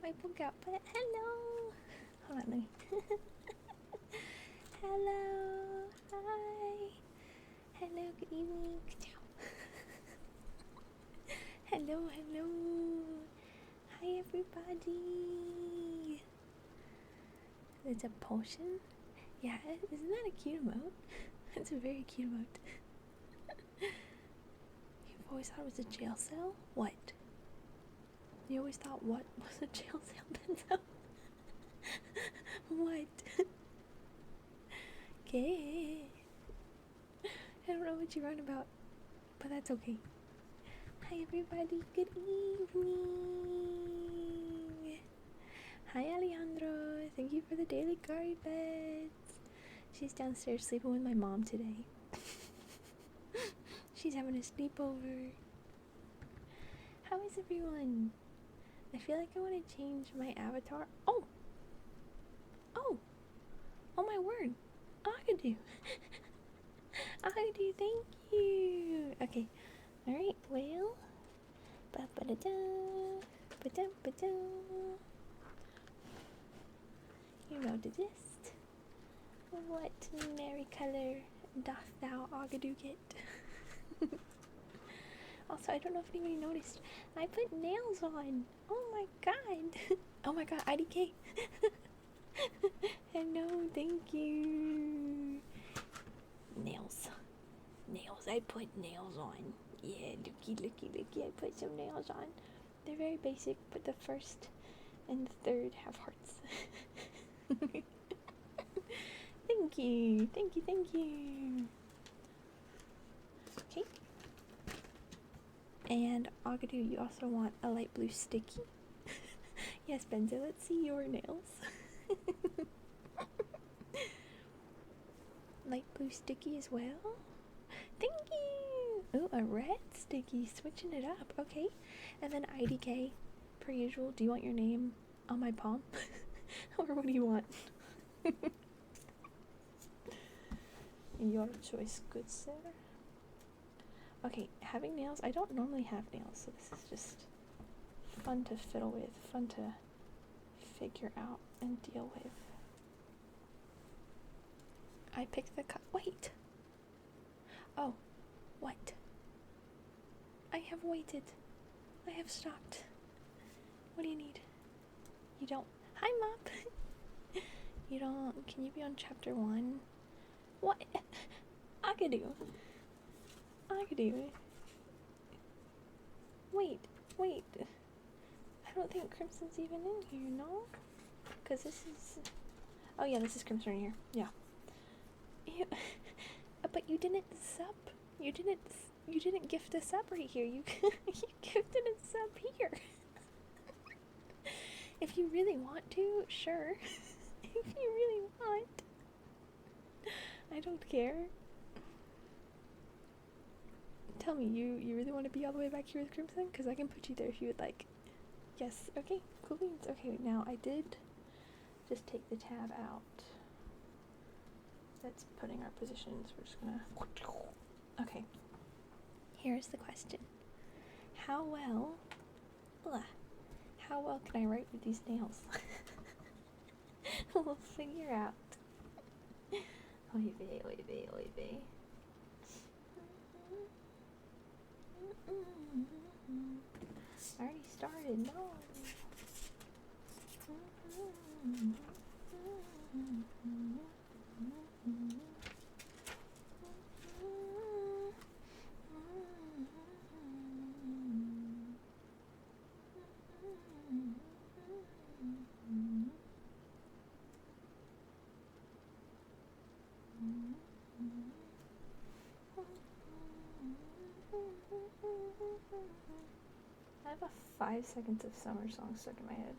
I poke out, but hello. Hold on, let me. Hello. Hi. Hello, good evening. Hello, hello. Hi, everybody. It's a potion? Yeah, isn't that a cute emote? It's a very cute emote. You've always thought it was a jail cell? What? You always thought what was a jail cell, Benzo? What? Okay. I don't know what you're on about, but that's okay. Hi everybody, good evening. Hi Alejandro, thank you for the daily curry beds. She's downstairs sleeping with my mom today. She's having a sleepover. How is everyone? I feel like I want to change my avatar. Oh my word. Agadu. Agadu, thank you. Okay, alright, well. Ba-ba-da-da. Ba-da-ba-da. You know the gist. What merry color doth thou, Agadu, get? Also, I don't know if anybody noticed, I put nails on. Oh my god. Oh my god, IDK. Hello, thank you. Nails. I put nails on. Yeah, looky, I put some nails on. They're very basic, but the first and the third have hearts. Thank you. Okay. And Agadu, you also want a light blue sticky? Yes, Benzo, let's see your nails. Light blue sticky as well? Thank you! Ooh, a red sticky, switching it up, okay. And then IDK, per usual, do you want your name on my palm? Or what do you want? Your choice, good sir. Okay, having nails, I don't normally have nails, so this is just fun to fiddle with, fun to figure out and deal with. I picked the wait! Oh, what? I have waited. I have stopped. What do you need? You don't. Hi, Mop! You don't. Can you be on chapter 1? What? Agadu. Wait. I don't think Crimson's even in here, no? Because this is. Oh, yeah, this is Crimson in here. Yeah. But you didn't sub. You didn't gift a sub right here. You gifted a sub here. If you really want to, sure. If you really want. I don't care. Tell me, you really want to be all the way back here with Crimson? Because I can put you there if you would like. Yes, okay, cool beans. Okay, now I did just take the tab out. That's putting our positions. We're just gonna. Okay. Here's the question. How well can I write with these nails? We'll figure out. Oy vey. I already started. No. I have a 5 seconds of summer song stuck in my head.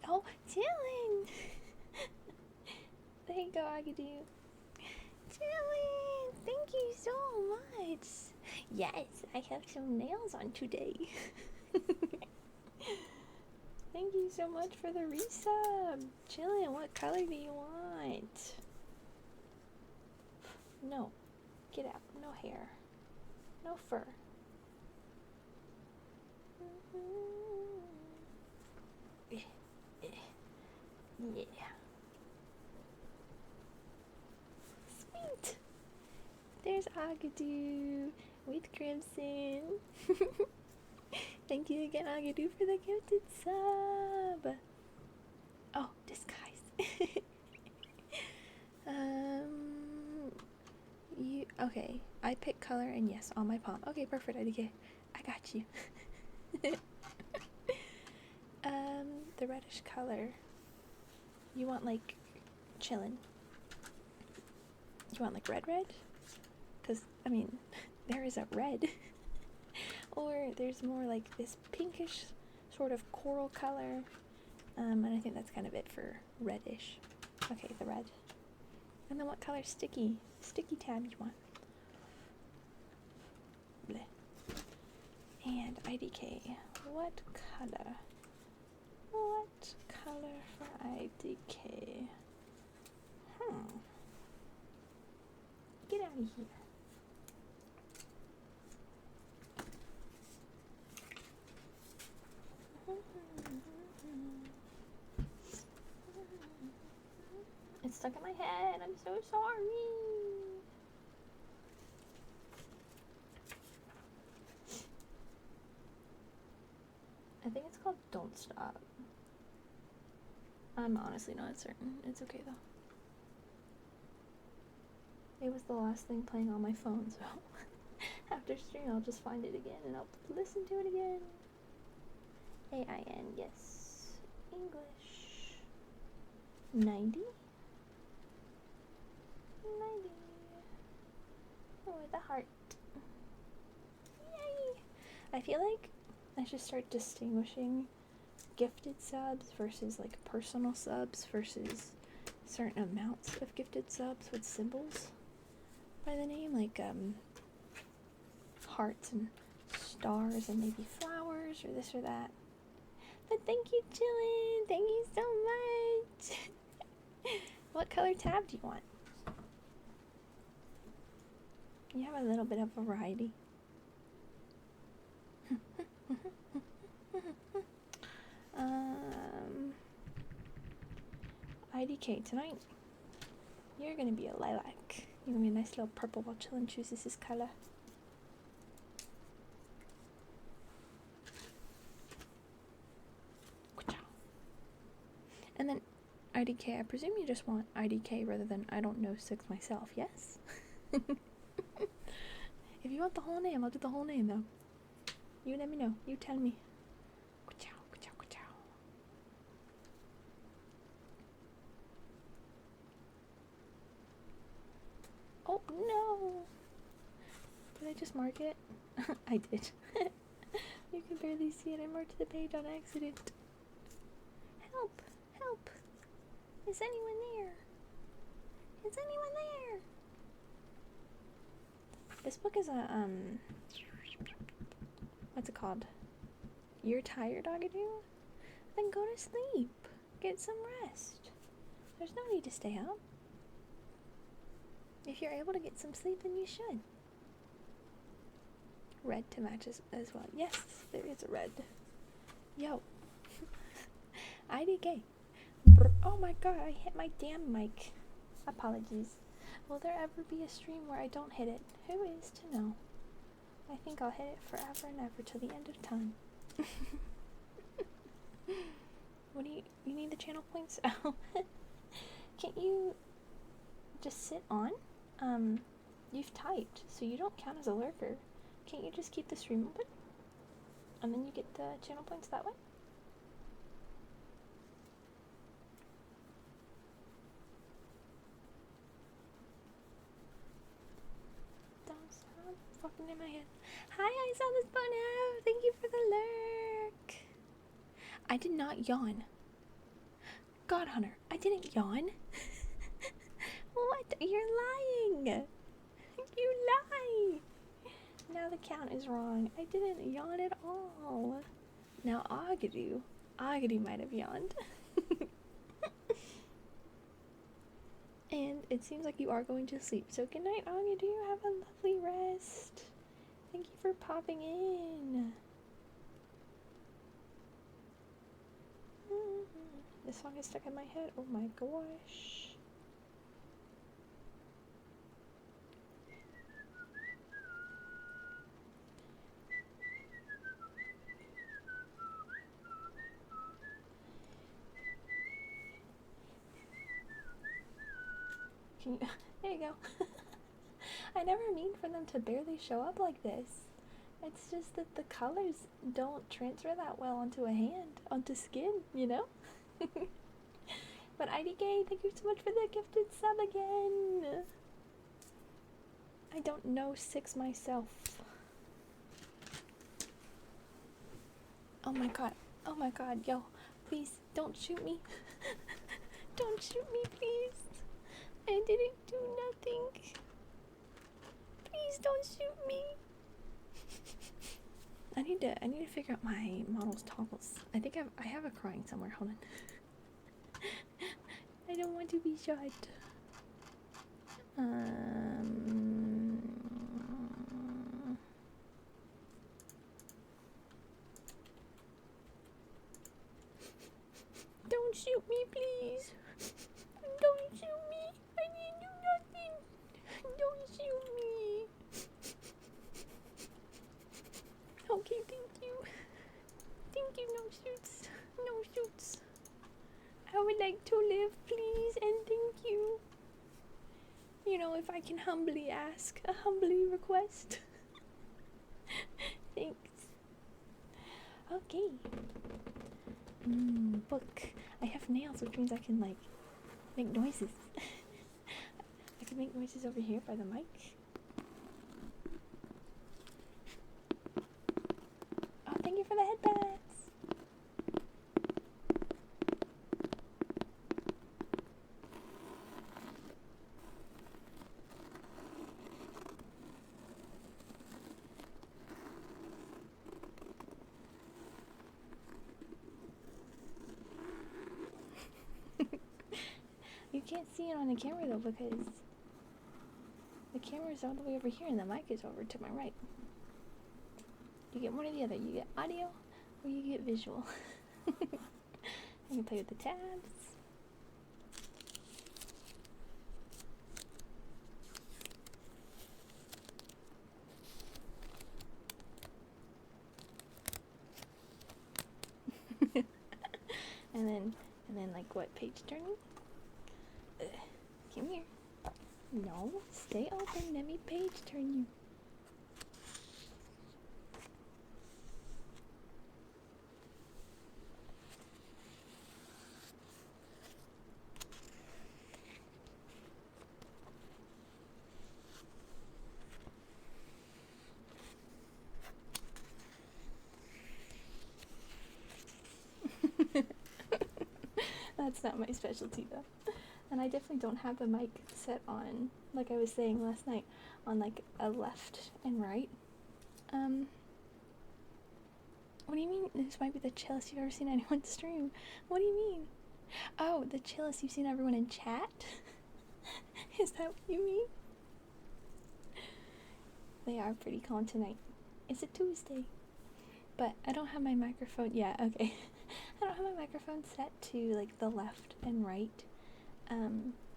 Oh, chillin'! There you go, Agadu. Chillin'! Thank you so much! Yes, I have some nails on today. Thank you so much for the resub. Chillin', what color do you want? No. Get out. No hair. No fur. Yeah. Sweet. There's Agadoo with Crimson. Thank you again, Agadoo, for the gifted sub. Oh, disguise. You okay? I pick color and yes, on my palm. Okay, perfect. I got you. The reddish color. You want like chillin'? You want like red? Cause I mean, there is a red. Or there's more like this pinkish sort of coral color. And I think that's kind of it for reddish. Okay, the red. And then what color sticky tab you want? Bleh. And IDK. What color? What color for IDK? Get out of here. It's stuck in my head. I'm so sorry. I think it's called Don't Stop. I'm honestly not certain. It's okay though. It was the last thing playing on my phone, so after stream I'll just find it again and I'll listen to it again. AIN, yes. English. 90? 90. Oh, the heart. Yay! I feel like I should start distinguishing gifted subs versus like personal subs versus certain amounts of gifted subs with symbols by the name, like hearts and stars and maybe flowers or this or that. But thank you, Chillin'. Thank you so much. What color tab do you want? You have a little bit of variety. IDK tonight. You're gonna be a lilac. You're gonna be a nice little purple while Chillin' chooses his color. And then IDK, I presume you just want IDK rather than I don't know 6 myself, yes? If you want the whole name, I'll do the whole name though. You let me know. You tell me. Oh no! Did I just mark it? I did. You can barely see it. I marked the page on accident. Help! Help! Is anyone there? Is anyone there? This book is a, what's it called? You're tired, Agadoo? Then go to sleep. Get some rest. There's no need to stay up. If you're able to get some sleep, then you should. Red to match as well. Yes, there is a red. Yo. IDK. Oh my god, I hit my damn mic. Apologies. Will there ever be a stream where I don't hit it? Who is to know? I think I'll hit it forever and ever till the end of time. What do you need the channel points? Oh. Can't you just sit on? You've typed, so you don't count as a lurker. Can't you just keep the stream open? And then you get the channel points that way? Don't stop fucking in my head. Hi, I saw this button out. Thank you for the lurk. I did not yawn. God, Hunter, I didn't yawn. What? You're lying. You lie. Now the count is wrong. I didn't yawn at all. Now, Agadoo, Agadi might have yawned. And it seems like you are going to sleep. So good night, Agadi. You have a lovely rest. Thank you for popping in. This song is stuck in my head. Oh my gosh. Can you, there you go. I never mean for them to barely show up like this. It's just that the colors don't transfer that well onto a hand, onto skin, you know? But IDK, thank you so much for the gifted sub again. I don't know 6 myself. Oh my god, yo, please don't shoot me. Don't shoot me, please. I didn't do nothing. Please don't shoot me. I need to figure out my model's toggles. I think I have a crying somewhere. Hold on. I don't want to be shot. Don't shoot me, please. Don't shoot me. I didn't do nothing. Don't shoot me. Okay, thank you. Thank you, no shoots. No shoots. I would like to live, please, and thank you. You know, if I can humbly ask, a humbly request. Thanks. Okay. Book. I have nails, which means I can, like, make noises. I can make noises over here by the mic. Oh, thank you for the headbands. You can't see it on the camera though because the camera is all the way over here and the mic is over to my right. You get one or the other. You get audio or you get visual. You can play with the tabs. and then like what, page turning? Come here. No, stay open. Let me page turn you. That's not my specialty though. And I definitely don't have the mic set on, like I was saying last night, on like a left and right. What do you mean? This might be the chillest you've ever seen anyone stream. What do you mean? Oh, the chillest you've seen everyone in chat? Is that what you mean? They are pretty calm tonight. It's a Tuesday. But I don't have my microphone, yeah, okay. I don't have my microphone set to like the left and right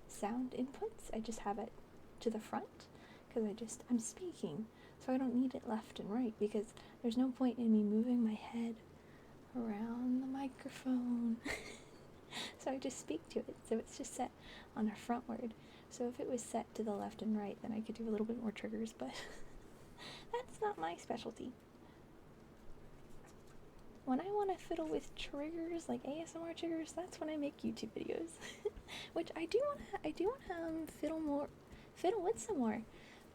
sound inputs. I just have it to the front because I'm speaking, so I don't need it left and right because there's no point in me moving my head around the microphone. So I just speak to it, so it's just set on a frontward. So if it was set to the left and right, then I could do a little bit more triggers, but that's not my specialty. When I want to fiddle with triggers, like ASMR triggers, that's when I make YouTube videos. Which I do want to fiddle with some more.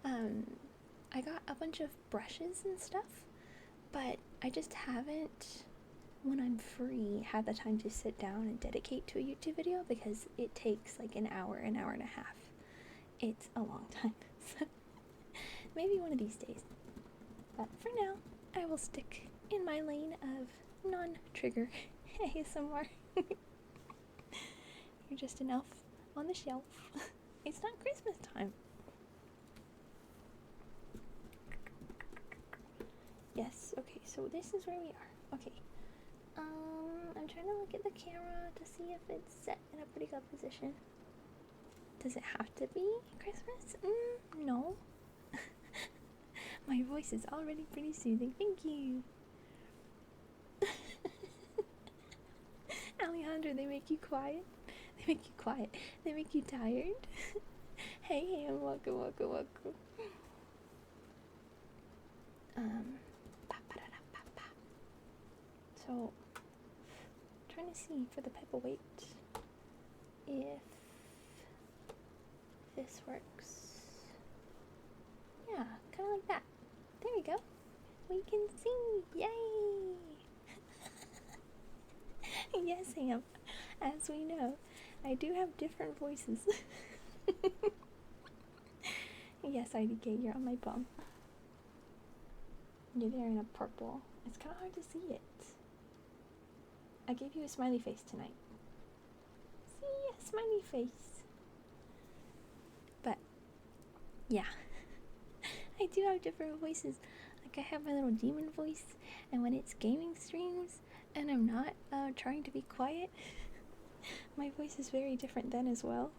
I got a bunch of brushes and stuff, but I just haven't, when I'm free, had the time to sit down and dedicate to a YouTube video because it takes like an hour and a half. It's a long time. So maybe one of these days. But for now, I will stick in my lane of non-trigger ASMR. You're just an elf on the shelf. It's not Christmas time. Yes, okay, so this is where we are. Okay. I'm trying to look at the camera to see if it's set in a pretty good position. Does it have to be Christmas? No. My voice is already pretty soothing. Thank you. Alejandro, they make you quiet. They make you quiet. They make you tired. Hey, and welcome. So, trying to see for the paperweight if this works. Yeah, kind of like that. There we go. We can see. Yay! Yes, Sam. As we know, I do have different voices. Yes, IDK, you're on my bum. You're there in a purple. It's kind of hard to see it. I gave you a smiley face tonight. See? A smiley face. But, yeah. I do have different voices. Like, I have my little demon voice, and when it's gaming streams, and I'm not trying to be quiet, my voice is very different then as well.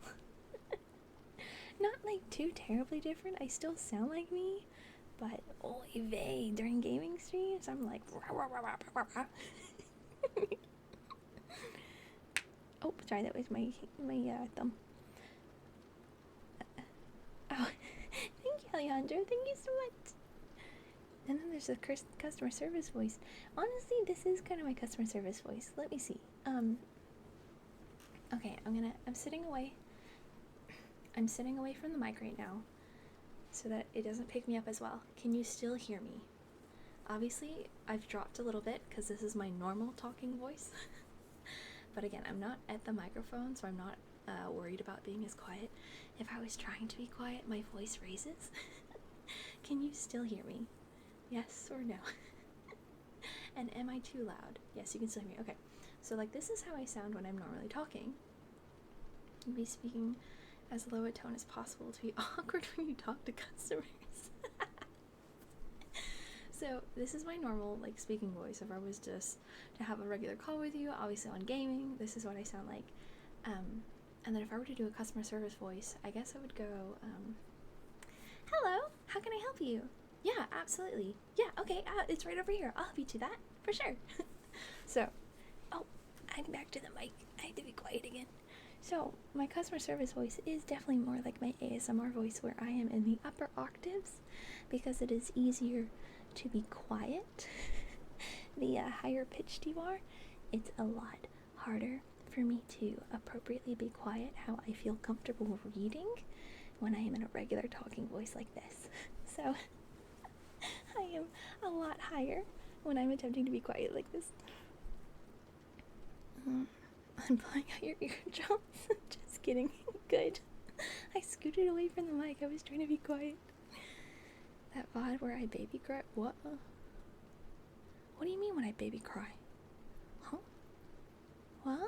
Not, like, too terribly different. I still sound like me, but, oy vey, during gaming streams, I'm like, rah, rah, rah, rah, rah. Oh, sorry, that was my thumb. Oh, thank you, Alejandro. Thank you so much. And then there's the customer service voice. Honestly, this is kind of my customer service voice. Let me see. Okay, I'm sitting away. I'm sitting away from the mic right now so that it doesn't pick me up as well. Can you still hear me? Obviously, I've dropped a little bit because this is my normal talking voice. But again, I'm not at the microphone, so I'm not worried about being as quiet. If I was trying to be quiet, my voice raises. Can you still hear me? Yes or no? And am I too loud? Yes, you can still hear me. Okay, so like this is how I sound when I'm normally talking. You'll be speaking as low a tone as possible to be awkward when you talk to customers. So this is my normal like speaking voice. If I was just to have a regular call with you, obviously on gaming, this is what I sound like. And then if I were to do a customer service voice, I guess I would go, hello, how can I help you? Yeah, absolutely. Yeah, okay, it's right over here. I'll help you to that, for sure. So, oh, I'm back to the mic. I have to be quiet again. So, my customer service voice is definitely more like my ASMR voice where I am in the upper octaves because it is easier to be quiet. The higher pitched you are, it's a lot harder for me to appropriately be quiet how I feel comfortable reading when I am in a regular talking voice like this. So I am a lot higher when I'm attempting to be quiet like this. I'm pulling out your eardrums. Just kidding. Good. I scooted away from the mic. I was trying to be quiet. That VOD where I baby cry? What? What do you mean when I baby cry? Huh? What?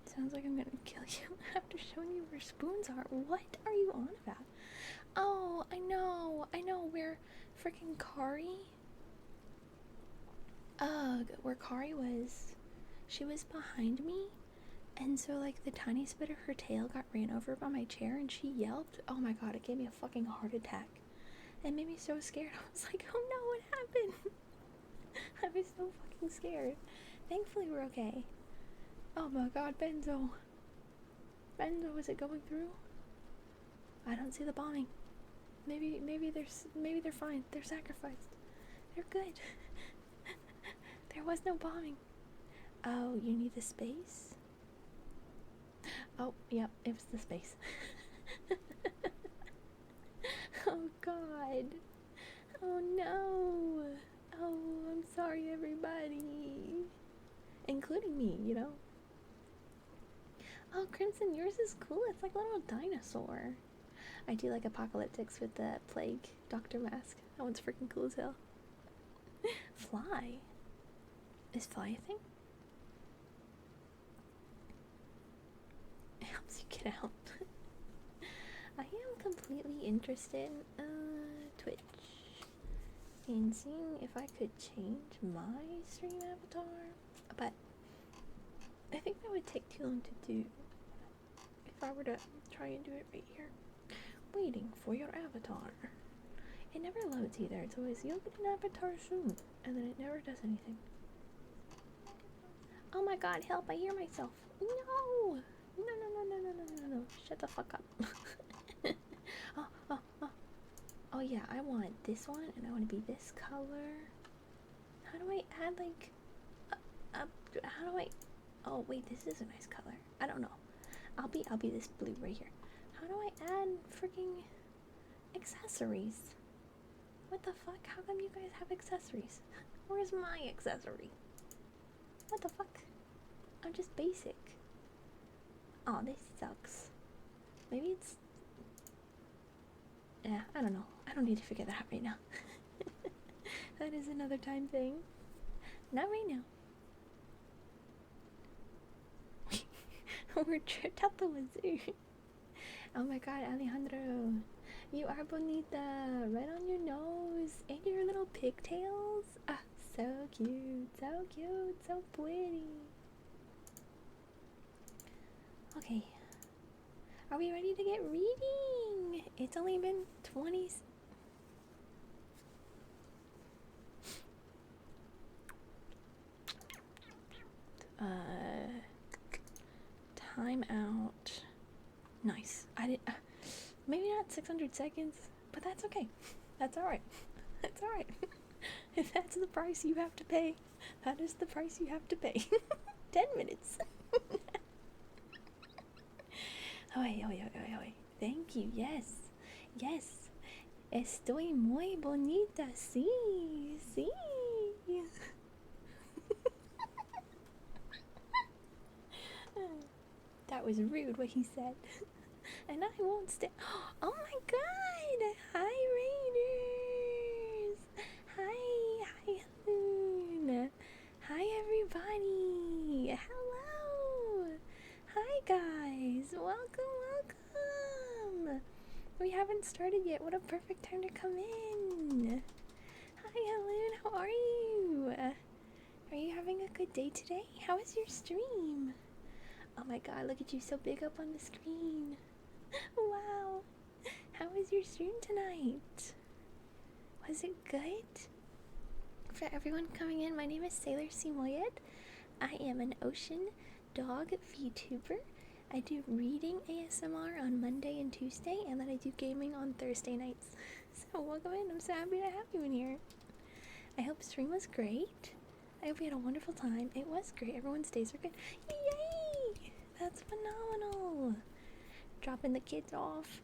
Sounds like I'm gonna kill you after showing you where spoons are. What are you on about? Oh, I know, where freaking Kari? Ugh, where Kari was. She was behind me, and so like the tiniest bit of her tail got ran over by my chair and she yelped. Oh my god, it gave me a fucking heart attack. It made me so scared. I was like, oh no, what happened? I was so fucking scared. Thankfully we're okay. Oh my god, Benzo. Benzo, is it going through? I don't see the bombing. Maybe they're fine. They're sacrificed. They're good. There was no bombing. Oh, you need the space? Oh, yep, it was the space. Oh god. Oh no. Oh, I'm sorry everybody. Including me, you know. Oh, Crimson, yours is cool. It's like a little dinosaur. I do like Apocalyptics with the Plague Doctor mask. That one's freaking cool as hell. Fly. Is fly a thing? It helps you get out. I am completely interested in Twitch and seeing if I could change my stream avatar, but I think that would take too long to do if I were to try and do it right here. Waiting for your avatar. It never loads either. It's always, you'll get an avatar soon, and then it never does anything. Oh my god, help, I hear myself. No! No. Shut the fuck up. Oh yeah, I want this one, and I want to be this color. How do I add, like, how do I, oh wait, this is a nice color. I don't know. I'll be this blue right here. How do I add freaking accessories? What the fuck? How come you guys have accessories? Where's my accessory? What the fuck? I'm just basic. Oh, this sucks. Maybe it's... yeah, I don't know. I don't need to figure that out right now. That is another time thing. Not right now. We're tripped out the wazoo. Oh my god, Alejandro. You are bonita. Right on your nose. And your little pigtails. Ah, so cute. So cute. So pretty. Okay. Are we ready to get reading? It's only been 20... time out. Nice. I did maybe not 600 seconds, but that's okay. That's alright. That's alright. If that's the price you have to pay, that is the price you have to pay. 10 minutes. Oy. Thank you. Yes. Yes. Estoy muy bonita. Sí. Sí. That was rude what he said. And I won't stay. Oh my god! Hi, Raiders! Hi, Hound! Hi, everybody! Hello! Hi, guys! Welcome! We haven't started yet. What a perfect time to come in! Hi, Helen! How are you? Are you having a good day today? How was your stream? Oh my god, look at you so big up on the screen. Wow. How was your stream tonight? Was it good? For everyone coming in, my name is Sailor Simoyed. I am an ocean dog VTuber. I do reading ASMR on Monday and Tuesday, and then I do gaming on Thursday nights. So welcome in. I'm so happy to have you in here. I hope stream was great. I hope you had a wonderful time. It was great. Everyone's days are good. Yay! That's phenomenal. Dropping the kids off.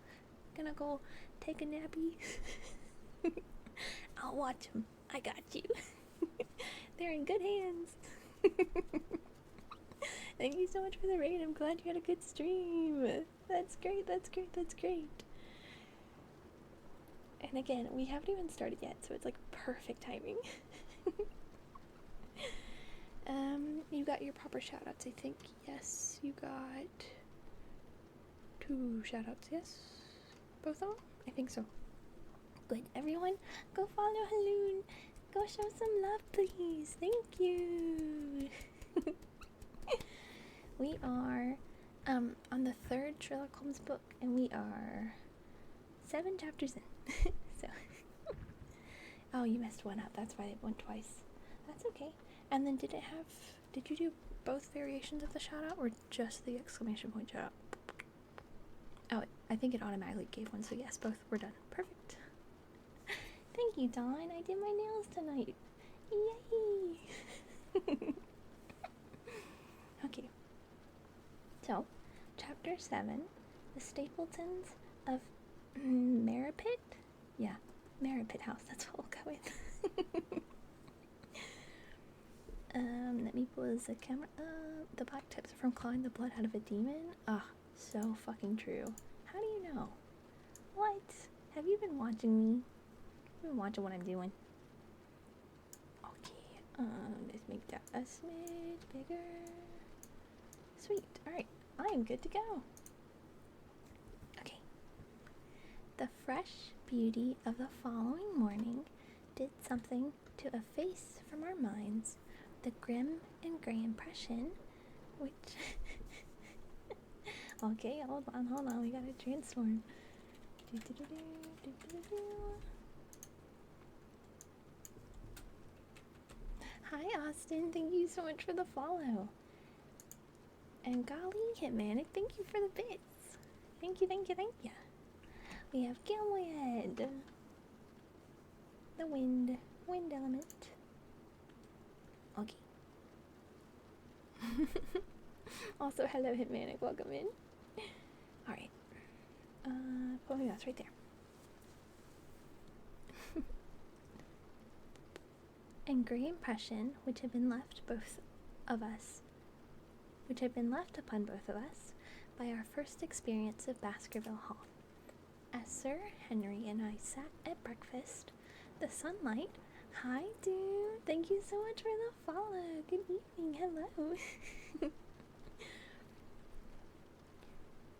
Gonna go take a nappy. I'll watch them. I got you. They're in good hands. Thank you so much for the raid. I'm glad you had a good stream. That's great. And again, we haven't even started yet, so it's like perfect timing. You got your proper shoutouts, I think. Yes, you got 2 shoutouts, yes? Both of them? I think so. Good. Everyone, go follow Haloon. Go show some love, please. Thank you. We are on the 3rd Sherlock Holmes book, and we are 7 chapters in. So, oh, you messed one up. That's why it went twice. That's okay. And then did you do both variations of the shout out or just the exclamation point shout out? Oh, I think it automatically gave one, so yes, both were done. Perfect. Thank you, Dawn. I did my nails tonight. Yay! Okay. So, chapter 7, the Stapletons of Merripit? Yeah, Merripit House, that's what we'll go with. Let me pause the camera. The black tips are from clawing the blood out of a demon? Ah, so fucking true. How do you know? What? Have you been watching me? You've been watching what I'm doing. Okay, Let's make that a smidge bigger. Sweet. Alright, I am good to go. Okay. The fresh beauty of the following morning did something to efface from our minds the grim and grey impression which... Okay, hold on, we gotta transform. Hi Austin, thank you so much for the follow. And golly, Hitmanic, thank you for the bits. Thank you. We have Gilwed, the wind element. Okay. Also, hello Hitmanic, welcome in. Alright. Oh yeah, that's right there. And grey impression which had been left upon both of us by our first experience of Baskerville Hall. As Sir Henry and I sat at breakfast, the sunlight... Hi dude, thank you so much for the follow. Good evening, hello.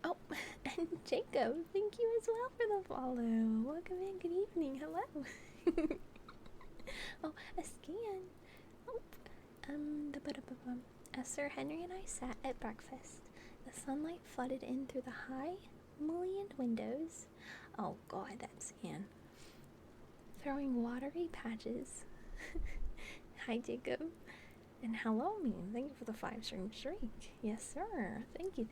Oh, and Jacob, thank you as well for the follow. Welcome in, good evening, hello. Oh, a scan. Oh, as Sir Henry and I sat at breakfast, the sunlight flooded in through the high, mullioned windows. Oh god, that scan. Throwing watery patches. Hi, Jacob. And hello, me. Thank you for the 5-string streak. Yes, sir. Thank you.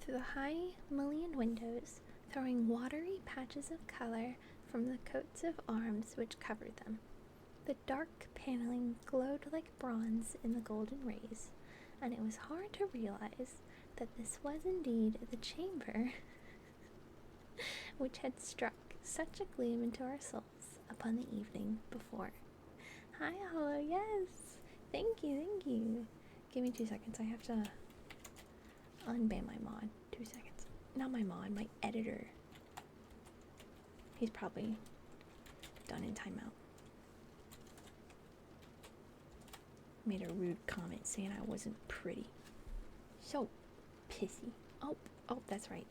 Through the high, mullioned windows, throwing watery patches of color from the coats of arms which covered them. The dark paneling glowed like bronze in the golden rays, and it was hard to realize that this was indeed the chamber which had struck such a gleam into our souls upon the evening before. Hi, hello, yes! Thank you. Give me 2 seconds, I have to unban my mod. 2 seconds. Not my mod, my editor. He's probably done in timeout. Made a rude comment saying I wasn't pretty. So pissy. Oh, that's right.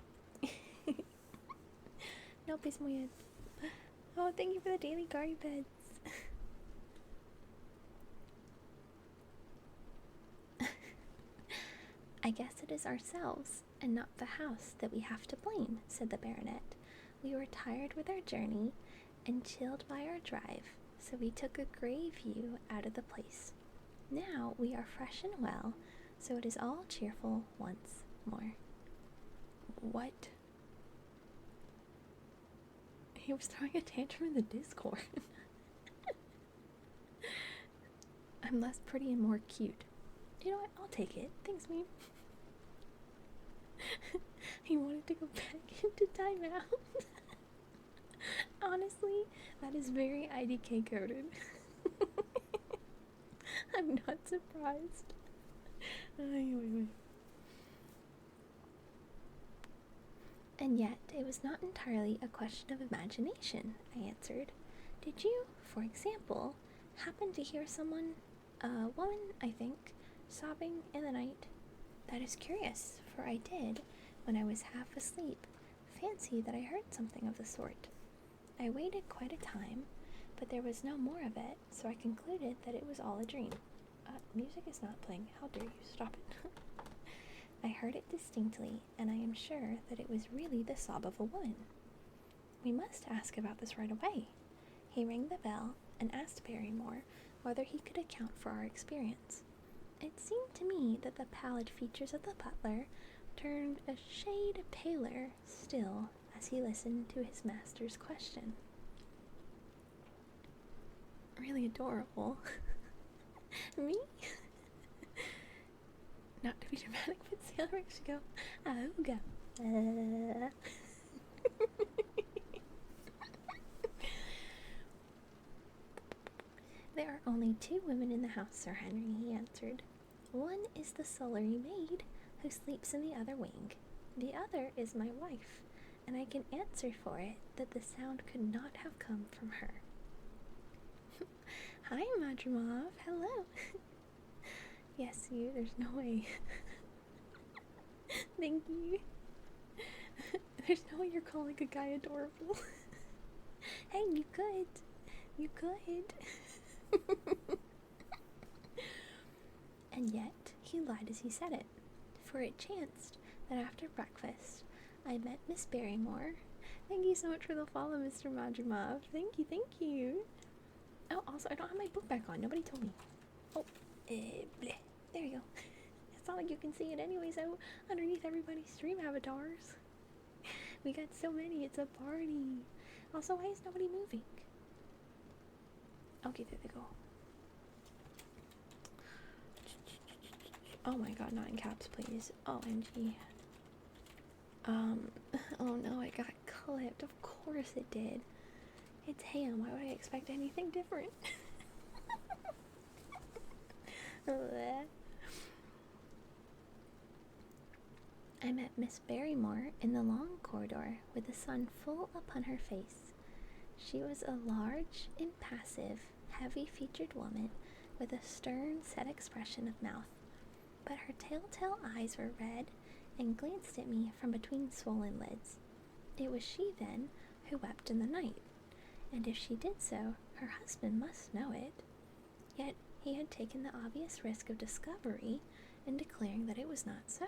No piss muy bien. Oh, thank you for the daily garden beds. I guess it is ourselves and not the house that we have to blame, said the baronet. We were tired with our journey and chilled by our drive, so we took a grey view out of the place. Now we are fresh and well, so it is all cheerful once more. What? He was throwing a tantrum in the Discord. I'm less pretty and more cute. You know what? I'll take it. Thanks, meme. He wanted to go back into timeout. Honestly, that is very IDK coded. I'm not surprised. And yet, it was not entirely a question of imagination, I answered. Did you, for example, happen to hear someone, a woman, I think, sobbing in the night? That is curious, for I did, when I was half asleep, fancy that I heard something of the sort. I waited quite a time, but there was no more of it, so I concluded that it was all a dream. Music is not playing. How dare you? Stop it. I heard it distinctly, and I am sure that it was really the sob of a woman. We must ask about this right away. He rang the bell and asked Barrymore whether he could account for our experience. It seemed to me that the pallid features of the butler turned a shade paler still as he listened to his master's question. Really adorable. Me? Not to be dramatic, but Sailor makes you go, ooga. There are only 2 women in the house, Sir Henry, he answered. One is the scullery maid, who sleeps in the other wing. The other is my wife, and I can answer for it that the sound could not have come from her. Hi, Madrimov. Hello. Yes, you. There's no way. Thank you. There's no way you're calling a guy adorable. Hey, you could. You could. And yet, he lied as he said it. For it chanced that after breakfast, I met Miss Barrymore. Thank you so much for the follow, Mr. Madrimov. Thank you, thank you. Oh, also, I don't have my book back on. Nobody told me. Oh, bleh. There you go. It's not like you can see it anyway, so underneath everybody's stream avatars. We got so many, it's a party. Also, why is nobody moving? Okay, there they go. Oh my god, not in caps, please. OMG. Oh no, it got clipped. Of course it did. It's ham. Why would I expect anything different? I met Miss Barrymore in the long corridor with the sun full upon her face. She was a large, impassive, heavy-featured woman with a stern, set expression of mouth, but her telltale eyes were red and glanced at me from between swollen lids. It was she, then, who wept in the night, and if she did so, her husband must know it. Yet he had taken the obvious risk of discovery in declaring that it was not so.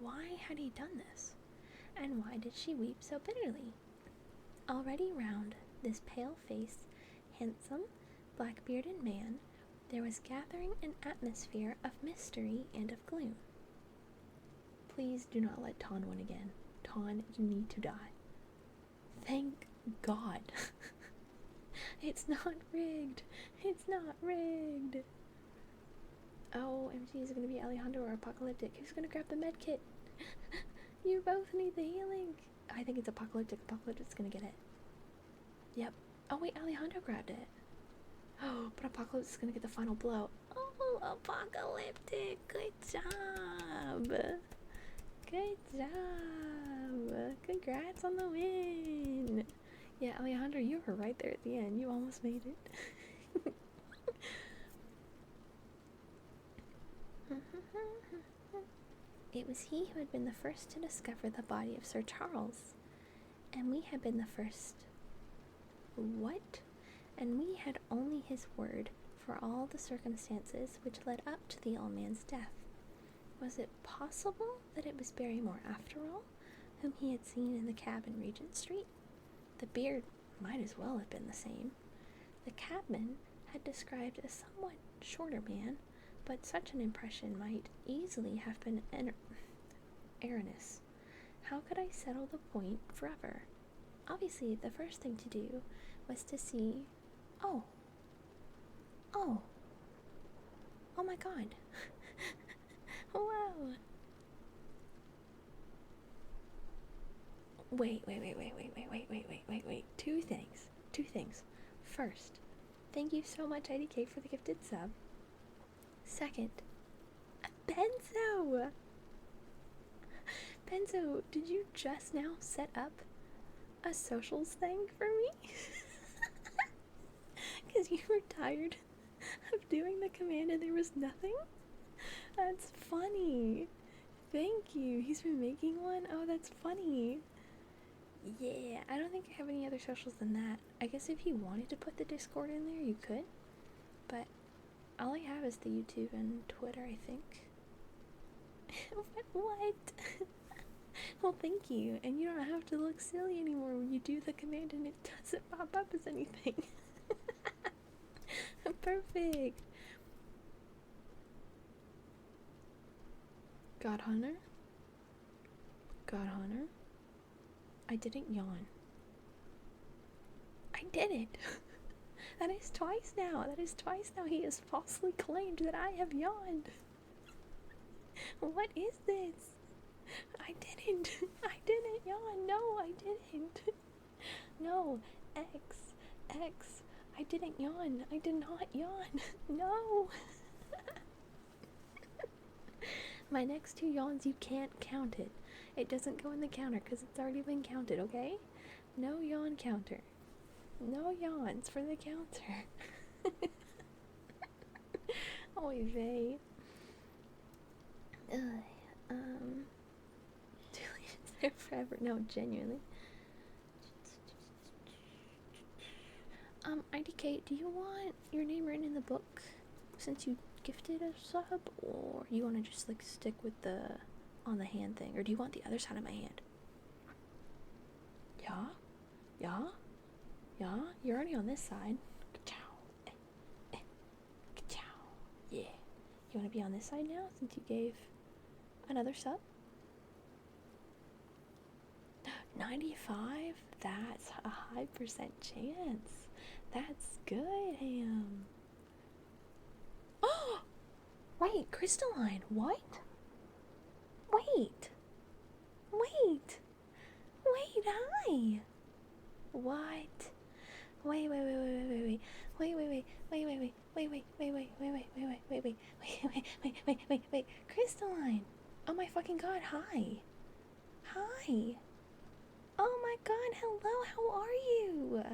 Why had he done this? And why did she weep so bitterly? Already round this pale-faced, handsome, black-bearded man, there was gathering an atmosphere of mystery and of gloom. Please do not let Ton win again. Ton, you need to die. Thank God. It's not rigged. It's not rigged. Oh, MG, is it going to be Alejandro or Apocalyptic? Who's going to grab the med kit? You both need the healing. I think it's Apocalyptic. Apocalyptic's going to get it. Yep. Oh, wait, Alejandro grabbed it. Oh, but Apocalyptic's going to get the final blow. Oh, Apocalyptic. Good job. Good job. Congrats on the win. Yeah, Alejandro, you were right there at the end. You almost made it. It was he who had been the first to discover the body of Sir Charles, and we had been the first. What? And we had only his word for all the circumstances which led up to the old man's death. Was it possible that it was Barrymore after all, whom he had seen in the cab in Regent Street? The beard might as well have been the same. The cabman had described a somewhat shorter man, but such an impression might easily have been erroneous. How could I settle the point forever? Obviously, the first thing to do was to see... Oh my god. Wow. Wait. Two things. First, thank you so much, IDK, for the gifted sub. Second, Benzo! Benzo, did you just now set up a socials thing for me? Because you were tired of doing the command and there was nothing? That's funny. Thank you. He's been making one? Oh, that's funny. Yeah, I don't think I have any other socials than that. I guess if you wanted to put the Discord in there, you could. But all I have is the YouTube and Twitter, I think. What? Well, thank you. And you don't have to look silly anymore when you do the command and it doesn't pop up as anything. Perfect. God Hunter? I didn't yawn. I did it. That is twice now. He has falsely claimed that I have yawned. What is this? I didn't yawn. No, I didn't. No, X. I didn't yawn. I did not yawn. No. My next two yawns, you can't count it. It doesn't go in the counter because it's already been counted, okay? No yawn counter. No yawns for the counter. Oy vey. Deletion's there forever. No, genuinely. IDK, do you want your name written in the book since you gifted a sub, or you want to just like stick with the on the hand thing, or do you want the other side of my hand? Yeah? Yeah? Yeah? You're already on this side. Ka-chow. Ka-chow. Yeah. You want to be on this side now since you gave another sub? 95? That's a high percent chance. That's good, Ham. Oh! Wait, Crystalline, what? Wait, hi. What? Wait, Crystalline. Oh my fucking god, hi. Hi. Oh my god, hello, how are you?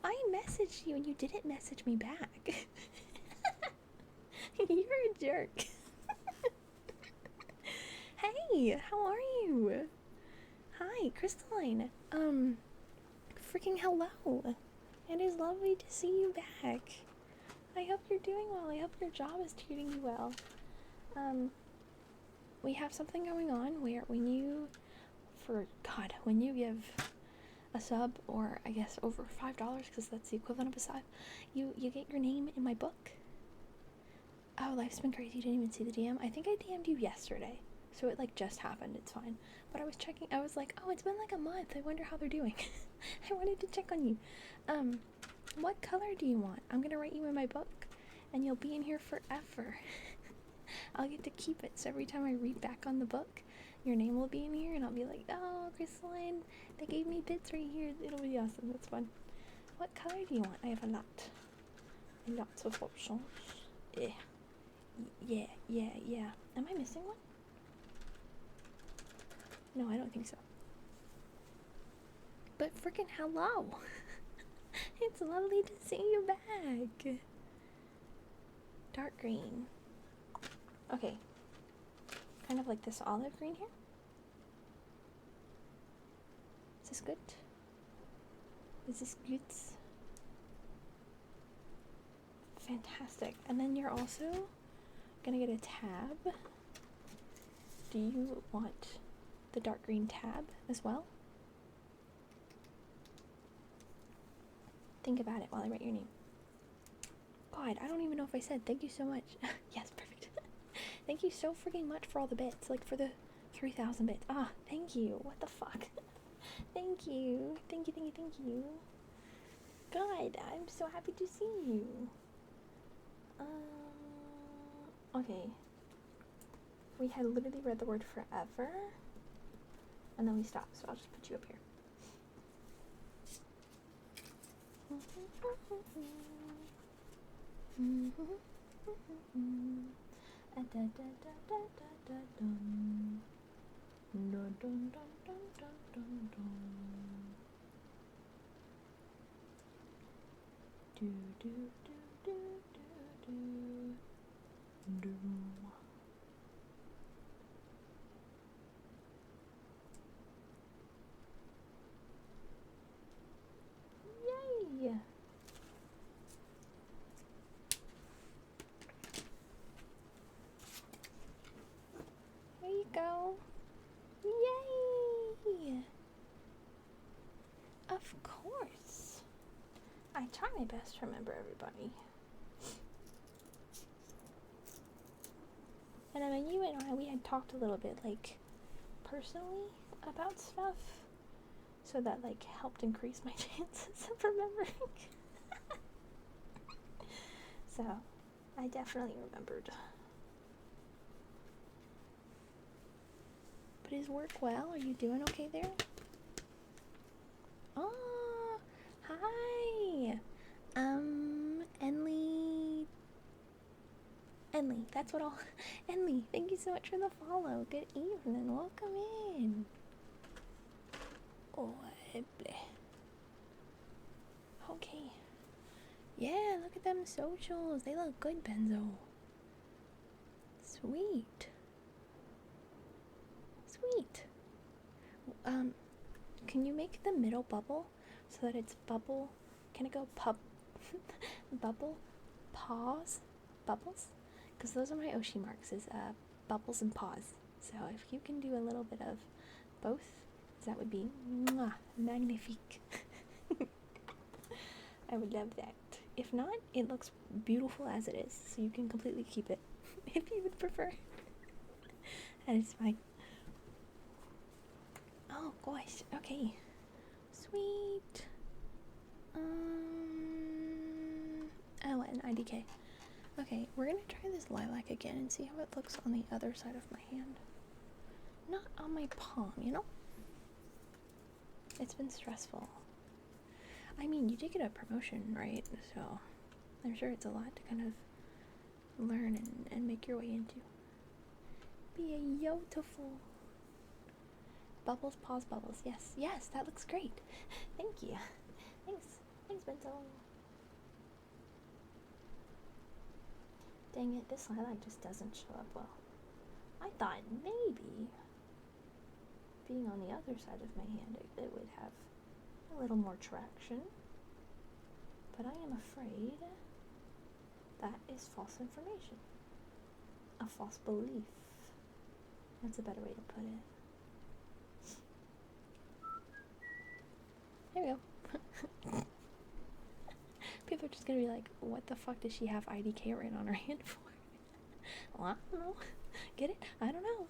I messaged you and you didn't message me back. You're a jerk. Hey, how are you? Hi, Crystalline. Freaking hello. It is lovely to see you back. I hope you're doing well. I hope your job is treating you well. We have something going on where when you give a sub, or I guess over $5, because that's the equivalent of a sub, you get your name in my book. Oh, life's been crazy. You didn't even see the DM. I think I DM'd you yesterday, so it like just happened. It's fine. But I was checking. I was like, oh, it's been like a month. I wonder how they're doing. I wanted to check on you. What color do you want? I'm gonna write you in my book, and you'll be in here forever. I'll get to keep it. So every time I read back on the book, your name will be in here, and I'll be like, oh, Crystalline, they gave me bits right here. It'll be awesome. That's fun. What color do you want? I have a lot. Lots of options. Yeah. Am I missing one? No, I don't think so. But freaking hello. It's lovely to see you back. Dark green. Okay. Kind of like this olive green here. Is this good? Is this good? Fantastic. And then you're also gonna get a tab. Do you want the dark green tab as well? Think about it while I write your name. God, I don't even know if I said thank you so much. Yes, perfect. Thank you so freaking much for all the bits, like for the 3,000 bits. Ah, thank you. What the fuck? Thank you. Thank you. God, I'm so happy to see you. Okay. We had literally read the word forever, and then we stopped, so I'll just put you up here. Yay! There you go. Yay! Of course. I try my best to remember everybody. And I mean, you and I, we had talked a little bit, like, personally about stuff, so that, like, helped increase my chances of remembering. So, I definitely remembered. But is work well? Are you doing okay there? Oh, hi! Enly, that's what I'll... Enly, thank you so much for the follow. Good evening, welcome in. Oh, Okay. Yeah, look at them socials. They look good, Benzo. Sweet. Sweet. Can you make the middle bubble so that it's bubble? Can it go bubble, pause, bubbles? Because those are my Oshi marks, is bubbles and pause. So if you can do a little bit of both, that would be magnifique. I would love that. If not, it looks beautiful as it is, so you can completely keep it if you would prefer. That is fine. Oh gosh, okay. Sweet. Oh, an IDK. Okay, we're gonna try this lilac again and see how it looks on the other side of my hand. Not on my palm, you know? It's been stressful. I mean, you did get a promotion, right? So I'm sure it's a lot to kind of learn and make your way into. Be a beautiful. Bubbles, pause, bubbles. Yes, yes, that looks great. Thank you. Thanks, Bento. Dang it, this lilac just doesn't show up well. I thought maybe being on the other side of my hand, it would have a little more traction. But I am afraid that is false information. A false belief. That's a better way to put it. There we go. People are just gonna be like, what the fuck does she have IDK written on her hand for? Well, I don't know. Get it? I don't know.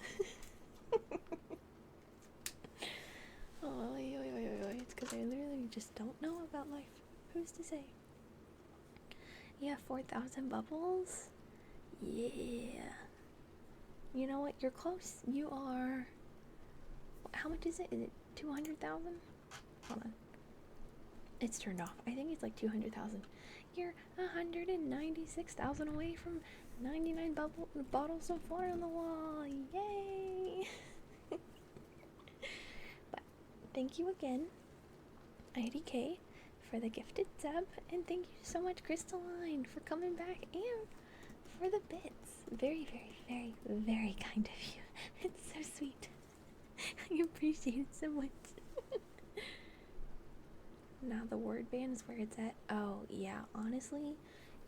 Oh, it's because I literally just don't know about life. Who's to say? Yeah, 4,000 bubbles? Yeah. You know what? You're close. You are... How much is it? Is it 200,000? Hold on. It's turned off. I think it's like 200,000. You're 196,000 away from 99 bottles of water on the wall. Yay! But thank you again, IDK, for the gifted sub, and thank you so much, Crystalline, for coming back and for the bits. Very, very, very, very kind of you. It's so sweet. I appreciate it so much. Now the word ban is where it's at. Oh, yeah, honestly,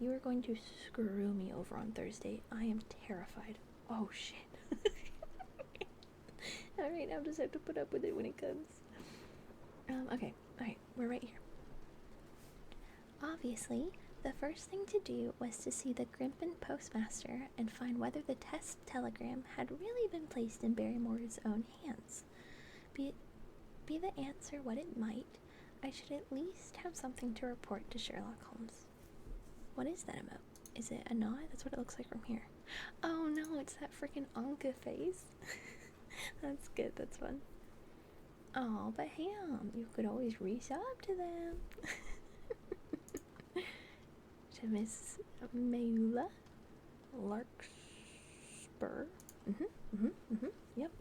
you are going to screw me over on Thursday. I am terrified. Oh, shit. Alright, I'll just have to put up with it when it comes. Okay, alright, we're right here. Obviously, the first thing to do was to see the Grimpen postmaster and find whether the test telegram had really been placed in Barrymore's own hands. Be the answer what it might, I should at least have something to report to Sherlock Holmes. What is that about? Is it a nod? That's what it looks like from here. Oh no, it's that freaking Anka face. That's good, that's fun. Oh, but Ham, you could always resub to them. To Miss Mayula Larkspur. Yep.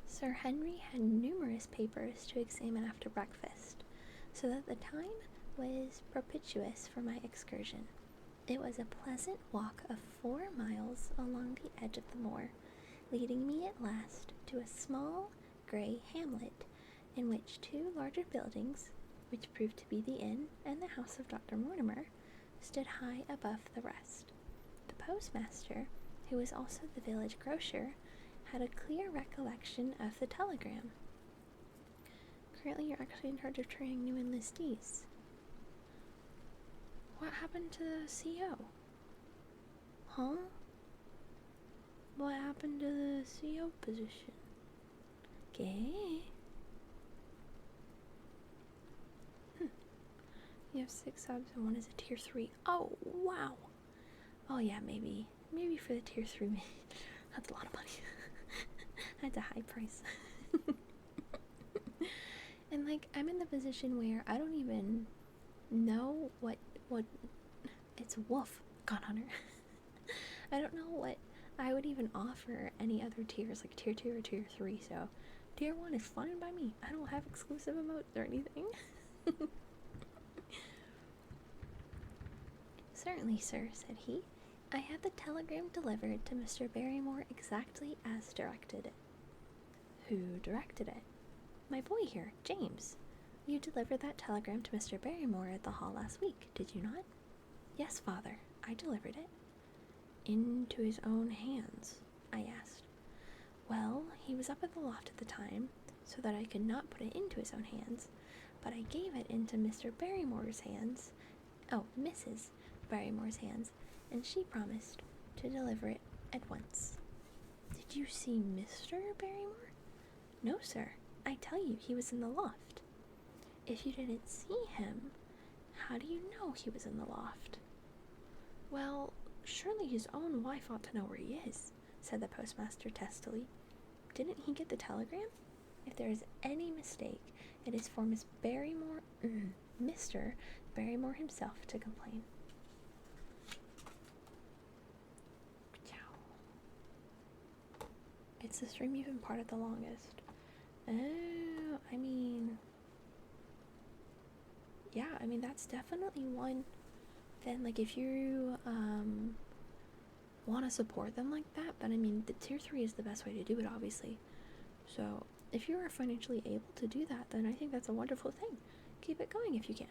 Sir Henry had numerous papers to examine after breakfast, so that the time was propitious for my excursion. It was a pleasant walk of 4 miles along the edge of the moor, leading me at last to a small, grey hamlet, in which 2 larger buildings, which proved to be the inn and the house of Dr. Mortimer, stood high above the rest. The postmaster, who was also the village grocer, had a clear recollection of the telegram. Currently, you're actually in charge of training new enlistees. What happened to the CO? Huh? What happened to the CO position? Okay. You have 6 subs and 1 is a tier 3. Oh, wow. Oh yeah, maybe for the tier 3, that's a lot of money. That's a high price. And like, I'm in the position where I don't even know what it's Wolf God Hunter. I don't know what I would even offer any other tiers, like tier 2 or tier 3, so Tier 1 is fine by me. I don't have exclusive emotes or anything. Certainly, sir, said he. I had the telegram delivered to Mr. Barrymore exactly as directed. Who directed it? My boy here, James. You delivered that telegram to Mr. Barrymore at the hall last week, did you not? Yes, father, I delivered it. Into his own hands, I asked. Well, he was up at the loft at the time, so that I could not put it into his own hands, but I gave it into Mr. Barrymore's hands. Oh, Mrs. Barrymore's hands, and she promised to deliver it at once. Did you see Mr. Barrymore? No, sir. I tell you, he was in the loft. If you didn't see him, how do you know he was in the loft? Well, surely his own wife ought to know where he is, said the postmaster testily. Didn't he get the telegram? If there is any mistake, it is for Miss Barrymore, Mr. Barrymore himself to complain. It's the stream you've been part of the longest. Oh, I mean, yeah, I mean, that's definitely one. Then, like, if you want to support them like that, but I mean, the tier 3 is the best way to do it, obviously. So, if you are financially able to do that, then I think that's a wonderful thing. Keep it going if you can.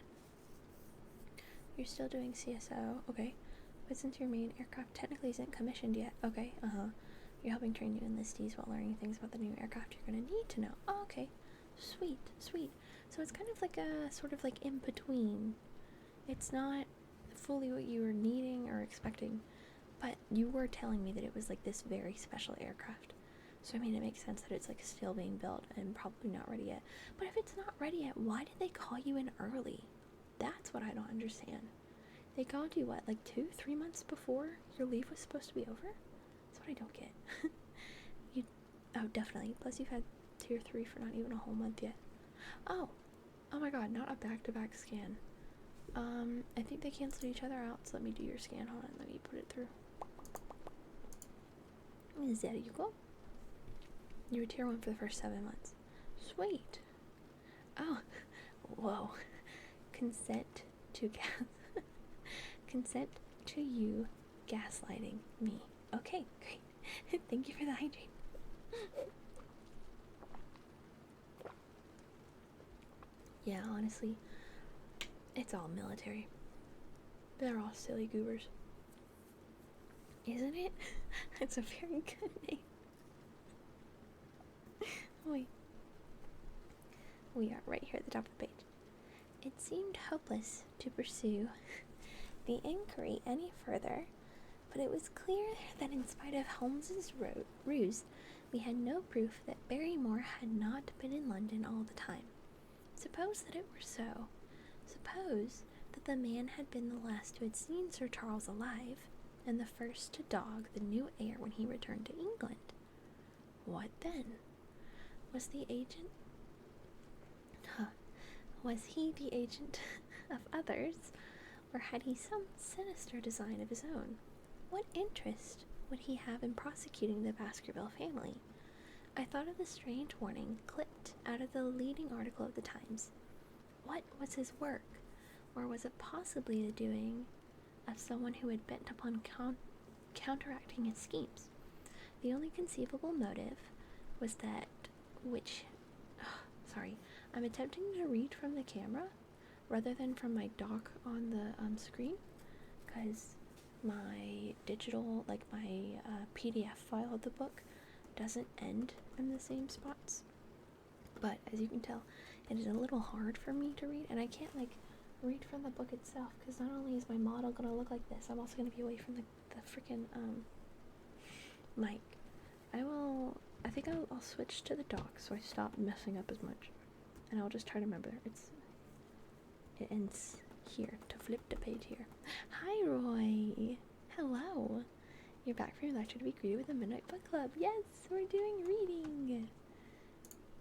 You're still doing CSO, okay. But since your main aircraft technically isn't commissioned yet, okay, You're helping train new enlistees while learning things about the new aircraft you're going to need to know. Oh, okay. Sweet, sweet. So it's kind of like a sort of like in between. It's not fully what you were needing or expecting, but you were telling me that it was like this very special aircraft. So I mean, it makes sense that it's like still being built and probably not ready yet. But if it's not ready yet, why did they call you in early? That's what I don't understand. They called you what, like 2-3 months before your leave was supposed to be over? That's what I don't get. Oh, definitely. Plus you've had tier 3 for not even a whole month yet. Oh my god, not a back-to-back scan. I think they canceled each other out, so let me do your scan. Hold on, let me put it through. There you go. You were tier 1 for the first 7 months. Sweet. Oh, whoa. Consent to you gaslighting me. Okay, great. Thank you for the hydrate. Yeah, honestly, it's all military. They're all silly goobers. Isn't it? It's a very good name. Wait. We are right here at the top of the page. It seemed hopeless to pursue the inquiry any further, but it was clear that in spite of Holmes's ruse, we had no proof that Barrymore had not been in London all the time. Suppose that it were so. Suppose that the man had been the last who had seen Sir Charles alive, and the first to dog the new heir when he returned to England. What then? Was he the agent of others, or had he some sinister design of his own? What interest would he have in prosecuting the Baskerville family? I thought of the strange warning clipped out of the leading article of the Times. What was his work? Or was it possibly the doing of someone who had bent upon counteracting his schemes? The only conceivable motive was that which... I'm attempting to read from the camera rather than from my dock on the screen, because my digital, like my PDF file of the book doesn't end in the same spots. But as you can tell, it is a little hard for me to read, and I can't like read from the book itself, because not only is my model gonna look like this, I'm also gonna be away from the freaking mic. I think I'll switch to the dock so I stop messing up as much, and I'll just try to remember it ends here, to flip the page here. Hi Roy! Hello! You're back from your lecture to be greeted with the Midnight Book Club. Yes, we're doing reading!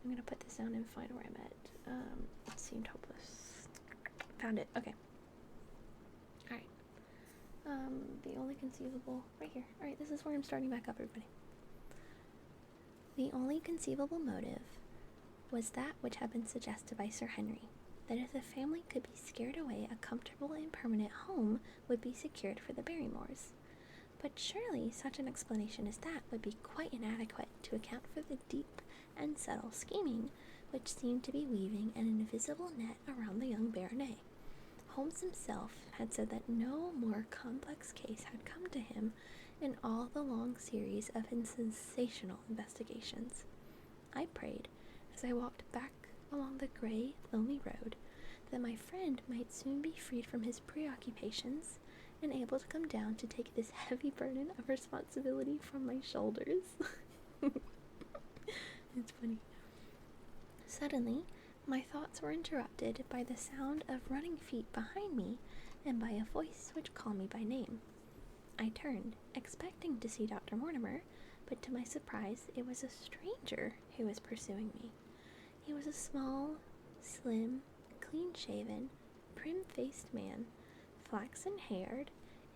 I'm gonna put this down and find where I'm at. It seemed hopeless. Found it. Okay. Alright. The only conceivable... Right here. Alright, this is where I'm starting back up, everybody. The only conceivable motive was that which had been suggested by Sir Henry, that if the family could be scared away, a comfortable and permanent home would be secured for the Barrymores. But surely such an explanation as that would be quite inadequate to account for the deep and subtle scheming which seemed to be weaving an invisible net around the young baronet. Holmes himself had said that no more complex case had come to him in all the long series of his sensational investigations. I prayed, as I walked back along the grey, lonely road, that my friend might soon be freed from his preoccupations and able to come down to take this heavy burden of responsibility from my shoulders. It's funny. Suddenly, my thoughts were interrupted by the sound of running feet behind me and by a voice which called me by name. I turned, expecting to see Dr. Mortimer, but to my surprise it was a stranger who was pursuing me. He was a small, slim, clean-shaven, prim-faced man, flaxen-haired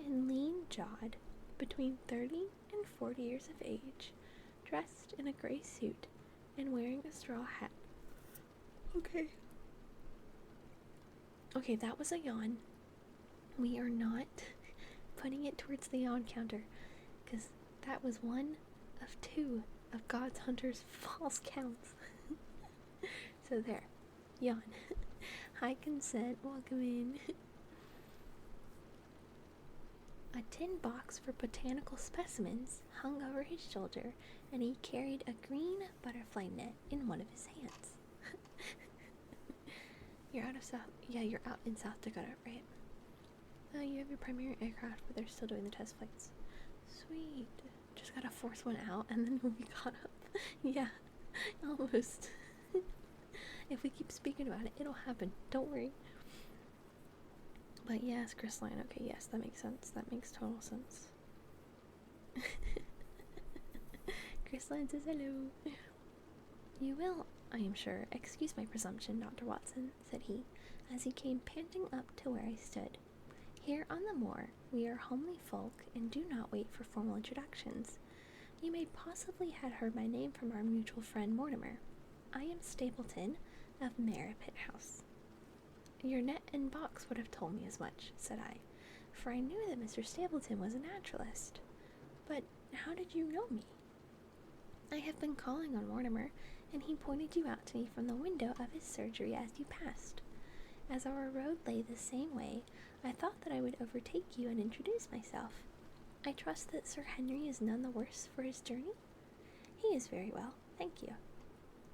and lean-jawed, between 30 and 40 years of age, dressed in a gray suit and wearing a straw hat. Okay, that was a yawn. We are not putting it towards the yawn counter, because that was one of 2 of God's Hunter's false counts. So there, yawn. High consent, welcome in. A tin box for botanical specimens hung over his shoulder, and he carried a green butterfly net in one of his hands. You're out in South Dakota, right? You have your primary aircraft, but they're still doing the test flights. Sweet. Just gotta force one out, and then we'll be caught up. Yeah, almost. If we keep speaking about it, it'll happen. Don't worry. But yes, Chrysaline. Okay, yes, that makes sense. That makes total sense. Chrysaline says hello. You will, I am sure, excuse my presumption, Dr. Watson, said he, as he came panting up to where I stood. Here on the moor, we are homely folk and do not wait for formal introductions. You may possibly have heard my name from our mutual friend Mortimer. I am Stapleton of Merripit House. Your net and box would have told me as much, said I, for I knew that Mr. Stapleton was a naturalist. But how did you know me? I have been calling on Mortimer, and he pointed you out to me from the window of his surgery as you passed. As our road lay the same way, I thought that I would overtake you and introduce myself. I trust that Sir Henry is none the worse for his journey? He is very well, thank you.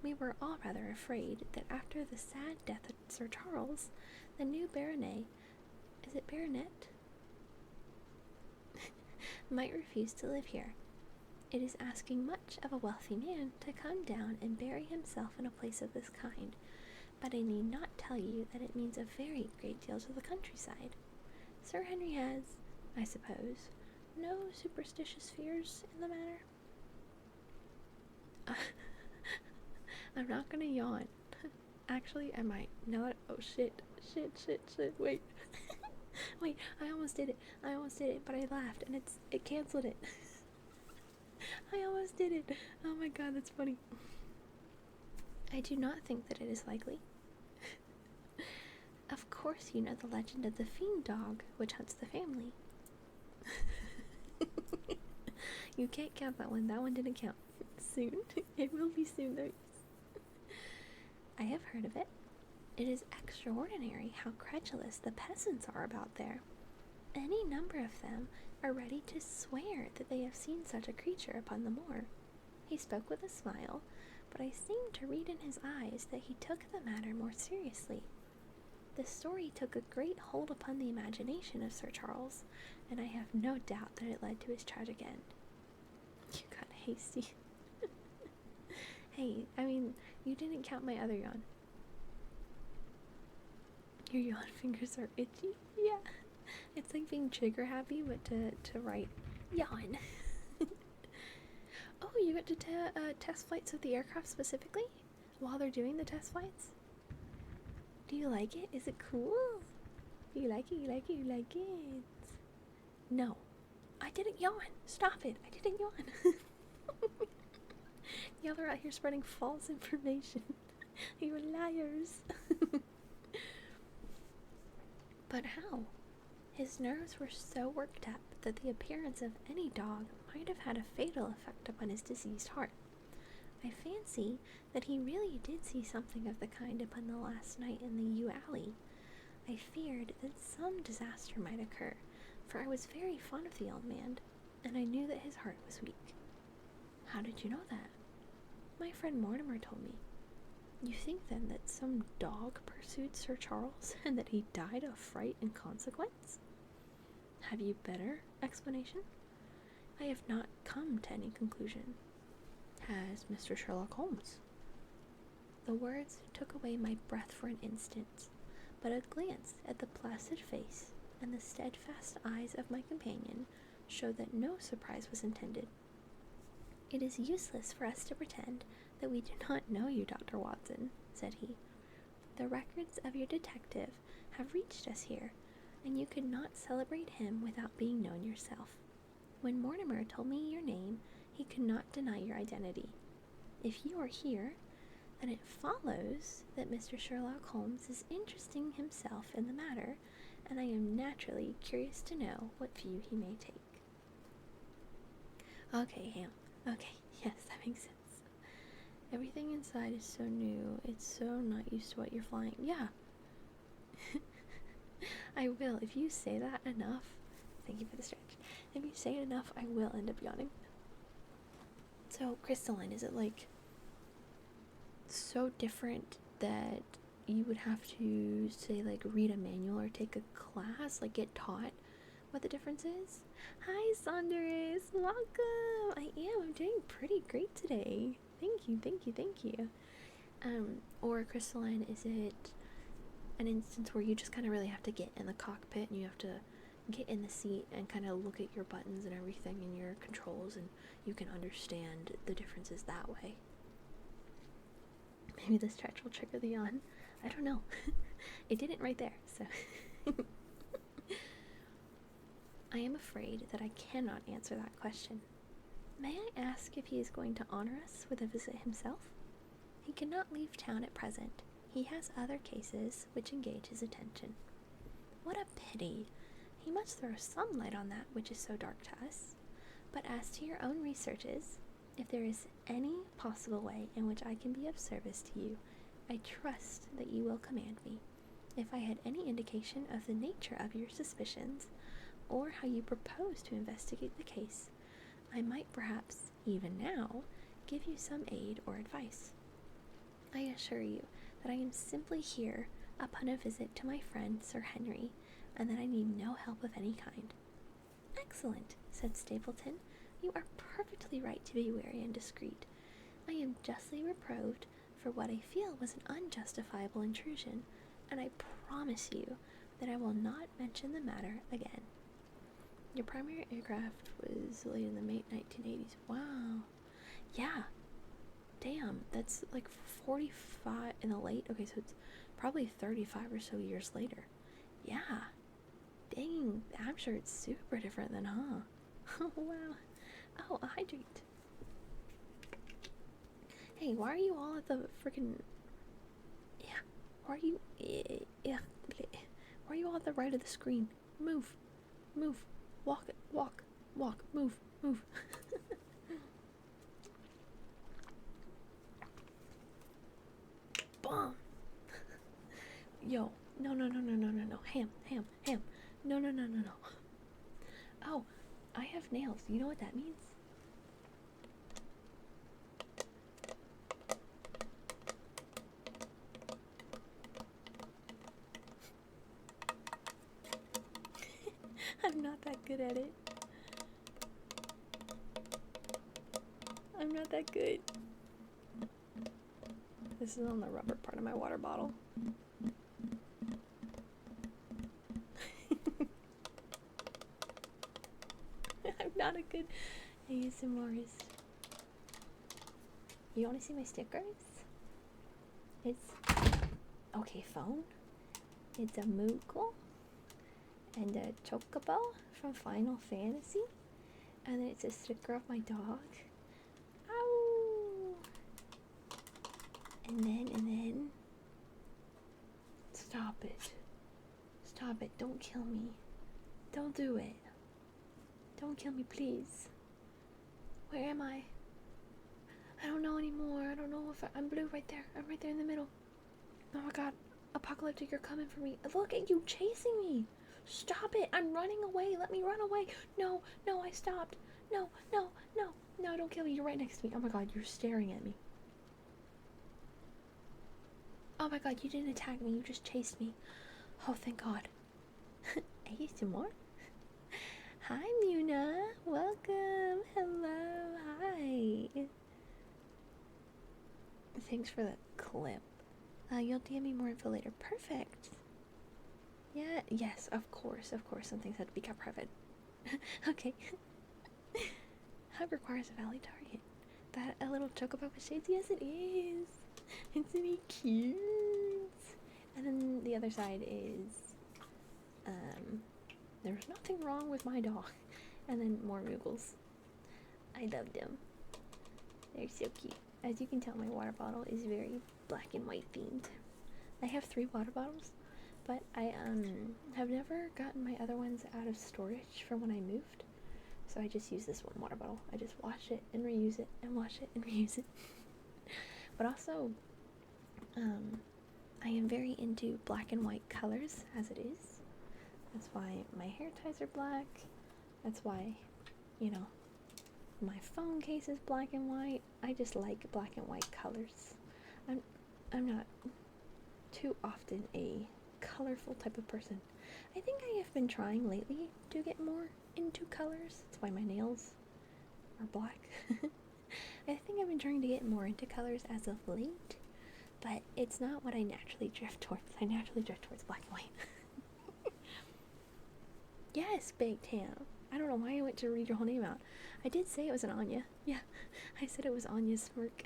We were all rather afraid that after the sad death of Sir Charles, the new baronet, is it baronet? might refuse to live here. It is asking much of a wealthy man to come down and bury himself in a place of this kind, but I need not tell you that it means a very great deal to the countryside. Sir Henry has, I suppose, no superstitious fears in the matter? I'm not gonna yawn. Actually, I might. Now that, oh shit, wait. Wait, I almost did it, but I laughed and it canceled it. I almost did it. Oh my god, that's funny. I do not think that it is likely. Of course you know the legend of the fiend dog which hunts the family. You can't count that one. That one didn't count. Soon. It will be soon though. I have heard of it. It is extraordinary how credulous the peasants are about there. Any number of them are ready to swear that they have seen such a creature upon the moor. He spoke with a smile, but I seemed to read in his eyes that he took the matter more seriously. The story took a great hold upon the imagination of Sir Charles, and I have no doubt that it led to his tragic end. You got hasty. Hey, I mean, you didn't count my other yawn. Your yawn fingers are itchy? Yeah. It's like being trigger happy, but to write yawn. Oh, you get to test flights of the aircraft specifically? While they're doing the test flights? Do you like it? Is it cool? You like it, you like it, you like it. No. I didn't yawn. Stop it. I didn't yawn. Y'all are out here spreading false information. You're liars. But how? His nerves were so worked up that the appearance of any dog might have had a fatal effect upon his diseased heart. I fancy that he really did see something of the kind upon the last night in the yew alley. I feared that some disaster might occur, for I was very fond of the old man, and I knew that his heart was weak. How did you know that? My friend Mortimer told me. You think then that some dog pursued Sir Charles, and that he died of fright in consequence? Have you better explanation? I have not come to any conclusion. Has Mr. Sherlock Holmes? The words took away my breath for an instant, but a glance at the placid face and the steadfast eyes of my companion showed that no surprise was intended. It is useless for us to pretend that we do not know you, Dr. Watson, said he. The records of your detective have reached us here, and you could not celebrate him without being known yourself. When Mortimer told me your name, he could not deny your identity. If you are here, then it follows that Mr. Sherlock Holmes is interesting himself in the matter, and I am naturally curious to know what view he may take. Okay, Ham. Okay, yes, that makes sense. Everything inside is so new. It's so not used to what you're flying. Yeah. I will. If you say that enough, thank you for the stretch. If you say it enough, I will end up yawning. So, crystalline, is it like so different that you would have to, say, like, read a manual or take a class, like, get taught what the difference is? Hi, Saunders. Welcome. I'm doing pretty great today. Thank you. Or crystalline, is it an instance where you just kind of really have to get in the cockpit and you have to get in the seat and kind of look at your buttons and everything and your controls, and you can understand the differences that way? Maybe the stretch will trigger the yawn. I don't know. It didn't right there, so. I am afraid that I cannot answer that question. May I ask if he is going to honor us with a visit himself? He cannot leave town at present. He has other cases which engage his attention. What a pity! He must throw some light on that which is so dark to us. But as to your own researches, if there is any possible way in which I can be of service to you, I trust that you will command me. If I had any indication of the nature of your suspicions, or how you propose to investigate the case, I might perhaps, even now, give you some aid or advice. I assure you that I am simply here upon a visit to my friend Sir Henry, and that I need no help of any kind. Excellent, said Stapleton. You are perfectly right to be wary and discreet. I am justly reproved for what I feel was an unjustifiable intrusion, and I promise you that I will not mention the matter again. Your primary aircraft was laid in the late 1980s. Wow. Yeah. Damn, that's like 45 in the late. Okay, so it's probably 35 or so years later. Yeah. Dang, I'm sure it's super different then, huh? Wow. Oh, hydrate. Hey, why are you all at the freaking... Yeah. Why are you... Yeah. Why are you all at the right of the screen? Move. Walk, move. Bomb. Yo, no. Ham. No. Oh, I have nails. You know what that means? I'm not that good at it. I'm not that good. This is on the rubber part of my water bottle. I'm not a good ASMRist. You want to see my stickers? It's... Okay, phone. It's a Moogle. And a Chocobo from Final Fantasy. And then it's a sticker of my dog. Ow! And then Stop it. Don't kill me. Don't do it. Don't kill me, please. Where am I? I don't know anymore. I don't know if I'm blue right there. I'm right there in the middle. Oh my god. Apocalyptic, you're coming for me. Look at you chasing me. Stop it. I'm running away. Let me run away. No, I stopped. No, don't kill me. You're right next to me. Oh my god, you're staring at me. Oh my god, you didn't attack me. You just chased me. Oh, thank god. I used some more. Hi, Muna. Welcome. Hello. Hi. Thanks for the clip. You'll DM me more info later. Perfect. Yeah, yes, of course. Some things had to be kept private. Okay. Hug requires a valid target. That a little chocobo with shades? Yes, it is. Isn't he cute? And then the other side is, there's nothing wrong with my dog. And then more Moogles. I love them. They're so cute. As you can tell, my water bottle is very black and white themed. I have 3 water bottles, but I have never gotten my other ones out of storage from when I moved. So I just use this one water bottle. I just wash it and reuse it and wash it and reuse it. But also, I am very into black and white colors as it is. That's why my hair ties are black. That's why, you know, my phone case is black and white. I just like black and white colors. I'm not too often a colorful type of person. I think I have been trying lately to get more into colors. That's why my nails are black. I think I've been trying to get more into colors as of late, but it's not what I naturally drift towards. I naturally drift towards black and white. Yes, Baked Ham. I don't know why I went to read your whole name out. I did say it was an Anya. Yeah, I said it was Anya's smirk.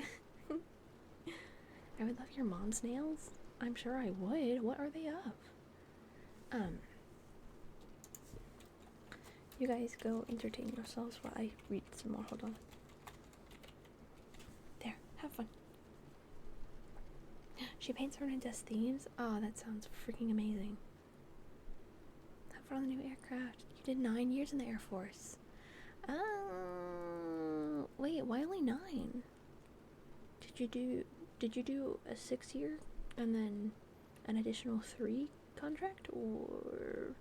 I would love your mom's nails. I'm sure I would. What are they of? You guys go entertain yourselves while I read some more. Hold on. There, have fun. She paints her and does themes. Oh, that sounds freaking amazing. Have fun on the new aircraft. You did 9 years in the Air Force. Wait, why only 9? Did you do a 6-year and then an additional 3 contract, or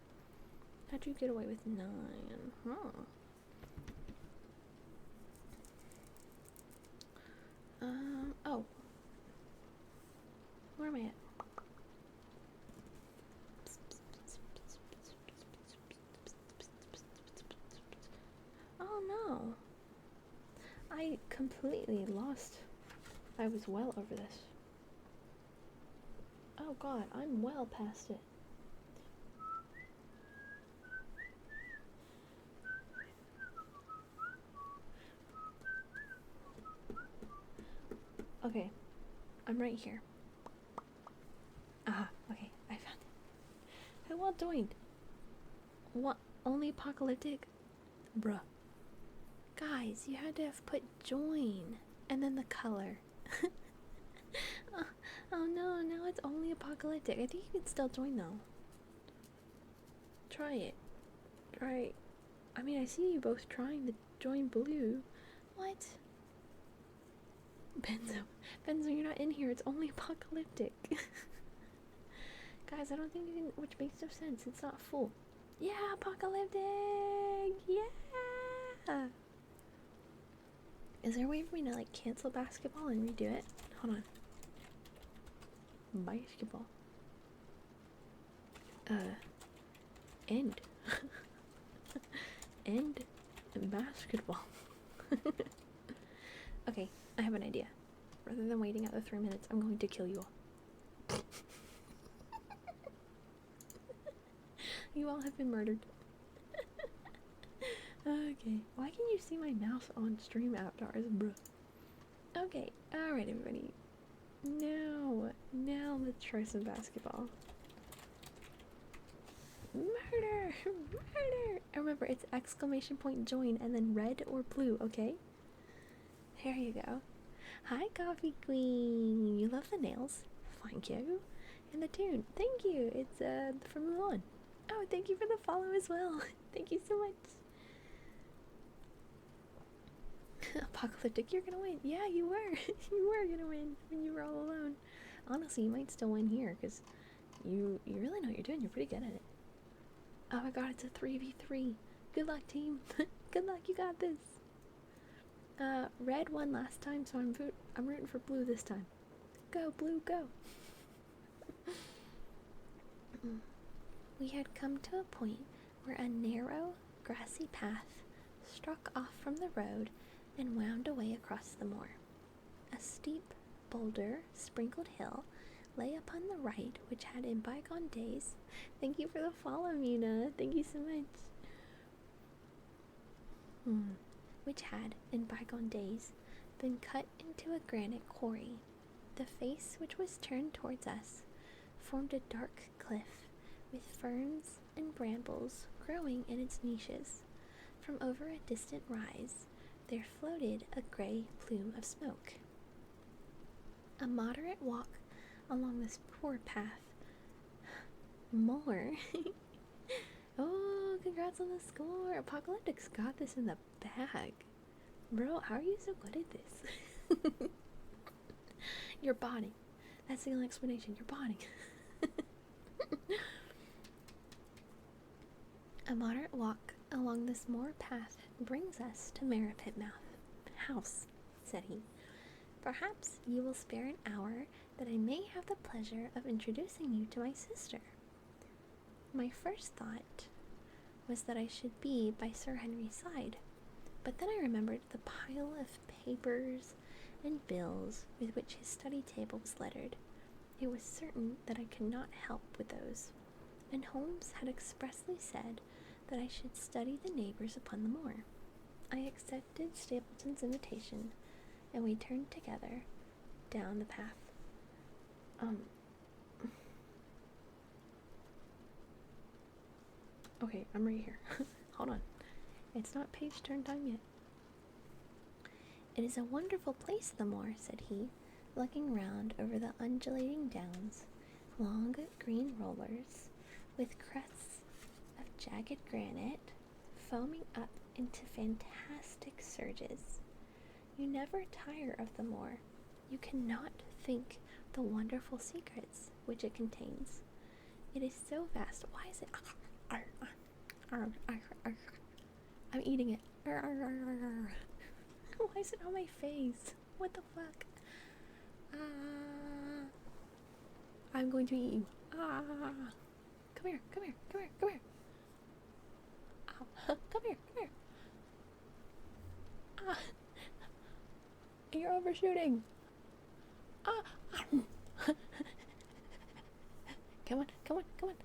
how'd you get away with 9? Oh, where am I at? Oh no, I completely lost. I was well over this. Oh god, I'm well past it. Okay, I'm right here. Aha, okay, I found it. Who all joined? What, only apocalyptic? Bruh. Guys, you had to have put join, and then the color. Oh no, now it's only apocalyptic. I think you can still join though. Try it. I mean, I see you both trying to join blue. What? Benzo, you're not in here. It's only apocalyptic. Guys, I don't think you can, which makes no sense. It's not full. Yeah, apocalyptic! Yeah! Is there a way for me to, like, cancel basketball and redo it? Hold on. Basketball. End. End basketball. Okay, I have an idea. Rather than waiting out the 3 minutes, I'm going to kill you all. You all have been murdered. Okay, why can you see my mouse on stream avatars, bro? Okay, alright everybody. Now let's try some basketball. Murder! Murder! Remember, it's exclamation point join and then red or blue, okay? There you go. Hi, Coffee Queen! You love the nails? Thank you. And the tune, thank you! It's from Mulan. Oh, thank you for the follow as well. Thank you so much. Apocalyptic, you're gonna win. Yeah, you were. You were gonna win when you were all alone. Honestly, you might still win here because you really know what you're doing. You're pretty good at it. Oh my god, it's a 3v3. Good luck, team. Good luck, you got this. Red won last time, so I'm rooting for blue this time. Go, blue, go. We had come to a point where a narrow, grassy path struck off from the road and wound away across the moor. A steep, boulder-sprinkled hill lay upon the right, which had in bygone days... Thank you for the follow, Mina. Thank you so much. Which had, in bygone days, been cut into a granite quarry. The face, which was turned towards us, formed a dark cliff, with ferns and brambles growing in its niches. From over a distant rise, there floated a grey plume of smoke. A moderate walk along this poor path. More. Oh, congrats on the score. Apocalyptic's got this in the bag. Bro, how are you so good at this? You're botting. That's the only explanation. You're botting. A moderate walk along this moor path brings us to Merripit House, said he. Perhaps you will spare an hour that I may have the pleasure of introducing you to my sister. My first thought was that I should be by Sir Henry's side, but then I remembered the pile of papers and bills with which his study table was littered. It was certain that I could not help with those, and Holmes had expressly said that I should study the neighbours upon the moor. I accepted Stapleton's invitation, and we turned together down the path. Okay, I'm right here. Hold on. It's not page turn time yet. It is a wonderful place, the moor, said he, looking round over the undulating downs, long green rollers, with crests of jagged granite, foaming up into fantastic surges. You never tire of the moor. You cannot think the wonderful secrets which it contains. It is so vast. Why is it... I'm eating it. Why is it on my face? What the fuck? I'm going to eat you. Come here, come here, come here, come here. Come here, come here. You're overshooting. Come on, come on, come on.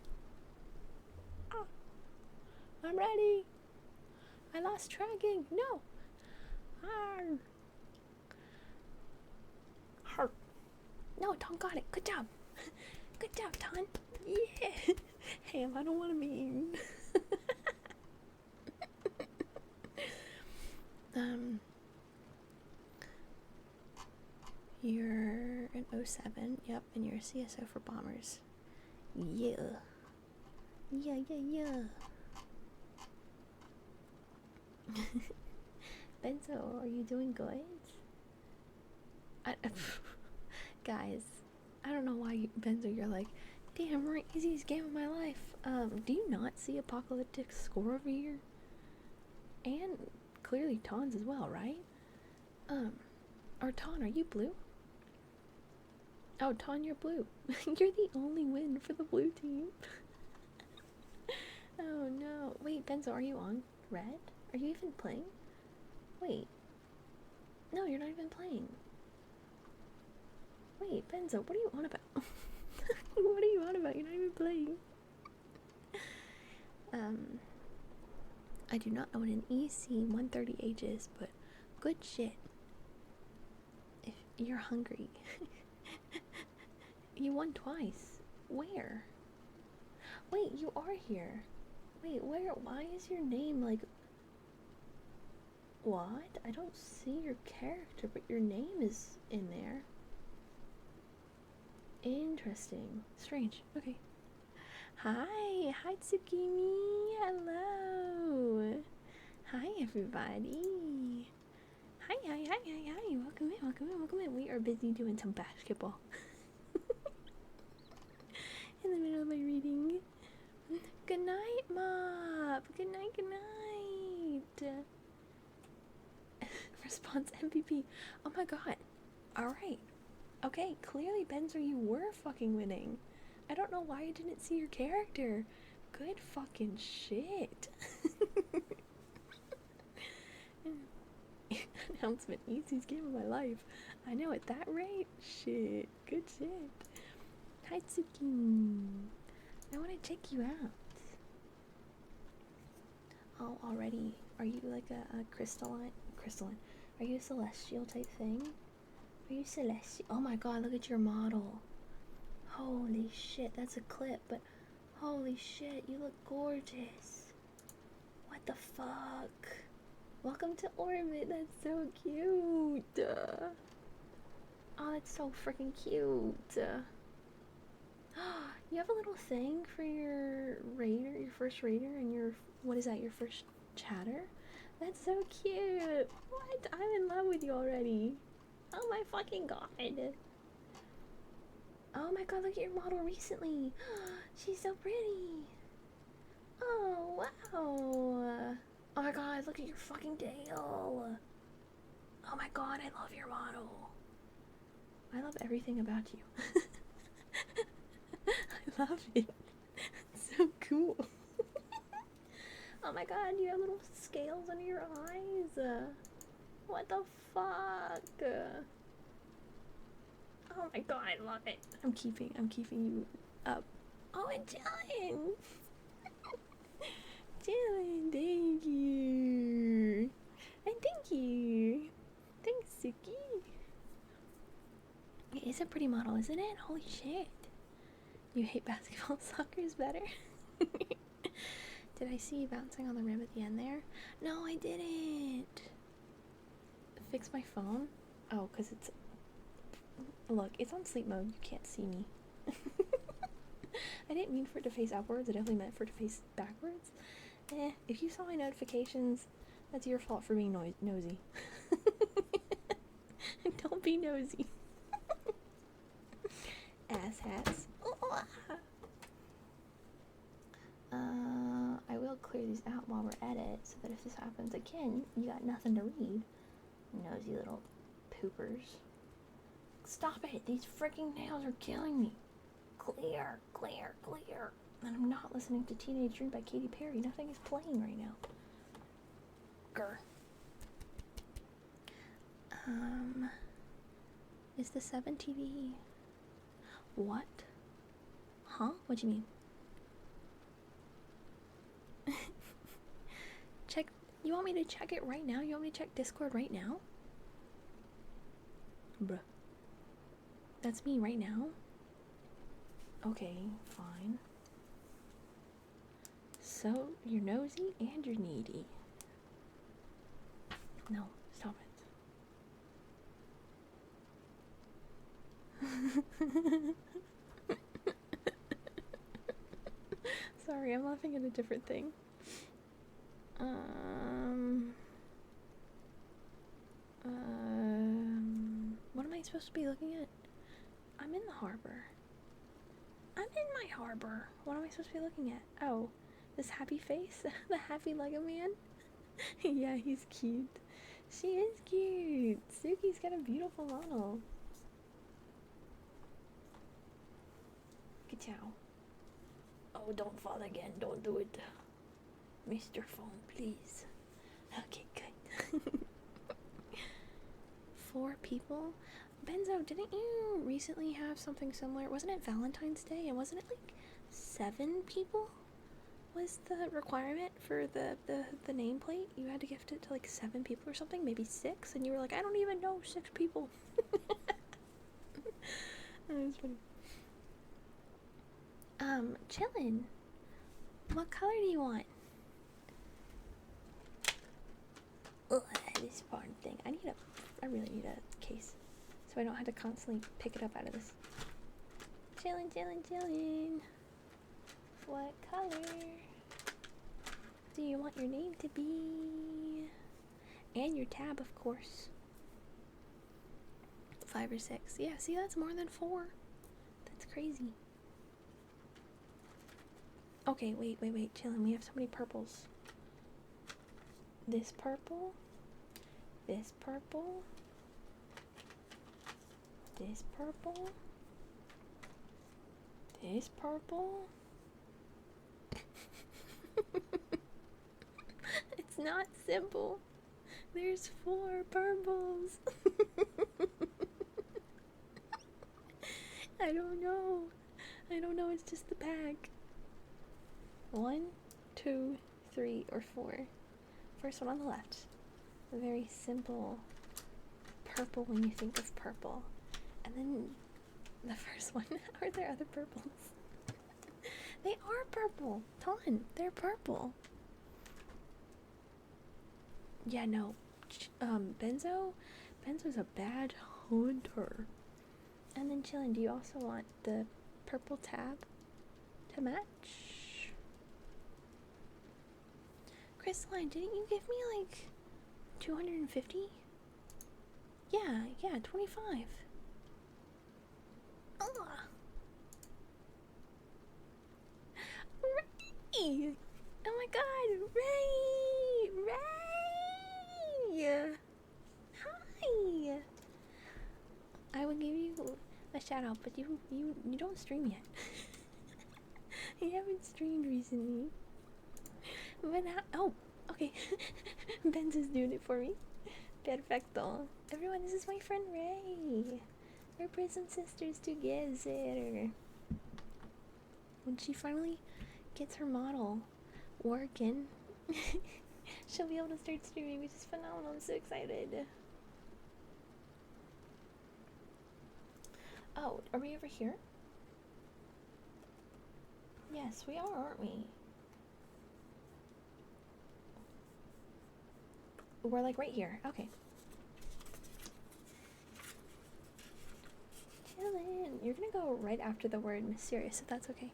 I'm ready. I lost tracking. No. No, Tom got it. Good job. Good job, Tom. Yeah. Ham, I don't want to be eaten. You're an 07, yep, and you're a CSO for bombers. Yeah. Yeah, yeah, yeah. Benzo, are you doing good? Guys, I don't know why, Benzo, you're like, damn, we're easiest game of my life. Do you not see Apocalyptic's score over here? And clearly Ton's as well, right? Or Ton, are you blue? Oh, Ton, you're blue. You're the only win for the blue team. Oh no. Wait, Benzo, are you on red? Are you even playing? Wait. No, you're not even playing. Wait, Benzo, what are you on about? What are you on about? You're not even playing. I do not know what an EC-130H is, but good shit. If you're hungry. You won twice. Where? Wait, you are here. Wait, where? Why is your name like... What? I don't see your character, but your name is in there. Interesting. Strange. Okay. Hi, hi Tsukimi. Hello. Hi everybody. Hi, hi, hi, hi, hi. Welcome in, welcome in, welcome in. We are busy doing some basketball. In the middle of my reading. Good night, Mop. Good night, good night. Response MVP. Oh my god. Alright. Okay, clearly Benzer, you were fucking winning. I don't know why I didn't see your character. Good fucking shit. Announcement, easiest game of my life. I know at that rate. Shit. Good shit. Hi Tsuki. I want to check you out. Oh, already. Are you like a crystalline? Are you a celestial type thing? Are you celestial? Oh my god, look at your model. Holy shit, that's a clip, but holy shit, you look gorgeous. What the fuck? Welcome to Orbit, that's so cute. Oh, that's so freaking cute. You have a little thing for your raider, your first raider, and your, what is that, your first chatter? That's so cute. What? I'm in love with you already. Oh my fucking god. Oh my god, look at your model recently. She's so pretty. Oh, wow. Oh my god, look at your fucking tail. Oh my god, I love your model. I love everything about you. I love it. It's so cool. Oh my god, you have little scales under your eyes. What the fuck? Oh my god, I love it. I'm keeping you up. Oh, and Jillian! Jillian, thank you. And thank you. Thanks, Suki. It is a pretty model, isn't it? Holy shit. You hate basketball, soccer is better? Did I see you bouncing on the rim at the end there? No, I didn't. Fix my phone? Oh, because it's... Look, it's on sleep mode. You can't see me. I didn't mean for it to face upwards. I definitely meant for it to face backwards. If you saw my notifications, that's your fault for being nosy. Don't be nosy. Asshats. I will clear these out while we're at it, so that if this happens again, you got nothing to read. Nosy little poopers. Stop it! These freaking nails are killing me. Clear, clear, clear. And I'm not listening to Teenage Dream by Katy Perry. Nothing is playing right now. Grr. Is the 7 TV... What? Huh? What do you mean? Check... You want me to check it right now? You want me to check Discord right now? Bruh. That's me right now? Okay, fine. So, you're nosy and you're needy. No, stop it. Sorry, I'm laughing at a different thing. What am I supposed to be looking at? I'm in the harbor. I'm in my harbor. What am I supposed to be looking at? Oh, this happy face? The happy Lego man? Yeah, he's cute. She is cute. Suki's got a beautiful model. Ka-chow. Oh, don't fall again. Don't do it. Mr. Phone, please. Okay, good. 4 people? Benzo, didn't you recently have something similar? Wasn't it Valentine's Day? And wasn't it like 7 people? Was the requirement for the nameplate? You had to gift it to like 7 people or something? Maybe 6? And you were like, I don't even know 6 people. That was funny. Chillin'. What color do you want? Ugh, this darn thing. I really need a case, so I don't have to constantly pick it up out of this. Chillin', chillin', chillin'. What color do you want your name to be? And your tab, of course. 5 or 6. Yeah, see, that's more than 4. That's crazy. Okay, wait, chillin'. We have so many purples. This purple. This purple. This purple. This purple. It's not simple. There's 4 purples. I don't know. It's just the pack. 1, 2, 3, or 4. First one on the left. A very simple purple when you think of purple. And then the first one. Are there other purples? They are purple. Ton. They're purple. Yeah, no. Benzo's a bad hunter. And then chillin', do you also want the purple tab to match? Crystalline, didn't you give me like 250? Yeah, 25. Ray! Oh my god, Ray! Hi! I will give you a shout out, but you don't stream yet. You haven't streamed recently. But oh, okay. Benz is doing it for me. Perfecto. Everyone, this is my friend Ray. We're prison sisters together. When she finally gets her model working, she'll be able to start streaming, which is phenomenal. I'm so excited. Oh, are we over here? Yes, we are, aren't we? We're like right here. Okay. Chillin'. You're gonna go right after the word mysterious, if that's okay.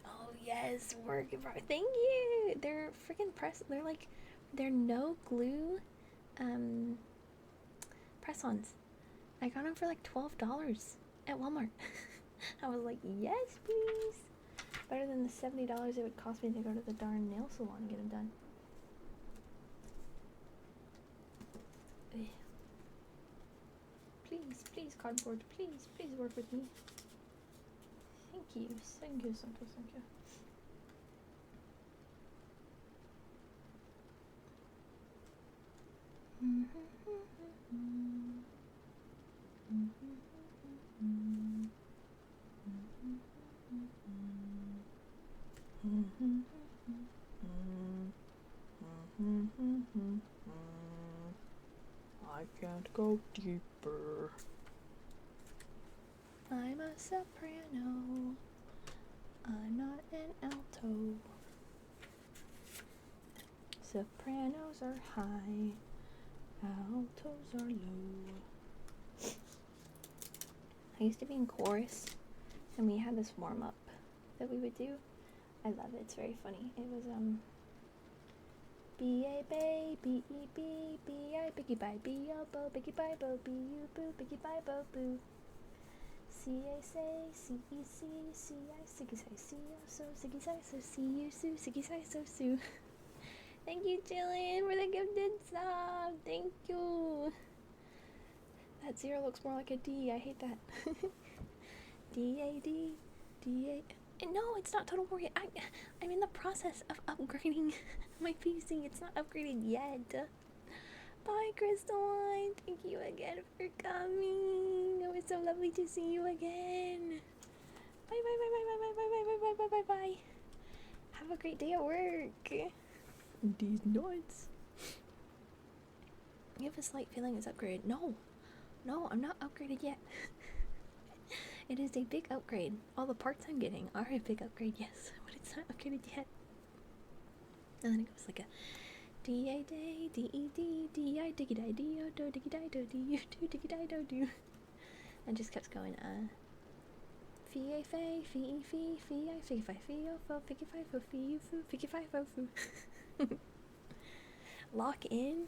Oh yes, work in progress. Thank you. They're freaking they're no glue press-ons. I got them for like $12 at Walmart. I was like, yes please. Better than the $70 it would cost me to go to the darn nail salon and get them done. Ugh. Please cardboard, please work with me. Thank you. I can't go deeper. I'm a soprano. I'm not an alto. Sopranos are high. Altos are low. I used to be in chorus, and we had this warm-up that we would do. I love it. It's very funny. It was B-A bay, B-E-B, B-I biggie bye, B-O bo, biggie bye bo, B-U boo, biggie bye bo boo. C-A say, C-E-C, C-I siggy say, C-O so, siggy say so, C-U sue, siggy say so sue. Thank you, Jillian, for the gifted sub. Thank you. That 0 looks more like a D. I hate that. D-A-D, D-A... No, it's not Total War yet. I'm in the process of upgrading my PC. It's not upgraded yet. Bye, Crystalline. Thank you again for coming. It was so lovely to see you again. Bye, bye, bye, bye, bye, bye, bye, bye, bye, bye, bye, bye. Have a great day at work. These nuts. You have a slight feeling it's upgraded. No, I'm not upgraded yet. It is a big upgrade. All the parts I'm getting are a big upgrade, yes, but it's not upgraded yet. And then it goes like a D-A-day, D-E-D, D-I diggy-die, D-O-do, diggy-die-do, D-U-do, diggy-die-do-do. And just kept going, Fee a fay, fee fee, fee I fee fi fee o fo, figgy fi fo, fee you foo, figgy fi fo foo. Lock in.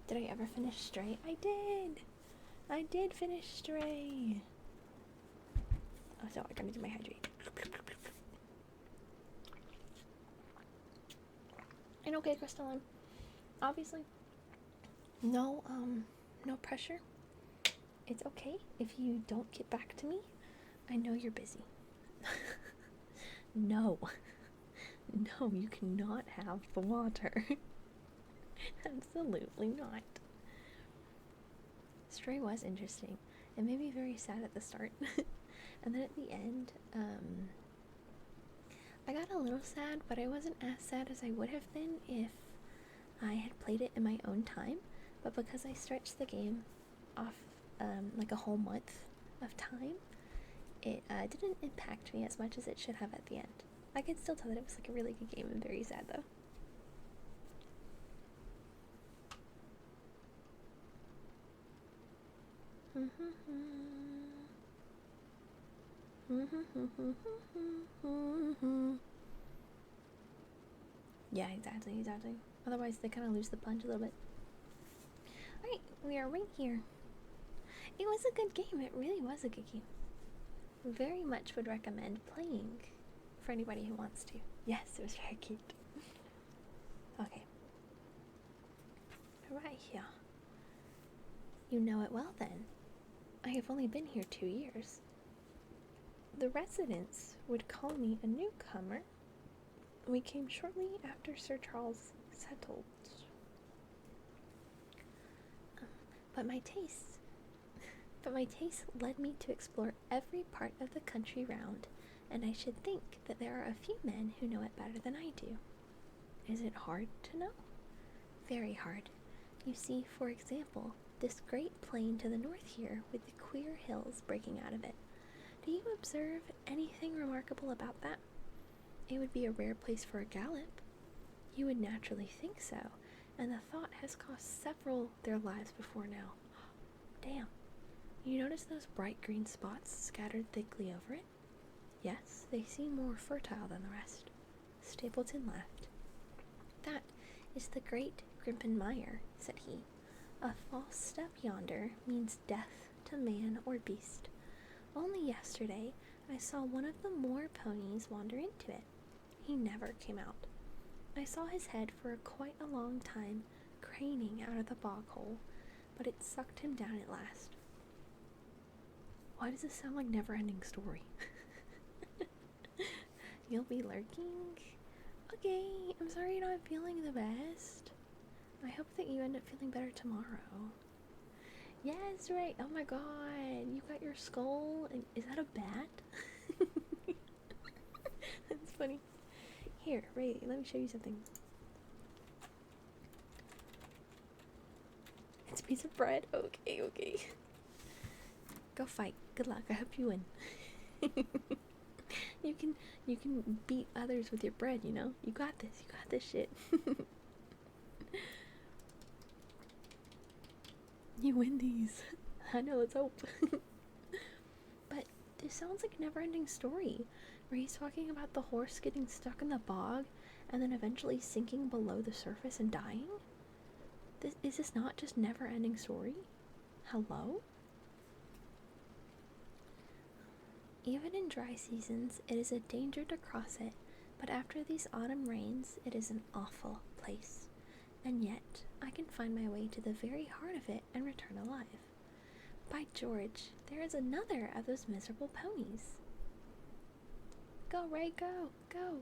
Did I ever finish Stray? I did! I did finish Stray. Oh, so I gotta do my hydrate. And okay, Crystalline. Obviously, no pressure. It's okay if you don't get back to me. I know you're busy. No. No, you cannot have the water. Absolutely not. Stray was interesting. It made me very sad at the start. And then at the end, I got a little sad, but I wasn't as sad as I would have been if I had played it in my own time. But because I stretched the game off like a whole month of time, it didn't impact me as much as it should have at the end. I can still tell that it was like a really good game and very sad though. Yeah, exactly. Otherwise they kind of lose the punch a little bit. Alright, we are right here. It was a good game. It really was a good game. Very much would recommend playing for anybody who wants to. Yes, it was very cute. Okay. Right here. You know it well then. I have only been here 2 years. The residents would call me a newcomer. We came shortly after Sir Charles settled. But my tastes led me to explore every part of the country round, and I should think that there are a few men who know it better than I do. Is it hard to know? Very hard. You see, for example, this great plain to the north here with the queer hills breaking out of it. Do you observe anything remarkable about that? It would be a rare place for a gallop. You would naturally think so, and the thought has cost several their lives before now. Damn. You notice those bright green spots scattered thickly over it? Yes, they seem more fertile than the rest. Stapleton laughed. That is the great Grimpen Mire, said he. A false step yonder means death to man or beast. Only yesterday I saw one of the moor ponies wander into it. He never came out. I saw his head for quite a long time craning out of the bog hole, but it sucked him down at last. Why does this sound like Never-Ending Story? You'll be lurking? Okay, I'm sorry you're not feeling the best. I hope that you end up feeling better tomorrow. Yes, right. Oh my god, you got your skull. Is that a bat? That's funny. Here, Ray, let me show you something. It's a piece of bread. Okay. Go fight. Good luck. I hope you win. You can beat others with your bread, you know? You got this. You got this shit. You win these. I know, let's hope. But this sounds like a never-ending story, where he's talking about the horse getting stuck in the bog and then eventually sinking below the surface and dying? Is this not just never-ending story? Hello? Even in dry seasons, it is a danger to cross it, but after these autumn rains, it is an awful place. And yet, I can find my way to the very heart of it and return alive. By George, there is another of those miserable ponies. Go, Ray, go, go,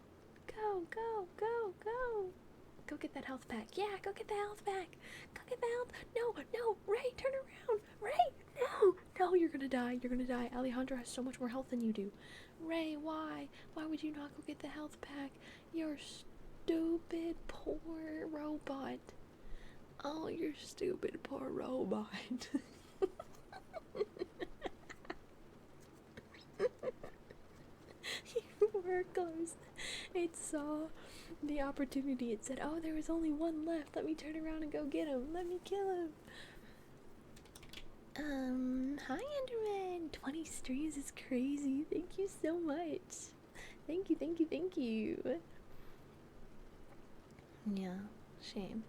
go, go, go, go. Go get that health pack. Yeah, go get the health pack. Go get the health. No, Ray, turn around. Ray, no, you're gonna die. Alejandro has so much more health than you do. Ray, why? Why would you not go get the health pack? You're stupid, poor robot. Oh, you're stupid, poor robot. You were close. It saw the opportunity. It said, oh, there was only one left. Let me turn around and go get him. Let me kill him. Hi Enderman! 20 streams is crazy. Thank you so much. Thank you, thank you, thank you. Yeah, shame.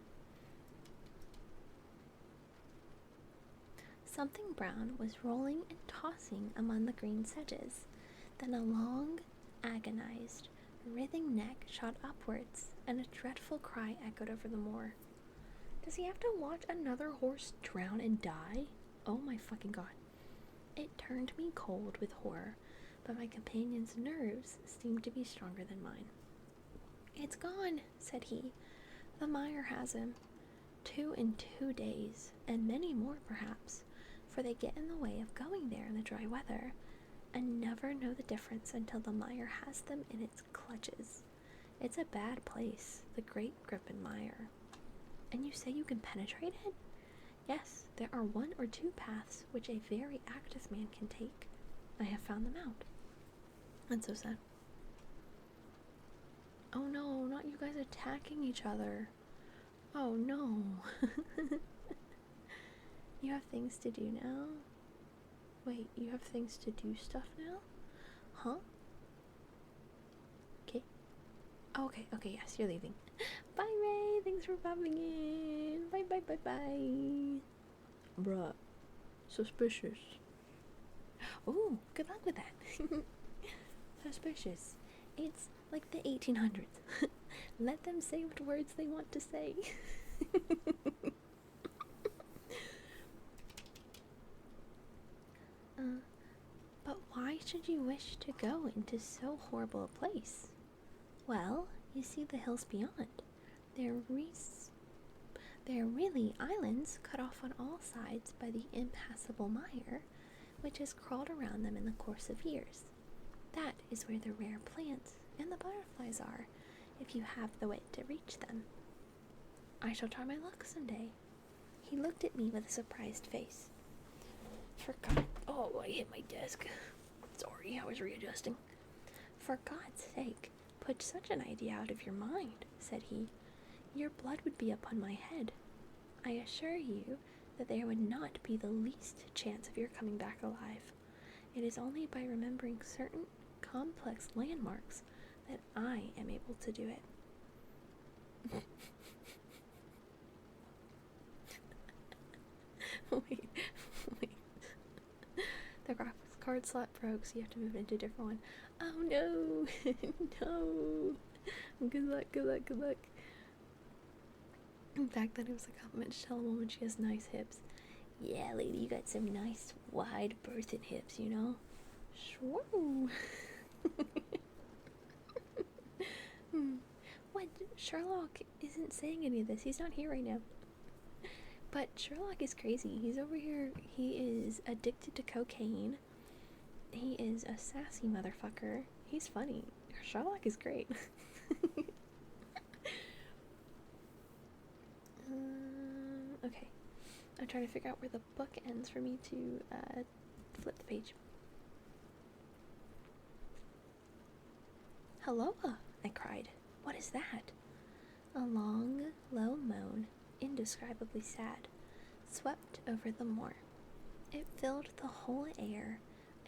Something brown was rolling and tossing among the green sedges. Then a long, agonized, writhing neck shot upwards, and a dreadful cry echoed over the moor. Does he have to watch another horse drown and die? Oh my fucking god. It turned me cold with horror, but my companion's nerves seemed to be stronger than mine. It's gone, said he. The mire has him. 2 in 2 days, and many more perhaps, for they get in the way of going there in the dry weather, and never know the difference until the mire has them in its clutches. It's a bad place, the Great Griffin Mire. And you say you can penetrate it? Yes, there are 1 or 2 paths which a very active man can take. I have found them out. That's so sad. Oh no, not you guys attacking each other. Oh no. You have things to do now? Wait, you have things to do stuff now? Huh? Okay. Oh, okay, yes, you're leaving. Bye, Ray. Thanks for popping in. Bye. Bruh. Suspicious. Oh, good luck with that. Suspicious. It's like the 1800s. Let them say what words they want to say. But why should you wish to go into so horrible a place? Well, you see the hills beyond. They're really islands cut off on all sides by the impassable mire, which has crawled around them in the course of years. That is where the rare plants and the butterflies are, if you have the wit to reach them. I shall try my luck someday. He looked at me with a surprised face. Oh, I hit my desk. Sorry, I was readjusting. For God's sake, put such an idea out of your mind, said he. Your blood would be upon my head. I assure you that there would not be the least chance of your coming back alive. It is only by remembering certain complex landmarks that I am able to do it. Wait. The card slot broke, so you have to move it into a different one. Oh no! No! Good luck. In fact, that it was a compliment to tell a woman she has nice hips. Yeah, lady, you got some nice wide berthed hips, you know? Shwoo! What? Sherlock isn't saying any of this. He's not here right now. But Sherlock is crazy. He's over here. He is addicted to cocaine. He is a sassy motherfucker. He's funny. Sherlock is great. Okay. I'm trying to figure out where the book ends for me to flip the page. Hello, I cried. What is that? A long, low moan, indescribably sad, swept over the moor. It filled the whole air,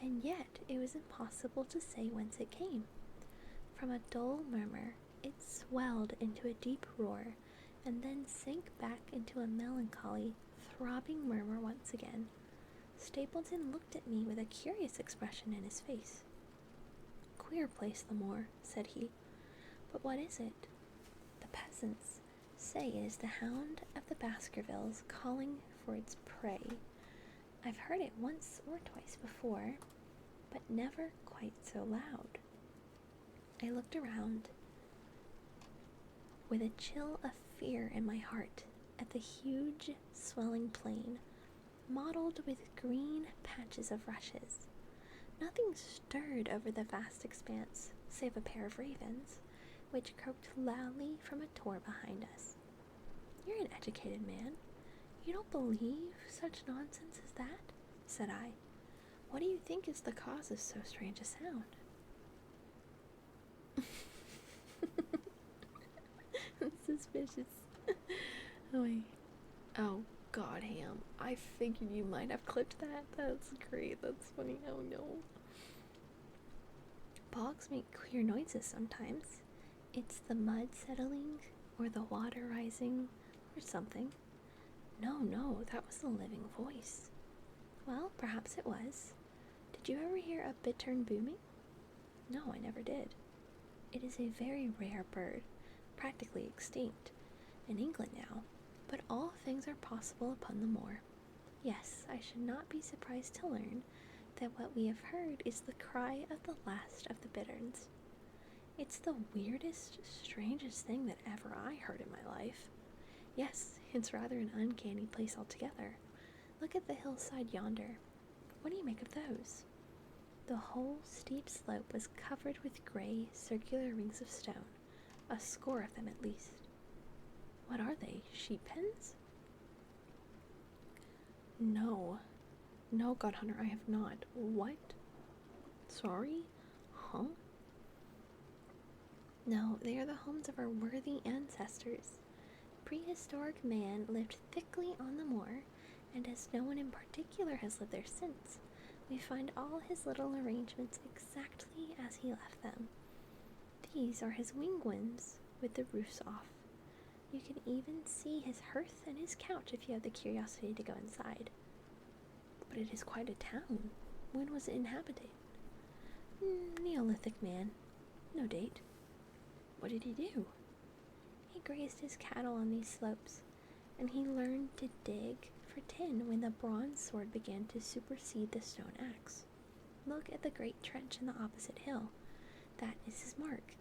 and yet it was impossible to say whence it came. From a dull murmur, it swelled into a deep roar, and then sank back into a melancholy, throbbing murmur once again. Stapleton looked at me with a curious expression in his face. Queer place, the moor, said he. But what is it? The peasants say it is the hound of the Baskervilles calling for its prey. I've heard it once or twice before, but never quite so loud. I looked around with a chill of fear in my heart at the huge, swelling plain, mottled with green patches of rushes. Nothing stirred over the vast expanse, save a pair of ravens, which croaked loudly from a tor behind us. You're an educated man. You don't believe such nonsense as that? Said I. What do you think is the cause of so strange a sound? Suspicious. Oh, wait. Oh, God, Ham. I figured you might have clipped that. That's great. That's funny. Oh no. Bogs make queer noises sometimes. It's the mud settling, or the water rising, or something. No, that was a living voice. Well, perhaps it was. Did you ever hear a bittern booming? No, I never did. It is a very rare bird, practically extinct, in England now, but all things are possible upon the moor. Yes, I should not be surprised to learn that what we have heard is the cry of the last of the bitterns. It's the weirdest, strangest thing that ever I heard in my life. Yes, it's rather an uncanny place altogether. Look at the hillside yonder. What do you make of those? The whole steep slope was covered with gray, circular rings of stone, a score of them at least. What are they, sheep pens? No, God Hunter, I have not. What? Sorry? Huh? No, they are the homes of our worthy ancestors. Prehistoric man lived thickly on the moor, and as no one in particular has lived there since, we find all his little arrangements exactly as he left them. These are his wigwams with the roofs off. You can even see his hearth and his couch if you have the curiosity to go inside. But it is quite a town. When was it inhabited? Neolithic man. No date. What did he do? He grazed his cattle on these slopes, and he learned to dig for tin when the bronze sword began to supersede the stone axe. Look at the great trench in the opposite hill. That is his mark.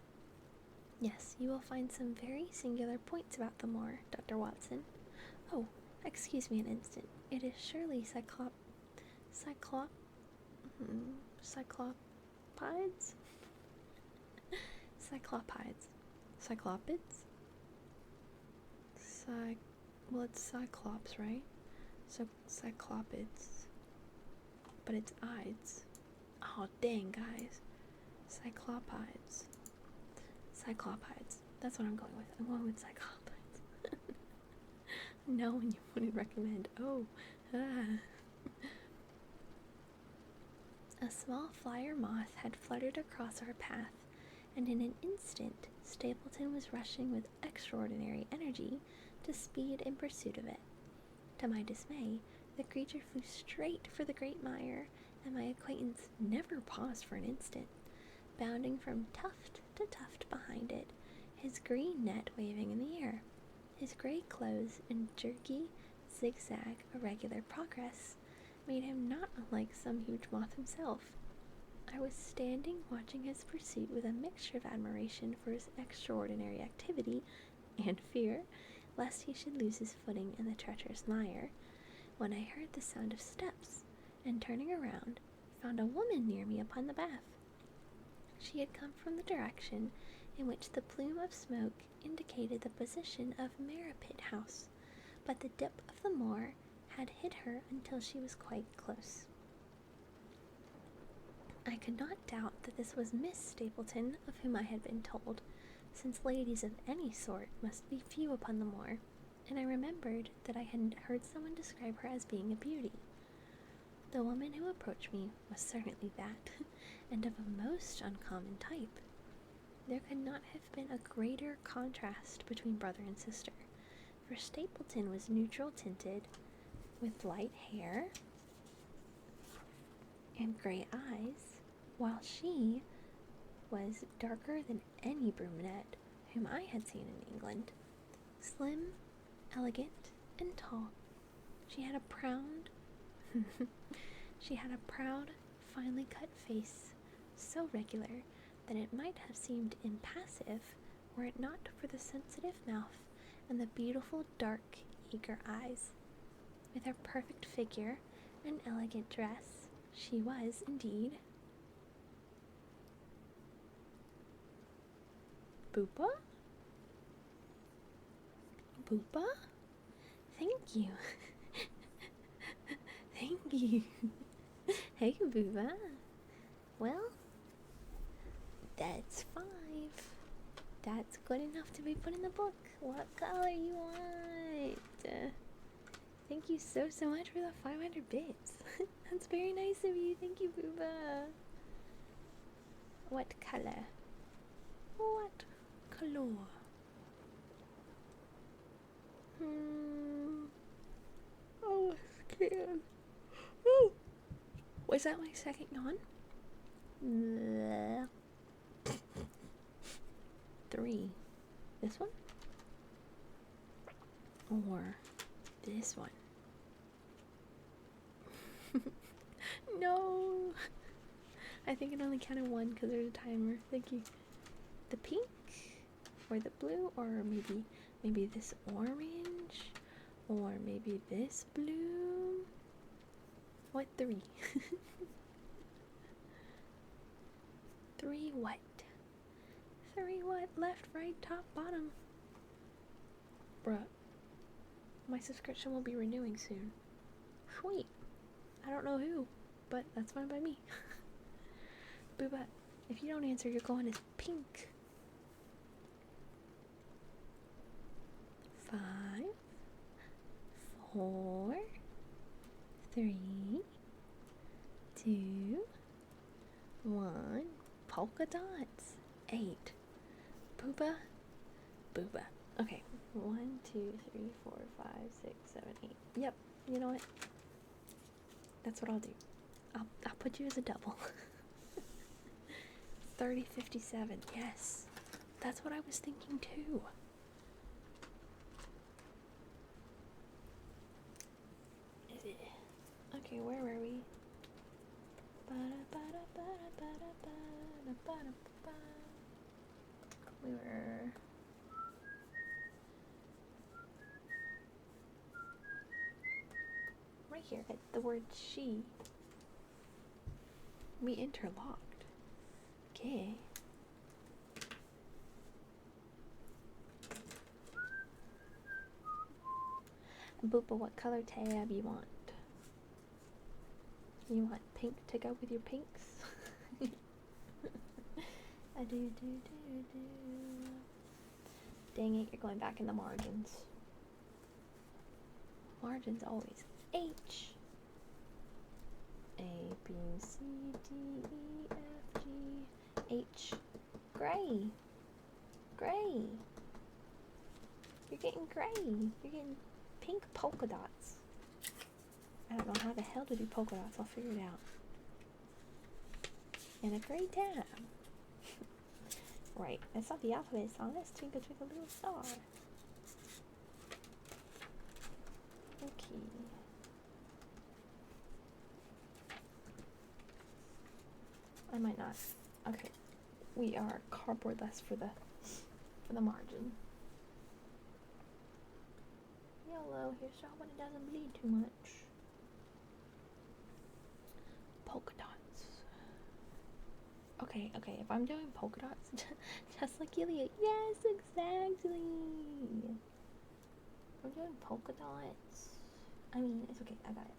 Yes, you will find some very singular points about the moor, Dr. Watson. Oh, excuse me an instant. It is surely cyclopides? Cyclopids? Well, it's cyclops, right? So, cyclopids. But it's ides. Oh, dang, guys. Cyclopides. That's what I'm going with. I'm going with cyclopides. No one you wouldn't recommend. Oh, A small flyer moth had fluttered across our path, and in an instant Stapleton was rushing with extraordinary energy to speed in pursuit of it. To my dismay, the creature flew straight for the great mire, and my acquaintance never paused for an instant, bounding from tuft to tuft behind it, his green net waving in the air. His gray clothes in jerky, zigzag, irregular progress made him not unlike some huge moth himself. I was standing watching his pursuit with a mixture of admiration for his extraordinary activity and fear lest he should lose his footing in the treacherous mire, when I heard the sound of steps, and turning around, found a woman near me upon the path. She had come from the direction in which the plume of smoke indicated the position of Merripit House, but the dip of the moor had hid her until she was quite close. I could not doubt that this was Miss Stapleton, of whom I had been told, since ladies of any sort must be few upon the moor, and I remembered that I had heard someone describe her as being a beauty. The woman who approached me was certainly that, and of a most uncommon type. There could not have been a greater contrast between brother and sister, for Stapleton was neutral tinted, with light hair and gray eyes, while she was darker than any brunette whom I had seen in England, slim, elegant, and tall. She had a proud, finely cut face, so regular that it might have seemed impassive were it not for the sensitive mouth and the beautiful, dark, eager eyes. With her perfect figure and elegant dress, she was, indeed, Boopa? Boopa? Thank you. Thank you. Hey, Boopa. Well, that's 5. That's good enough to be put in the book. What color you want? Thank Thank you so much for the 500 bits. That's very nice of you. Thank you, Booba. What color? What color? Oh, scared. Ooh. Was that my second yawn? 3. This one? Or this one? No! I think it only counted 1 because there's a timer. Thank you. The pink? Or the blue? Or maybe this orange? Or maybe this blue? What 3? 3 what? 3 what? Left, right, top, bottom. Bruh. My subscription will be renewing soon. Sweet. I don't know who, but that's fine by me. Booba, if you don't answer, you're going as pink. 5, 4, 3, 2, 1. Polka dots. 8. Booba. Okay. 1, 2, 3, 4, 5, 6, 7, 8. Yep. You know what? That's what I'll do. I'll put you as a double. 3057. Yes. That's what I was thinking too. Okay, where were we? We were... right here at the word she. We interlocked. Okay. Boopa, what color tab you want? You want pink to go with your pinks? I do. Dang it, you're going back in the margins. Margins always. H. A, B, C, D, E, F, G, H. Gray. You're getting gray. You're getting pink polka dots. I don't know how the hell to do polka dots. I'll figure it out. And a gray tab. Right. That's not the alphabet song. That's Twinkle Twinkle Little Star. Okay. I might not. Okay. We are cardboardless for the margin. Yellow. Here's how when it doesn't bleed too much. Polka dots. Okay, if I'm doing polka dots, just like Ilya. Yes, exactly. We're doing polka dots. I mean, it's okay. I got it.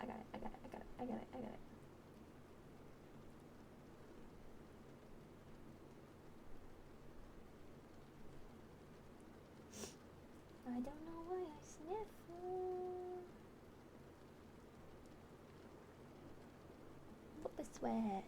I don't know why I sniffle. Put the sweat.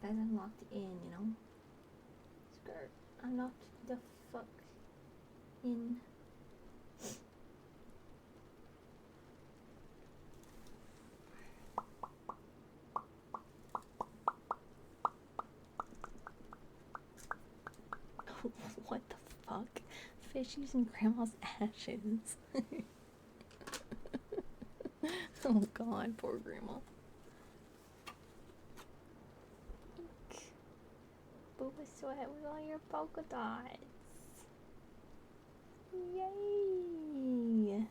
Guys, I'm locked in, you know? Skirt. I'm locked the fuck in. What the fuck? Fish using grandma's ashes. Oh god, poor grandma. sweat with all your polka dots. Yay!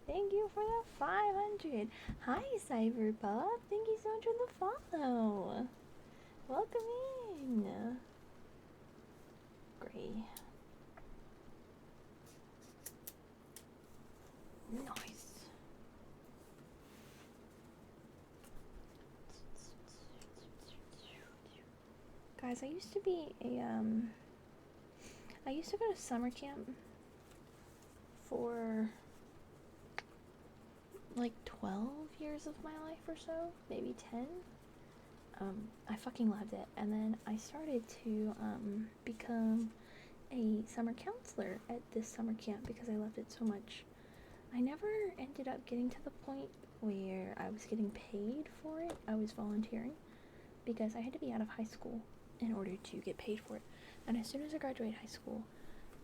Thank you for the 500. Hi, Cyberpup. Thank you so much for the follow. Welcome in. Great. Nice. Guys, I used to go to summer camp for like 12 years of my life or so, maybe 10. I fucking loved it. And then I started to become a summer counselor at this summer camp because I loved it so much. I never ended up getting to the point where I was getting paid for it. I was volunteering because I had to be out of high school in order to get paid for it. And as soon as I graduated high school,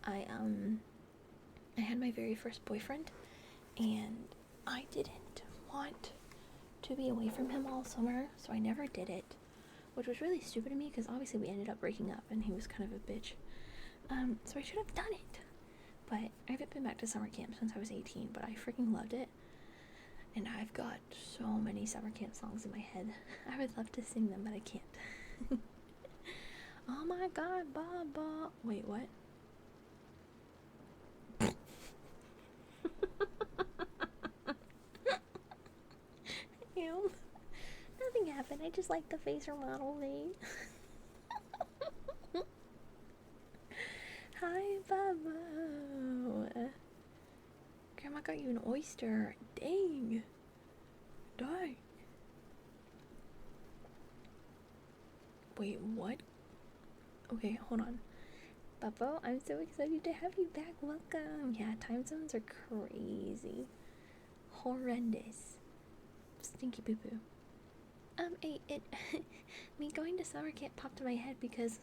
I had my very first boyfriend, and I didn't want to be away from him all summer, so I never did it, which was really stupid of me because obviously we ended up breaking up and he was kind of a bitch. So I should have done it. But I haven't been back to summer camp since I was 18, but I freaking loved it. And I've got so many summer camp songs in my head. I would love to sing them, but I can't. Oh my god, Baba. Wait, what? Ew. Nothing happened. I just like the face remodel thing. Hi, Baba. Grandma got you an oyster. Dang. Dang. Wait, what? Okay, hold on. Bubbo, I'm so excited to have you back. Welcome. Yeah, time zones are crazy. Horrendous. Stinky poo poo. Me going to summer camp popped in my head because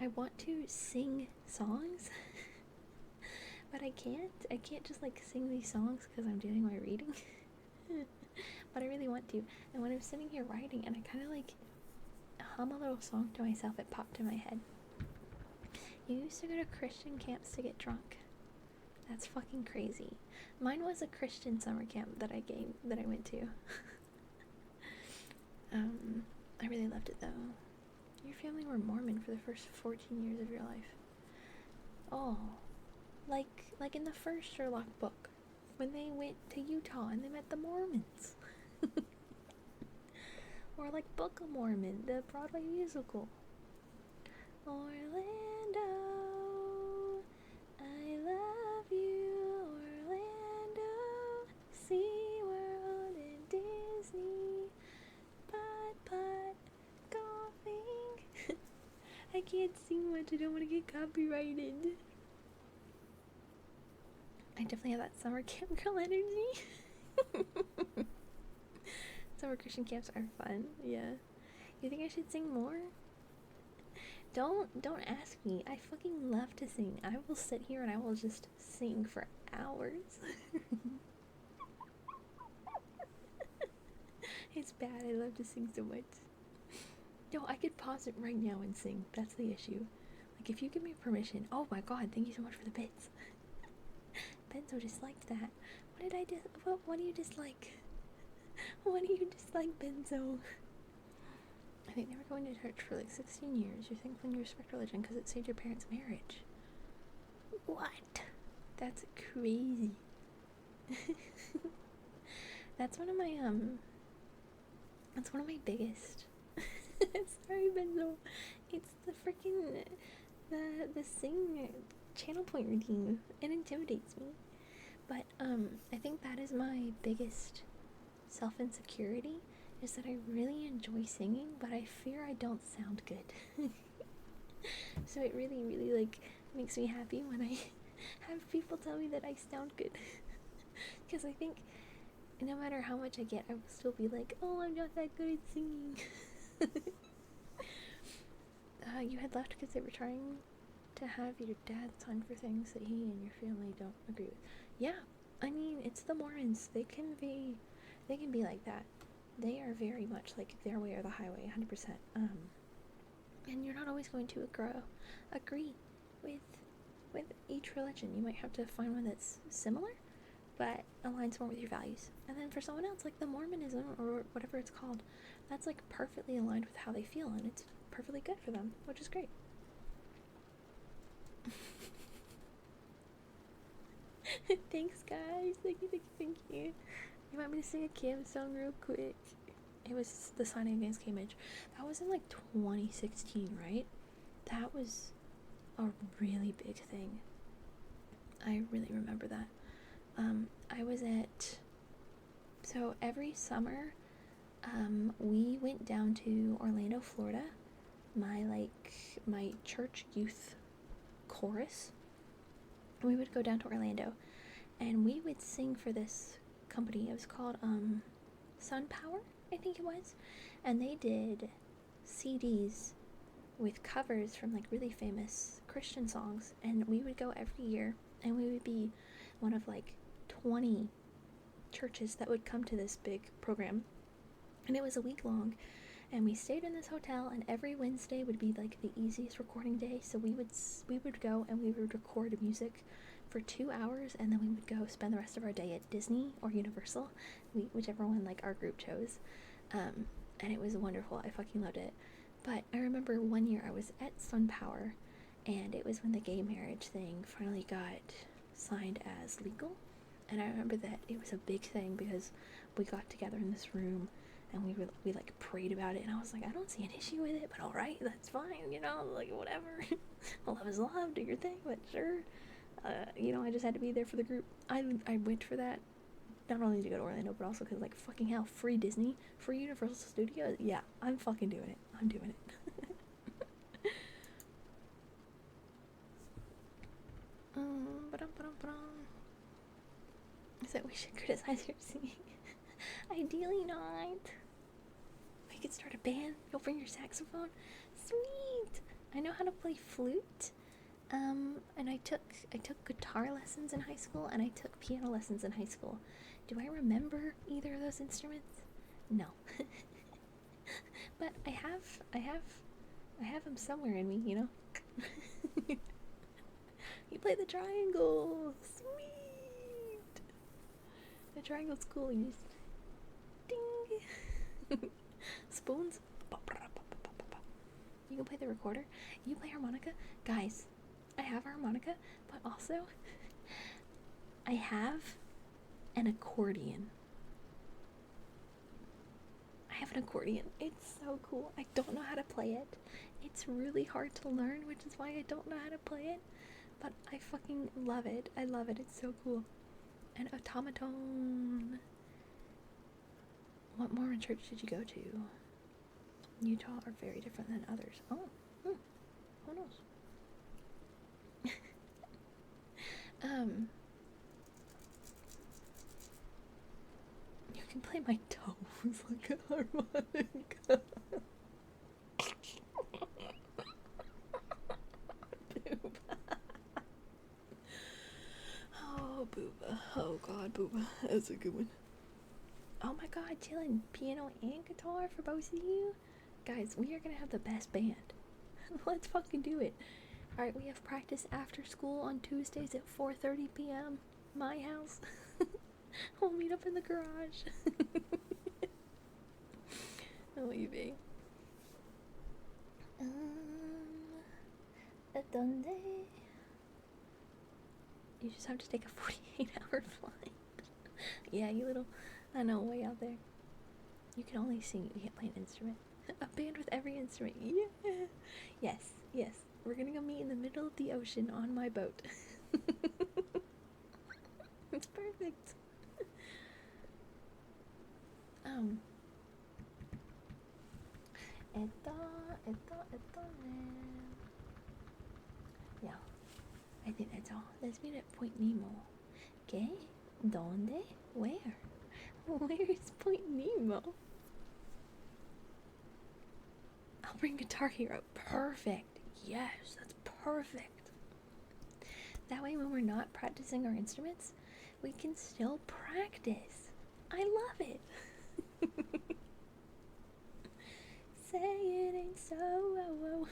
I want to sing songs. But I can't. I can't just like sing these songs because I'm doing my reading. But I really want to. And when I'm sitting here writing and I kind of like hum a little song to myself, it popped in my head. You used to go to Christian camps to get drunk. That's fucking crazy. Mine was a Christian summer camp that I went to. I really loved it though. Your family were Mormon for the first 14 years of your life. Oh, like in the first Sherlock book, when they went to Utah and they met the Mormons. Or like Book of Mormon, the Broadway musical. Orlando, I love you, Orlando, SeaWorld and Disney, pot, golfing. I can't sing much, I don't want to get copyrighted. I definitely have that summer camp girl energy. Summer Christian camps are fun, yeah. You think I should sing more? Don't ask me. I fucking love to sing. I will sit here and I will just sing for hours. It's bad. I love to sing so much. No, I could pause it right now and sing. That's the issue. Like, if you give me permission. Oh my god, thank you so much for the bits. Benzo disliked that. What did I do? What do you dislike? What do you dislike, Benzo? I think they were going to church for like 16 years. You're thankful you respect religion because it saved your parents' marriage. What? That's crazy. That's one of my biggest. Sorry, Benzo. It's the freaking the sing channel point routine. It intimidates me. But I think that is my biggest self-insecurity, is that I really enjoy singing, but I fear I don't sound good. So it really, really like makes me happy when I have people tell me that I sound good. Because I think no matter how much I get, I will still be like, oh, I'm not that good at singing. You had left because they were trying to have your dad sign for things that he and your family don't agree with. Yeah, I mean, it's the Mormons. They can be like that. They are very much like their way or the highway, 100%. And you're not always going to agree with each religion. You might have to find one that's similar, but aligns more with your values. And then for someone else, like the Mormonism or whatever it's called, that's like perfectly aligned with how they feel, and it's perfectly good for them, which is great. Thanks, guys. Thank you. You want me to sing a Cam song real quick? It was the signing against Cambridge. That was in like 2016, right? That was a really big thing. I really remember that. I was at, so every summer, we went down to Orlando, Florida. My church youth chorus. We would go down to Orlando, and we would sing for this company. It was called Sun Power, I think it was, and they did CDs with covers from like really famous Christian songs, and we would go every year, and we would be one of like 20 churches that would come to this big program, and it was a week long, and we stayed in this hotel, and every Wednesday would be like the easiest recording day, so we would go and we would record music for 2 hours, and then we would go spend the rest of our day at Disney or Universal, whichever one like our group chose, and it was wonderful. I fucking loved it. But I remember one year I was at Sun Power, and it was when the gay marriage thing finally got signed as legal, and I remember that it was a big thing because we got together in this room and we like prayed about it, and I was like, I don't see an issue with it, but alright, that's fine, like whatever. Love is love, do your thing, but sure. I just had to be there for the group. I went for that, not only to go to Orlando, but also because, like, fucking hell, free Disney, free Universal Studios, yeah, I'm fucking doing it. I'm doing it. Is that we should criticize your singing? Ideally not. We could start a band. You'll bring your saxophone. Sweet. I know how to play flute. And I took guitar lessons in high school, and I took piano lessons in high school. Do I remember either of those instruments? No. But I have them somewhere in me, You play the triangle. Sweet. The triangle's cool. You just ding. Spoons. You can play the recorder. You play harmonica. Guys, I have a harmonica, but also I have an accordion. It's so cool. I don't know how to play it. It's really hard to learn, which is why I don't know how to play it. But I fucking love it. I love it. It's so cool. And automaton. What Mormon church did you go to? Utah are very different than others. Oh, who knows? You can play my toes like a harmonica. Booba. Oh, Booba. Oh, God, Booba. That's a good one. Oh my God, chilling. Piano and guitar for both of you? Guys, we are gonna have the best band. Let's fucking do it. Alright, we have practice after school on Tuesdays at 4:30 p.m. My house. We'll meet up in the garage. Oh, you be. ¿Dónde? You just have to take a 48-hour flight. Yeah, you little, I know, way out there. You can only sing, you can't play an instrument. A band with every instrument. Yeah. Yes. We're gonna go meet in the middle of the ocean on my boat. It's perfect. Yeah, I think that's all. Let's meet at Point Nemo. ¿Qué? ¿Dónde? Where? Where is Point Nemo? I'll bring Guitar Hero. Perfect. Yes, that's perfect. That way when we're not practicing our instruments, we can still practice. I love it. Say it ain't so.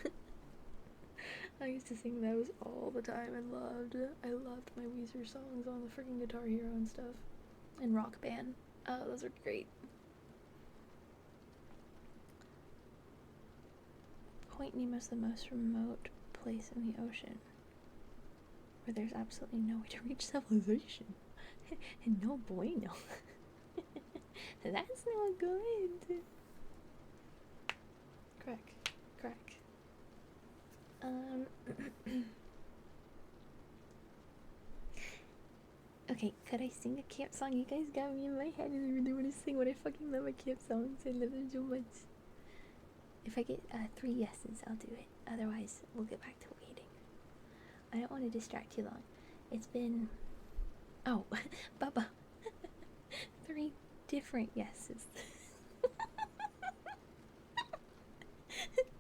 I used to sing those all the time. I loved my Weezer songs on the freaking Guitar Hero and stuff. And Rock Band. Oh, those are great. Point Nemo's the most remote place in the ocean, where there's absolutely no way to reach civilization. No bueno. That's not good. Crack. Okay, could I sing a camp song? You guys got me in my head and I really want to sing what I fucking love my camp songs. I love them so much. If I get 3 yeses, I'll do it. Otherwise, we'll get back to waiting. I don't want to distract you long. It's been... Oh, Bubba. 3 different yeses.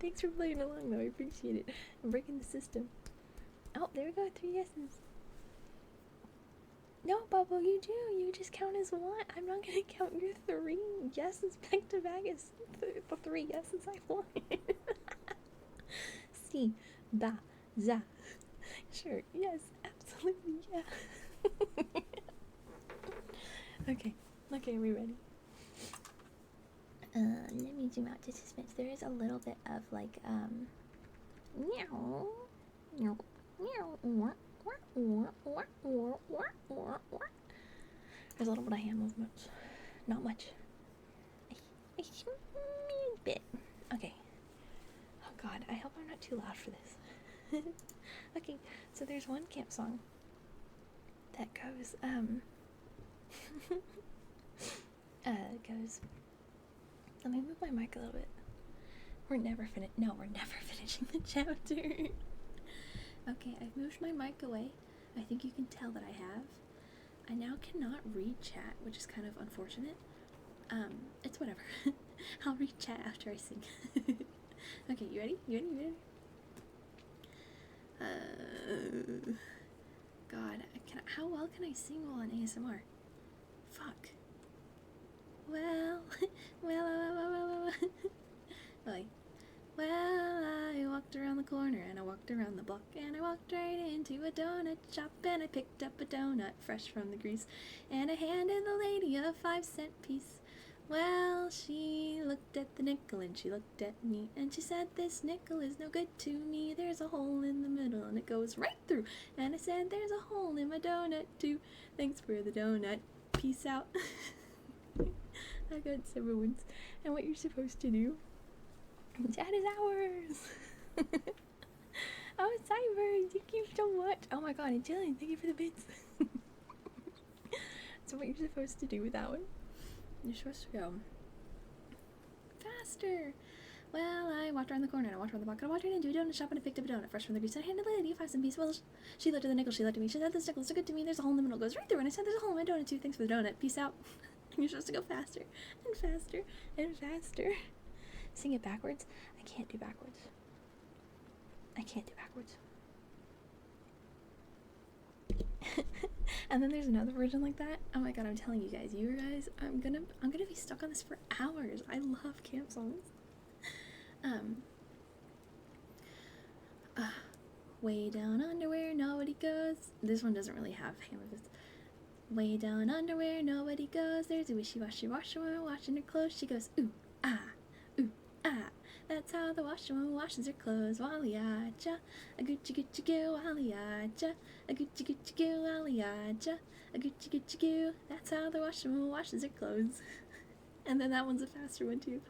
Thanks for playing along, though. I appreciate it. I'm breaking the system. Oh, there we go. 3 yeses. No, Bubba, you do. You just count as 1. I'm not gonna count your 3 yeses back to back as the 3 yeses I wanted. Si, da, za. Sure, yes, absolutely, yeah. Okay, are we ready? Let me zoom out just a smidge. There is a little bit of like, meow, meow, meow, there's a little bit of hand movements. Not much. A bit. Okay. Oh god, I hope I'm not too loud for this. Okay, so there's one camp song that goes, let me move my mic a little bit. We're never finishing the chapter. Okay, I've moved my mic away. I think you can tell that I have. I now cannot read chat, which is kind of unfortunate. It's whatever. I'll read chat after I sing. Okay, you ready? God, how well can I sing while in ASMR? Fuck. Well, like, well, I walked around the corner and I walked around the block and I walked right into a donut shop and I picked up a donut fresh from the grease and I handed the lady a 5-cent piece. Well, she looked at the nickel and she looked at me and she said, this nickel is no good to me. There's a hole in the middle and it goes right through. And I said, there's a hole in my donut too. Thanks for the donut. Peace out. I got several ones. And what you're supposed to do? Chat is ours. Oh, Cybers, thank you so much. Oh my god, and Jillian, thank you for the bits. So what you're supposed to do with that one? You're supposed to go faster. Well, I walked around the corner and I walked around the block and I walked right into a donut shop and I picked up a donut fresh from the grease and I handed the lady a 5-cent piece. Well, she looked at the nickel, she looked at me, she said, this nickel is so good to me, there's a hole in the middle, goes right through, and I said, there's a hole in my donut too, thanks for the donut, peace out. You're supposed to go faster and faster and faster. Sing it backwards? I can't do backwards. And then there's another version like that. Oh my god, I'm telling you guys, I'm gonna be stuck on this for hours. I love camp songs. Way down under where nobody goes. This one doesn't really have hand movements. Way down under where nobody goes. There's a wishy-washy washerwoman washing her clothes. She goes, ooh, ah, ooh, ah. That's how the washerwoman washes her clothes. Wally-ah-cha, a Gucci-Gucci-goo, Wally-ah-cha, a Gucci-Gucci-goo, Wally-ah-cha, a Gucci-Gucci-goo. That's how the washerwoman washes her clothes. And then that one's a faster one too.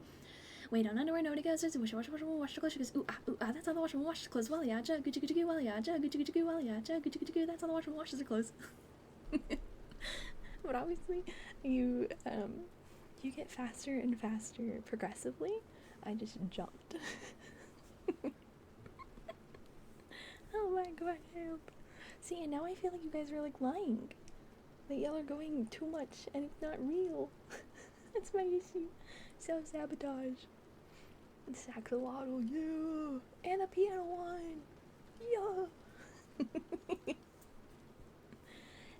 Way down under where nobody goes. There's a washerwoman washes her clothes. She goes, ooh, ah. That's how the washerwoman washes her clothes. Wally-ah-cha, Gucci-Gucci-goo, Wally-ah-cha, Gucci-Gucci-goo, Wally-ah-cha, Gucci-Gucci-goo. That's how the washerwoman washes her clothes. But obviously, you get faster and faster progressively. I just jumped. Oh my god, help. See, and now I feel like you guys are like lying. That y'all are going too much and it's not real. That's my issue. Self-sabotage. Saxolotl, yeah. And a piano one. Yeah.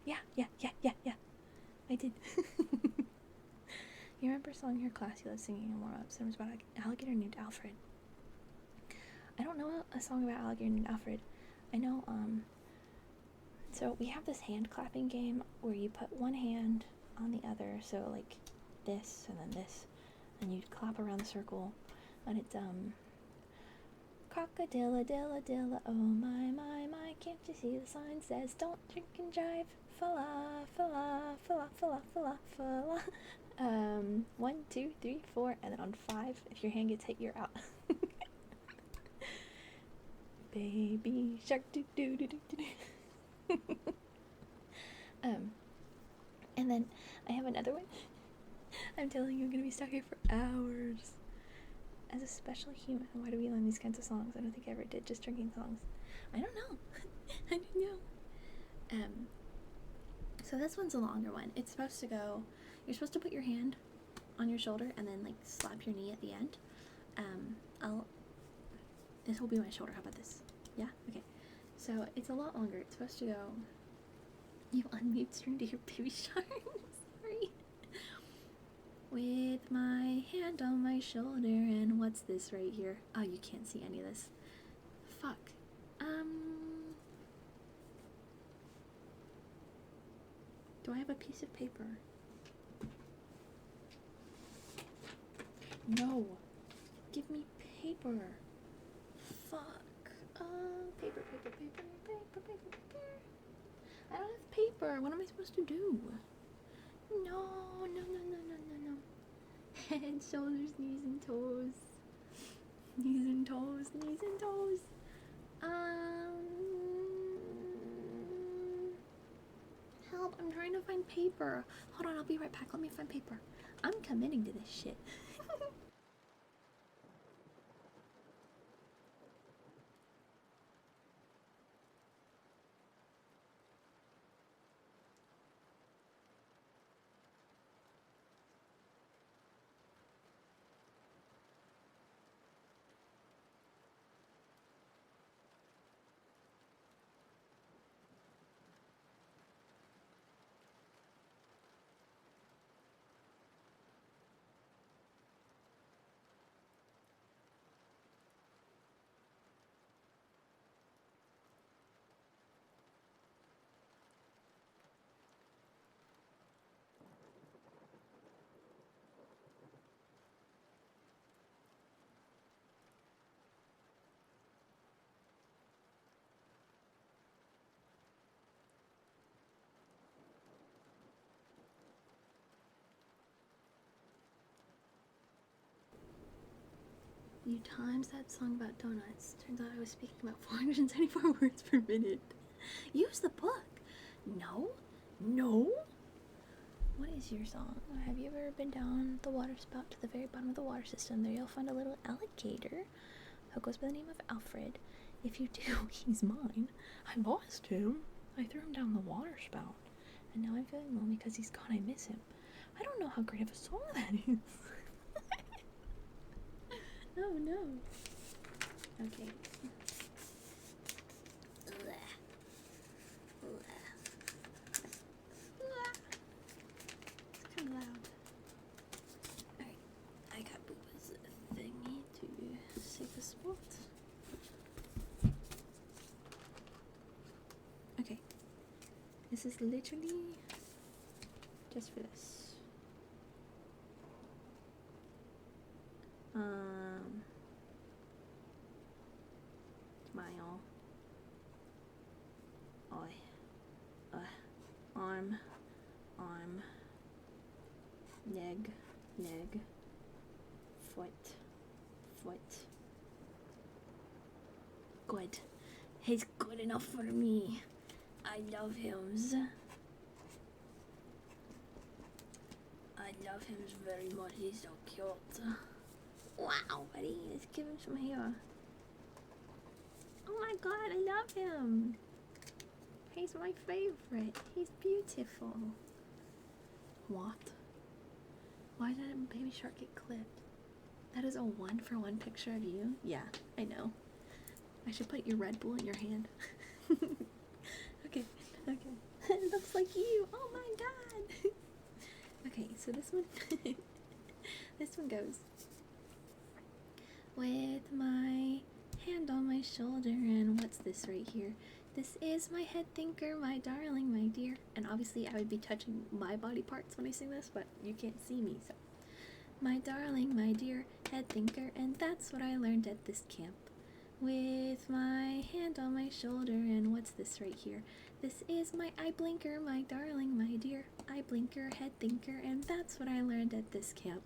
Yeah. I did. You remember a song in your class you loved singing in warm-ups? It was about an alligator named Alfred. I don't know a song about Alligator named Alfred. I know, so we have this hand clapping game where you put one hand on the other, so like this and then this, and you clap around the circle, and it's, crocodilla, dilla, dilla, oh my, can't you see the sign says don't drink and drive, fala, fala, fala, fala, fala, fala. 1, 2, 3, 4, and then on 5, if your hand gets hit, you're out. Baby shark, do do do do do. And then I have another one. I'm telling you, I'm gonna be stuck here for hours. As a special human, why do we learn these kinds of songs? I don't think I ever did, just drinking songs. I don't know. I don't know. So this one's a longer one. It's supposed to go, you're supposed to put your hand on your shoulder and then like slap your knee at the end. This will be my shoulder. How about this? Yeah? Okay. So it's a lot longer. It's supposed to go, you unmute string to hear Baby Shark. Sorry. With my hand on my shoulder, and what's this right here? Oh, you can't see any of this. Fuck. Do I have a piece of paper? No. Give me paper. Fuck. Paper. I don't have paper. What am I supposed to do? No. Head, shoulders, knees and toes. Knees and toes. Help, I'm trying to find paper. Hold on, I'll be right back. Let me find paper. I'm committing to this shit. You times that song about donuts. Turns out I was speaking about 474 words per minute. Use the book. No. What is your song? Have you ever been down the water spout to the very bottom of the water system? There you'll find a little alligator who goes by the name of Alfred. If you do, he's mine. I lost him. I threw him down the water spout. And now I'm feeling lonely because he's gone. I miss him. I don't know how great of a song that is. Oh no. Okay. It's kind of loud. Alright, I got Booba's thingy to save the spot. Okay. This is literally just for this. Smile. Arm. Leg. Foot. Good. He's good enough for me. I love him. Very much. He's so cute. Wow, buddy. Let's give him some hair. Oh my god, I love him. He's my favorite. He's beautiful. What? Why did a baby shark get clipped? That is a 1-for-1 picture of you? Yeah, I know. I should put your Red Bull in your hand. Okay. It looks like you. Oh my god. Okay, so this one this one goes. With my hand on my shoulder, and what's this right here? This is my head thinker, my darling, my dear. And obviously I would be touching my body parts when I sing this, but you can't see me, so. My darling, my dear, head thinker, and that's what I learned at this camp. With my hand on my shoulder, and what's this right here? This is my eye blinker, my darling, my dear. Eye blinker, head thinker, and that's what I learned at this camp.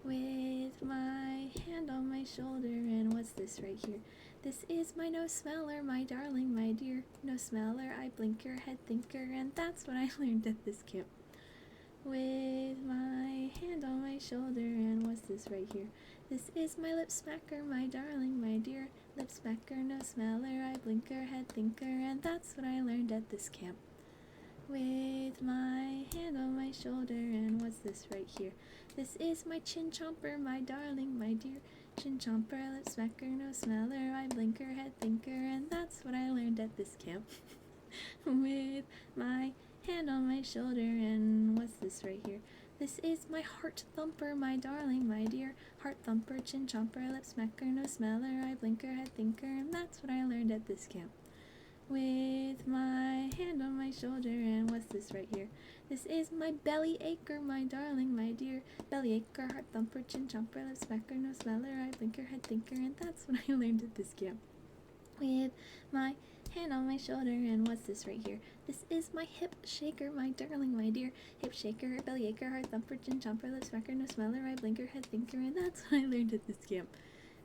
With my hand on my shoulder, and what's this right here? This is my nose smeller, my darling, my dear. Nose smeller, eye blinker, head thinker, and that's what I learned at this camp. With my hand on my shoulder, and what's this right here? This is my lip smacker, my darling, my dear. Lip smacker, nose smeller, eye blinker, head thinker, and that's what I learned at this camp. With my hand on my shoulder, and what's this right here? This is my chin chomper, my darling, my dear. Chin chomper, lip smacker, nose smeller, eye blinker, head thinker, and that's what I learned at this camp. With my hand on my shoulder, and what's this right here? This is my heart thumper, my darling, my dear. Heart thumper, chin chomper, lip smacker, nose smeller, eye blinker, head thinker, and that's what I learned at this camp. With my hand on my shoulder, and what's this right here? This is my belly acher, my darling, my dear. Belly acher, heart thumper, chin chomper, lip smacker, nose smeller, eye blinker, head thinker, and that's what I learned at this camp. With my hand on my shoulder, and what's this right here? This is my hip shaker, my darling, my dear. Hip shaker, belly acher, heart thumper, chin chomper, lip smacker, nose smeller, eye blinker, head thinker, and that's what I learned at this camp.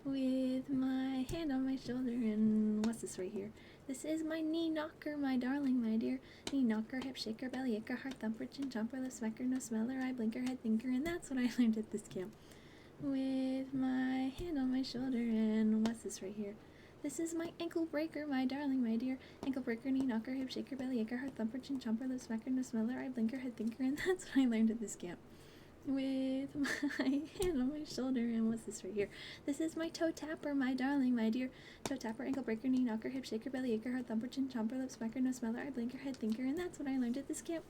With my hand on my shoulder, and what's this right here? This is my knee knocker, my darling, my dear. Knee knocker, hip shaker, belly acher, heart thumper, chin chomper, lip smacker, nose smeller, eye blinker, head thinker, and that's what I learned at this camp. With my hand on my shoulder, and what's this right here? This is my ankle breaker, my darling, my dear. Ankle breaker, knee knocker, hip shaker, belly acher, heart thumper, chin chomper, lip smacker, nose smeller, eye blinker, head thinker, and that's what I learned at this camp. With my hand on my shoulder, and what's this right here? This is my toe tapper, my darling, my dear. Toe tapper, ankle breaker, knee knocker, hip shaker, belly acher, heart thumper, chin chomper, lip smacker, nose smeller, eye blinker, head thinker, and that's what I learned at this camp.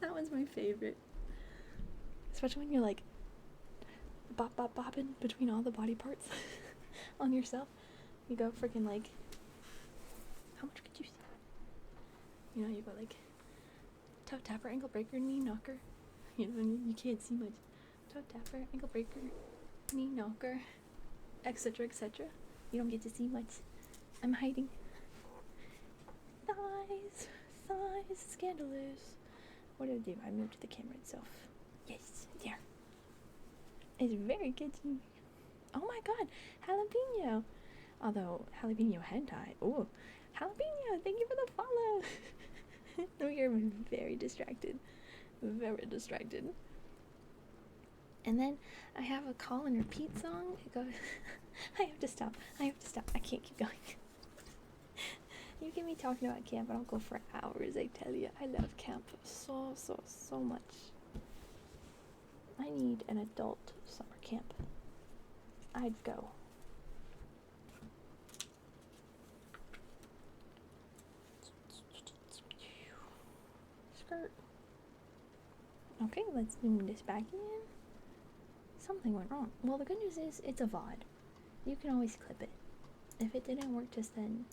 That one's my favorite. Especially when you're like bopping between all the body parts on yourself. You go freaking like, how much could you see? You know, you go like toe tapper, ankle breaker, knee knocker. You know, you can't see much. Toe tapper, ankle breaker, knee knocker, etc., etc. You don't get to see much. I'm hiding. Thighs, scandalous. What did I do? I moved the camera itself. Yes, there. It's very kitschy. Oh my god, jalapeno. Although, jalapeno hentai. Oh, jalapeno, thank you for the follow. We are very distracted. Very distracted. And then I have a call and repeat song. It goes, I have to stop. I can't keep going. You get me talking about camp and I'll go for hours, I tell you. I love camp so much. I need an adult summer camp. I'd go. Skirt. Okay, let's zoom this back in. Something went wrong. Well, the good news is it's a VOD. You can always clip it. If it didn't work just then,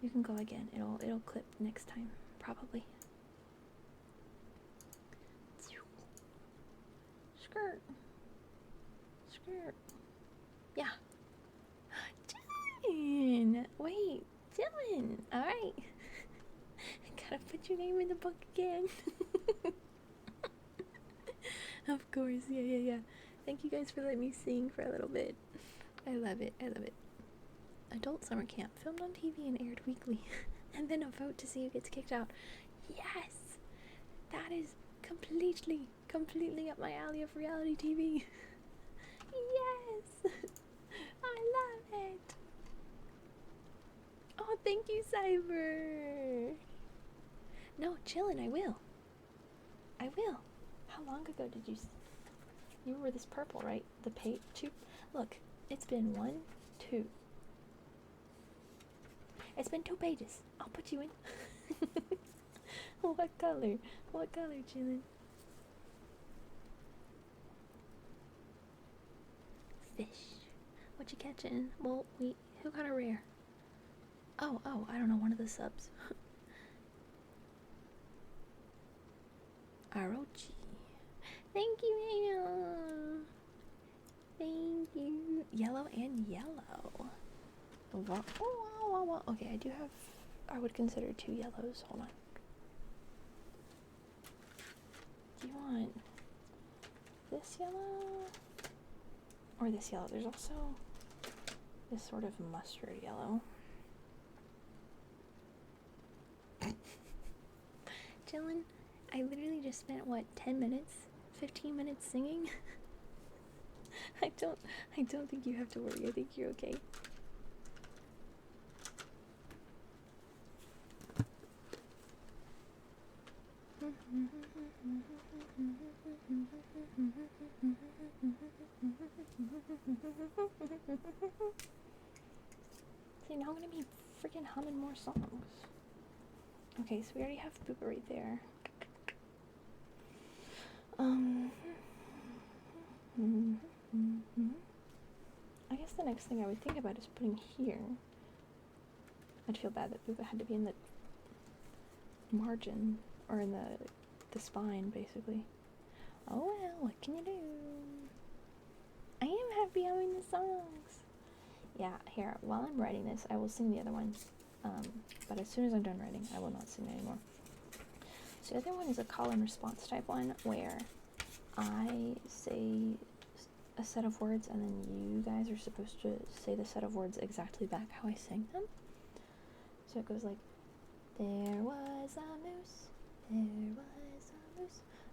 you can go again. It'll clip next time, probably. Skirt. Yeah. Dylan! Wait, Dylan! Alright. I gotta put your name in the book again. Of course, yeah. Thank you guys for letting me sing for a little bit. I love it. Adult summer camp, filmed on TV and aired weekly. And then a vote to see who gets kicked out. Yes! That is completely up my alley of reality TV. Yes! I love it! Oh, thank you, Cyber! No, chillin', I will. How long ago did you... You were this purple, right? The page... 2... Look, it's been 1, 2... It's been 2 pages. I'll put you in. What color, chillin'? Fish. What you catching? Well, Who got a rare? Oh, I don't know, one of the subs. ROG. Thank you, Mayo. Thank you. Yellow and yellow. Oh, okay, I do have, I would consider 2 yellows. Hold on. Do you want this yellow? Or this yellow? There's also this sort of mustard yellow. Chillin', I literally just spent, what, 10 minutes? 15 minutes singing? I don't think you have to worry. I think you're okay. See, now I'm gonna be freaking humming more songs. Okay, so we already have Booba right there. I guess the next thing I would think about is putting here. I'd feel bad that Booba had to be in the margin, or in the spine, basically. Oh well, what can you do? I am happy having the songs. Yeah, here, while I'm writing this, I will sing the other one. But as soon as I'm done writing, I will not sing anymore. So the other one is a call and response type one, where I say a set of words and then you guys are supposed to say the set of words exactly back how I sang them. So it goes like, there was a moose,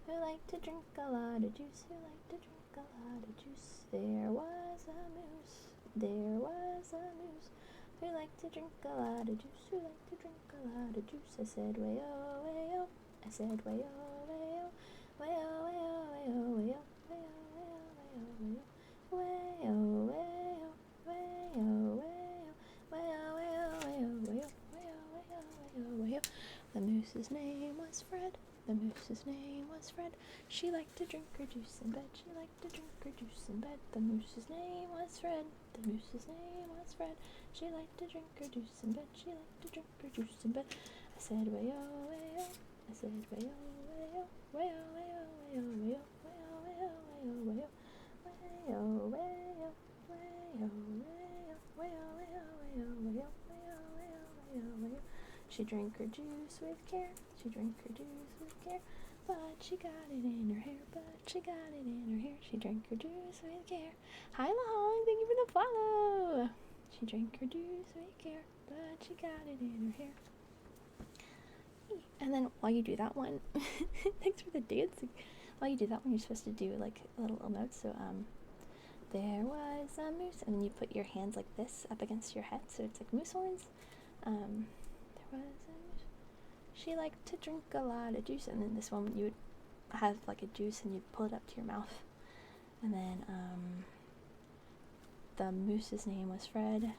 who liked to drink a lot of juice, who liked to drink a lot of juice. There was a moose, who liked to drink a lot of juice, who liked to drink a lot of juice. I said, way-oh, way-oh, I said, way-oh, way-oh, way-oh, way-oh, way-oh, way-oh, way-oh, way-oh, way-oh, way-oh, way-oh, way-oh, way-oh, way-oh, way-oh. The moose's name was Fred. The moose's name was Fred. She liked to drink her juice in bed. She liked to drink her juice in bed. The moose's name was Fred. The moose's name was Fred. She liked to drink her juice in bed. She liked to drink her juice in bed. I said, way-oh, way-oh. I said, way-oh, way-oh, way-oh, way-oh, way-oh, way-oh, way-oh, way-oh, way-oh, way-oh, way-oh, way-oh, way-oh, way-oh, way-oh, way-oh, way-oh, way-oh. She drank her juice with care. She drank her juice with care. But she got it in her hair. But she got it in her hair. She drank her juice with care. Hi, Lahong. Thank you for the follow. She drank her juice with care. But she got it in her hair. And then while you do that one, thanks for the dancing. While you do that one, you're supposed to do like little notes. So, there was a moose. And then you put your hands like this up against your head. So it's like moose horns. She liked to drink a lot of juice, and then this one you would have like a juice and you'd pull it up to your mouth. And then the moose's name was Fred.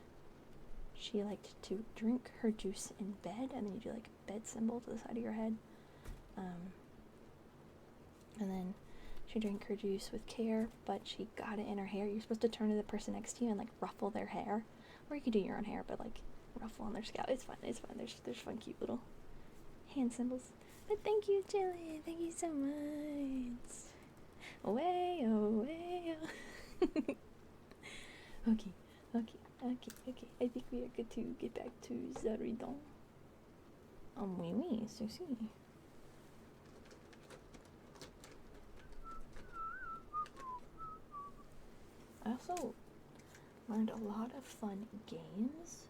She liked to drink her juice in bed, and then you do like a bed symbol to the side of your head. And then she drank her juice with care, but she got it in her hair. You're supposed to turn to the person next to you and like ruffle their hair, or you could do your own hair, but like ruffle on their scalp. It's fun. There's fun, cute little hand symbols. But thank you, Jelly. Thank you so much. Way oh. Okay. I think we are good to get back to the reading. Oui, ceci. I also learned a lot of fun games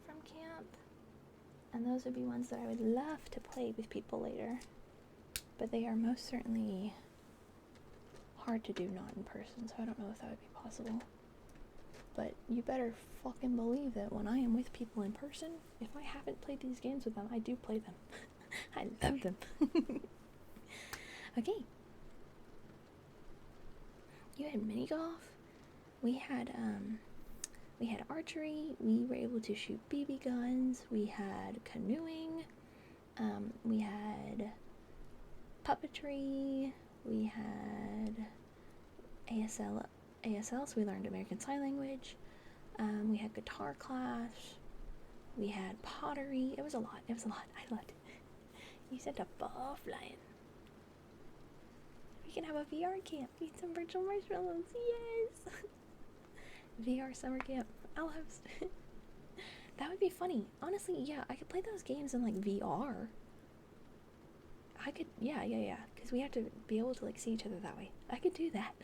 from camp, and those would be ones that I would love to play with people later, but they are most certainly hard to do not in person, so I don't know if that would be possible. But you better fucking believe that when I am with people in person, if I haven't played these games with them, I do play them. I love them. Okay. You had mini golf. We had archery. We were able to shoot BB guns. We had canoeing. We had puppetry. We had ASL, so we learned American Sign Language. We had guitar class. We had pottery. It was a lot. It was a lot. I loved it. You sent a ball flying. We can have a VR camp. Eat some virtual marshmallows. Yes! VR summer camp. I'll have... That would be funny. Honestly, yeah, I could play those games in, like, VR. I could... Yeah. Because we have to be able to, like, see each other that way. I could do that.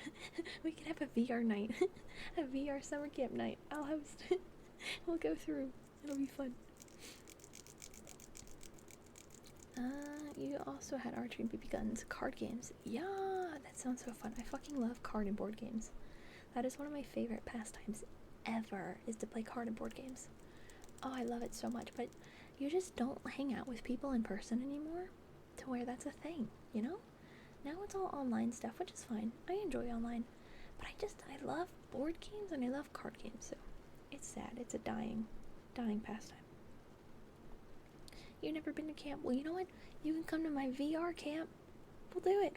We could have a VR night. A VR summer camp night. I'll host. We'll go through. It'll be fun. You also had archery and BB guns, card games. Yeah, that sounds so fun. I fucking love card and board games. That is one of my favorite pastimes ever, is to play card and board games. Oh, I love it so much, but you just don't hang out with people in person anymore to where that's a thing, you know? Now it's all online stuff, which is fine. I enjoy online, but I love board games and I love card games, so it's sad. It's a dying pastime. You've never been to camp? Well, you know what? You can come to my VR camp. We'll do it.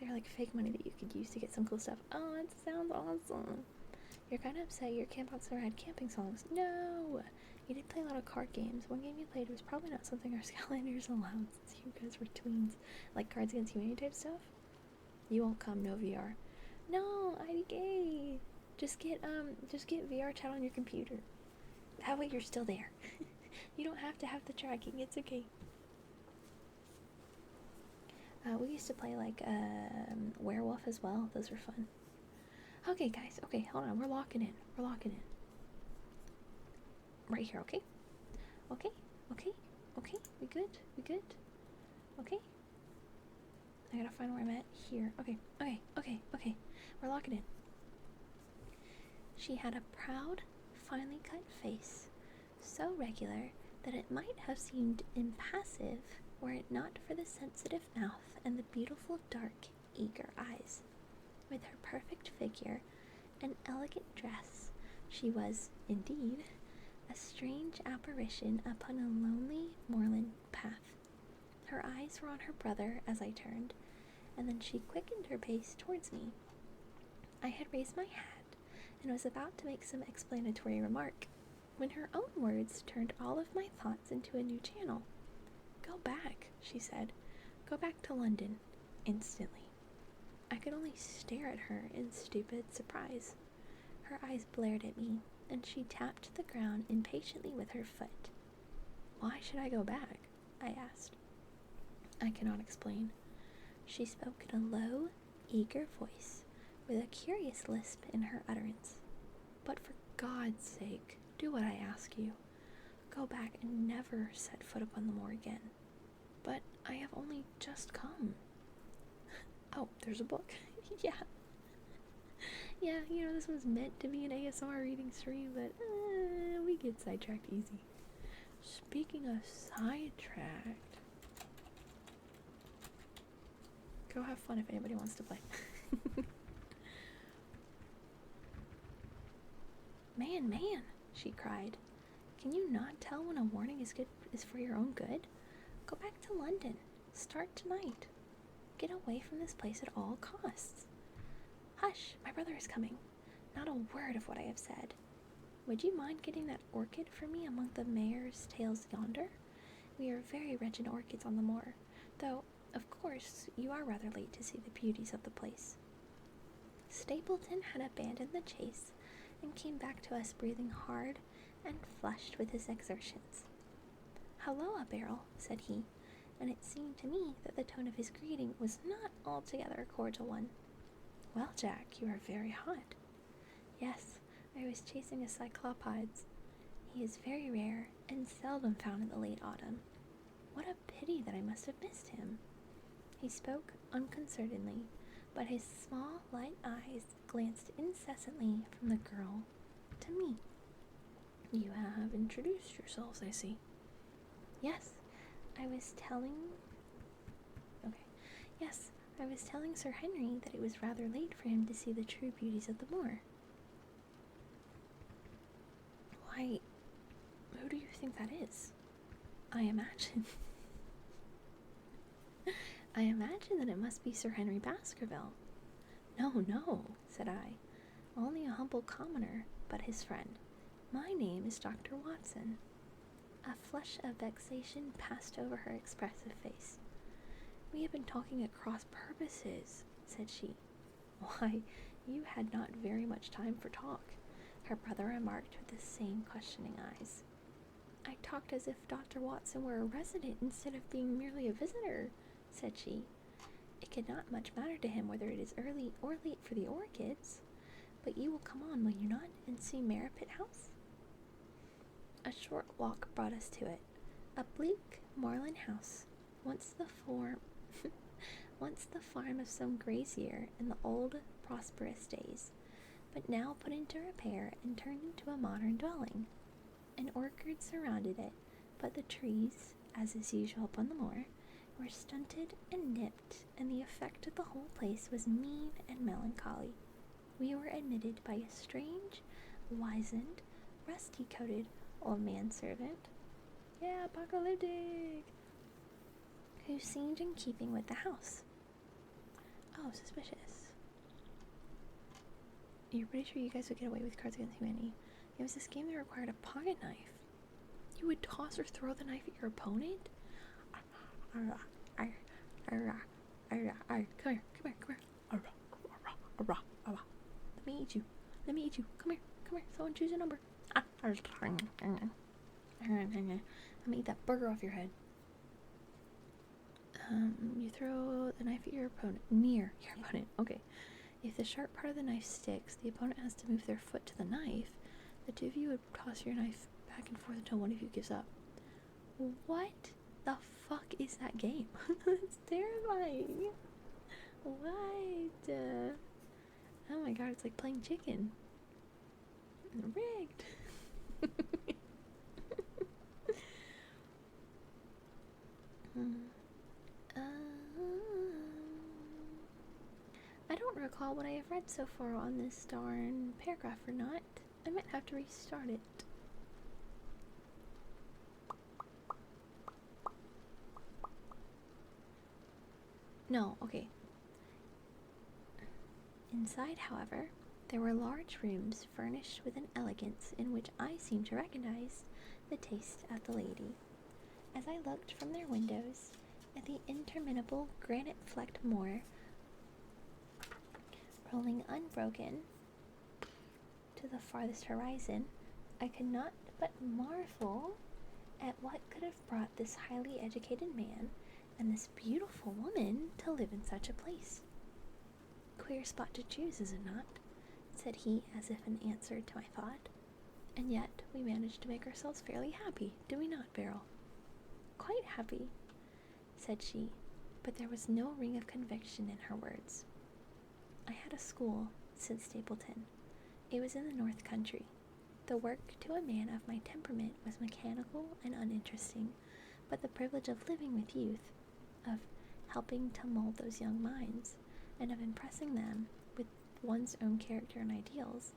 They're like fake money that you could use to get some cool stuff. Oh, it sounds awesome. You're kind of upset your camp outdoor had camping songs. No! You did play a lot of card games. One game you played was probably not something our Skylanders allowed since you guys were tweens. Like Cards Against Humanity type stuff. You won't come, no VR. No, IDK! Just get VR chat on your computer. That way you're still there. You don't have to have the tracking. It's okay. We used to play like Werewolf as well. Those were fun. Okay, guys. Okay, hold on. We're locking in. Right here, okay? Okay. We good? Okay. I gotta find where I'm at. Here. Okay. We're locking in. She had a proud, finely cut face, so regular that it might have seemed impassive were it not for the sensitive mouth and the beautiful, dark, eager eyes. With her perfect figure and elegant dress, she was, indeed, a strange apparition upon a lonely moorland path. Her eyes were on her brother as I turned, and then she quickened her pace towards me. I had raised my hat and was about to make some explanatory remark, when her own words turned all of my thoughts into a new channel. Go back, she said. Go back to London, instantly. I could only stare at her in stupid surprise. Her eyes blared at me, and she tapped the ground impatiently with her foot. Why should I go back? I asked. I cannot explain. She spoke in a low, eager voice, with a curious lisp in her utterance. But for God's sake, do what I ask you. Go back and never set foot upon the moor again. But I have only just come. Oh, there's a book. Yeah, this was meant to be an ASMR reading stream, but we get sidetracked easy. Speaking of sidetracked, go have fun if anybody wants to play. Man, she cried. Can you not tell when a warning is for your own good? Go back to London. Start tonight. Get away from this place at all costs. Hush, my brother is coming. Not a word of what I have said. Would you mind getting that orchid for me among the mare's tails yonder? We are very rich in orchids on the moor, though, of course, you are rather late to see the beauties of the place. Stapleton had abandoned the chase and came back to us breathing hard and flushed with his exertions. "Halloa, Beryl," said he, and it seemed to me that the tone of his greeting was not altogether a cordial one. "Well, Jack, you are very hot." "Yes, I was chasing a cyclopids. He is very rare and seldom found in the late autumn. What a pity that I must have missed him." He spoke unconcernedly, but his small, light eyes glanced incessantly from the girl to me. "You have introduced yourselves, I see." Yes, I was telling Sir Henry that it was rather late for him to see the true beauties of the moor." "Why, who do you think that is?" I imagine that it must be Sir Henry Baskerville." No, said I. only a humble commoner, but his friend. My name is Dr. Watson." A flush of vexation passed over her expressive face. "We have been talking at cross purposes," said she. "Why, you had not very much time for talk," her brother remarked with the same questioning eyes. "I talked as if Dr. Watson were a resident instead of being merely a visitor," said she. "It could not much matter to him whether it is early or late for the orchids. But you will come on, will you not, and see Merripit House?" A short walk brought us to it. A bleak moorland house, once the farm of some grazier in the old prosperous days, but now put into repair and turned into a modern dwelling. An orchard surrounded it, but the trees, as is usual upon the moor, were stunted and nipped, and the effect of the whole place was mean and melancholy. We were admitted by a strange, wizened, rusty-coated old manservant, apocalyptic, who seemed in keeping with the house. Oh, suspicious. You're pretty sure you guys would get away with Cards Against Humanity. It was this game that required a pocket knife. You would toss or throw the knife at your opponent? Come here. Let me eat you. Come here. Someone choose a number. I'm gonna eat that burger off your head. You throw the knife at your opponent. Near your opponent. Okay. If the sharp part of the knife sticks, the opponent has to move their foot to the knife. The two of you would toss your knife back and forth until one of you gives up. What the fuck is that game? It's terrifying. What? Oh my god, it's like playing chicken. Rigged. I don't recall what I have read so far on this darn paragraph or not. I might have to restart it. No, okay. Inside, however, there were large rooms furnished with an elegance in which I seemed to recognize the taste of the lady. As I looked from their windows at the interminable granite-flecked moor rolling unbroken to the farthest horizon, I could not but marvel at what could have brought this highly educated man and this beautiful woman to live in such a place. "Queer spot to choose, is it not?" said he, as if in answer to my thought. "And yet we managed to make ourselves fairly happy, do we not, Beryl?" "Quite happy," said she, but there was no ring of conviction in her words. "I had a school," said Stapleton. "It was in the North Country. The work to a man of my temperament was mechanical and uninteresting, but the privilege of living with youth, of helping to mold those young minds, and of impressing them with one's own character and ideals.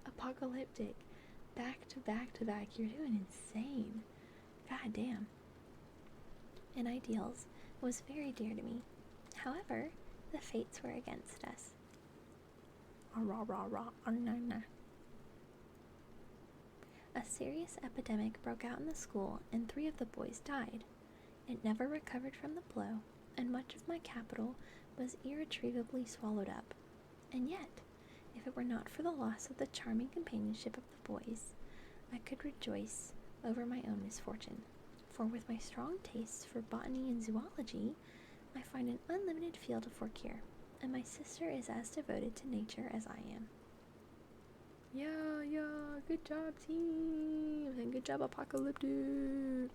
Apocalyptic. Back to back to back. You're doing insane. God damn. And ideals was very dear to me. However, the fates were against us. A serious epidemic broke out in the school, and 3 of the boys died. It never recovered from the blow, and much of my capital was irretrievably swallowed up. And yet, if it were not for the loss of the charming companionship of the boys, I could rejoice over my own misfortune, for with my strong tastes for botany and zoology, I find an unlimited field of work here, and my sister is as devoted to nature as I am. Yeah, good job, team, and good job, Apocalyptic.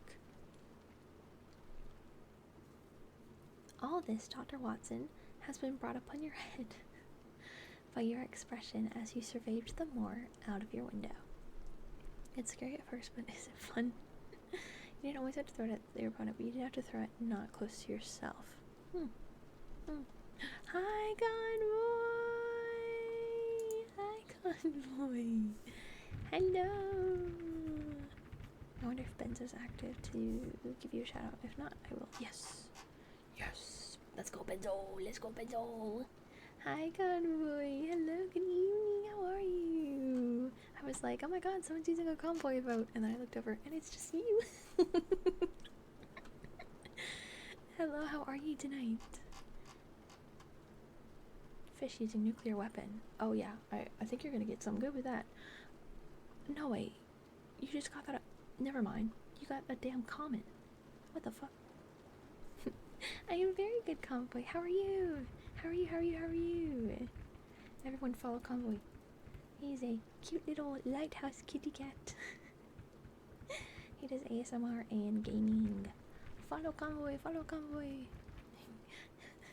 All this, Dr. Watson, has been brought upon your head by your expression as you surveyed the moor out of your window. It's scary at first, but is it fun? You didn't always have to throw it at your opponent, but you did have to throw it not close to yourself. Hi, convoy. Hello. I wonder if Benzo's active to give you a shout out. If not, I will. Yes. Let's go, Benzo. Hi, convoy. Hello, good evening. was like, oh my god, someone's using a convoy vote. And then I looked over, and it's just you. Hello, how are you tonight? Fish using nuclear weapon. Oh yeah, I think you're gonna get some good with that. No, wait. You just got that. Never mind. You got a damn comment. What the fuck? I am very good, Convoy. How are you? How are you? How are you? How are you? Everyone follow Convoy. He's a cute little lighthouse kitty cat. He does ASMR and gaming. Follow Convoy. Follow Convoy.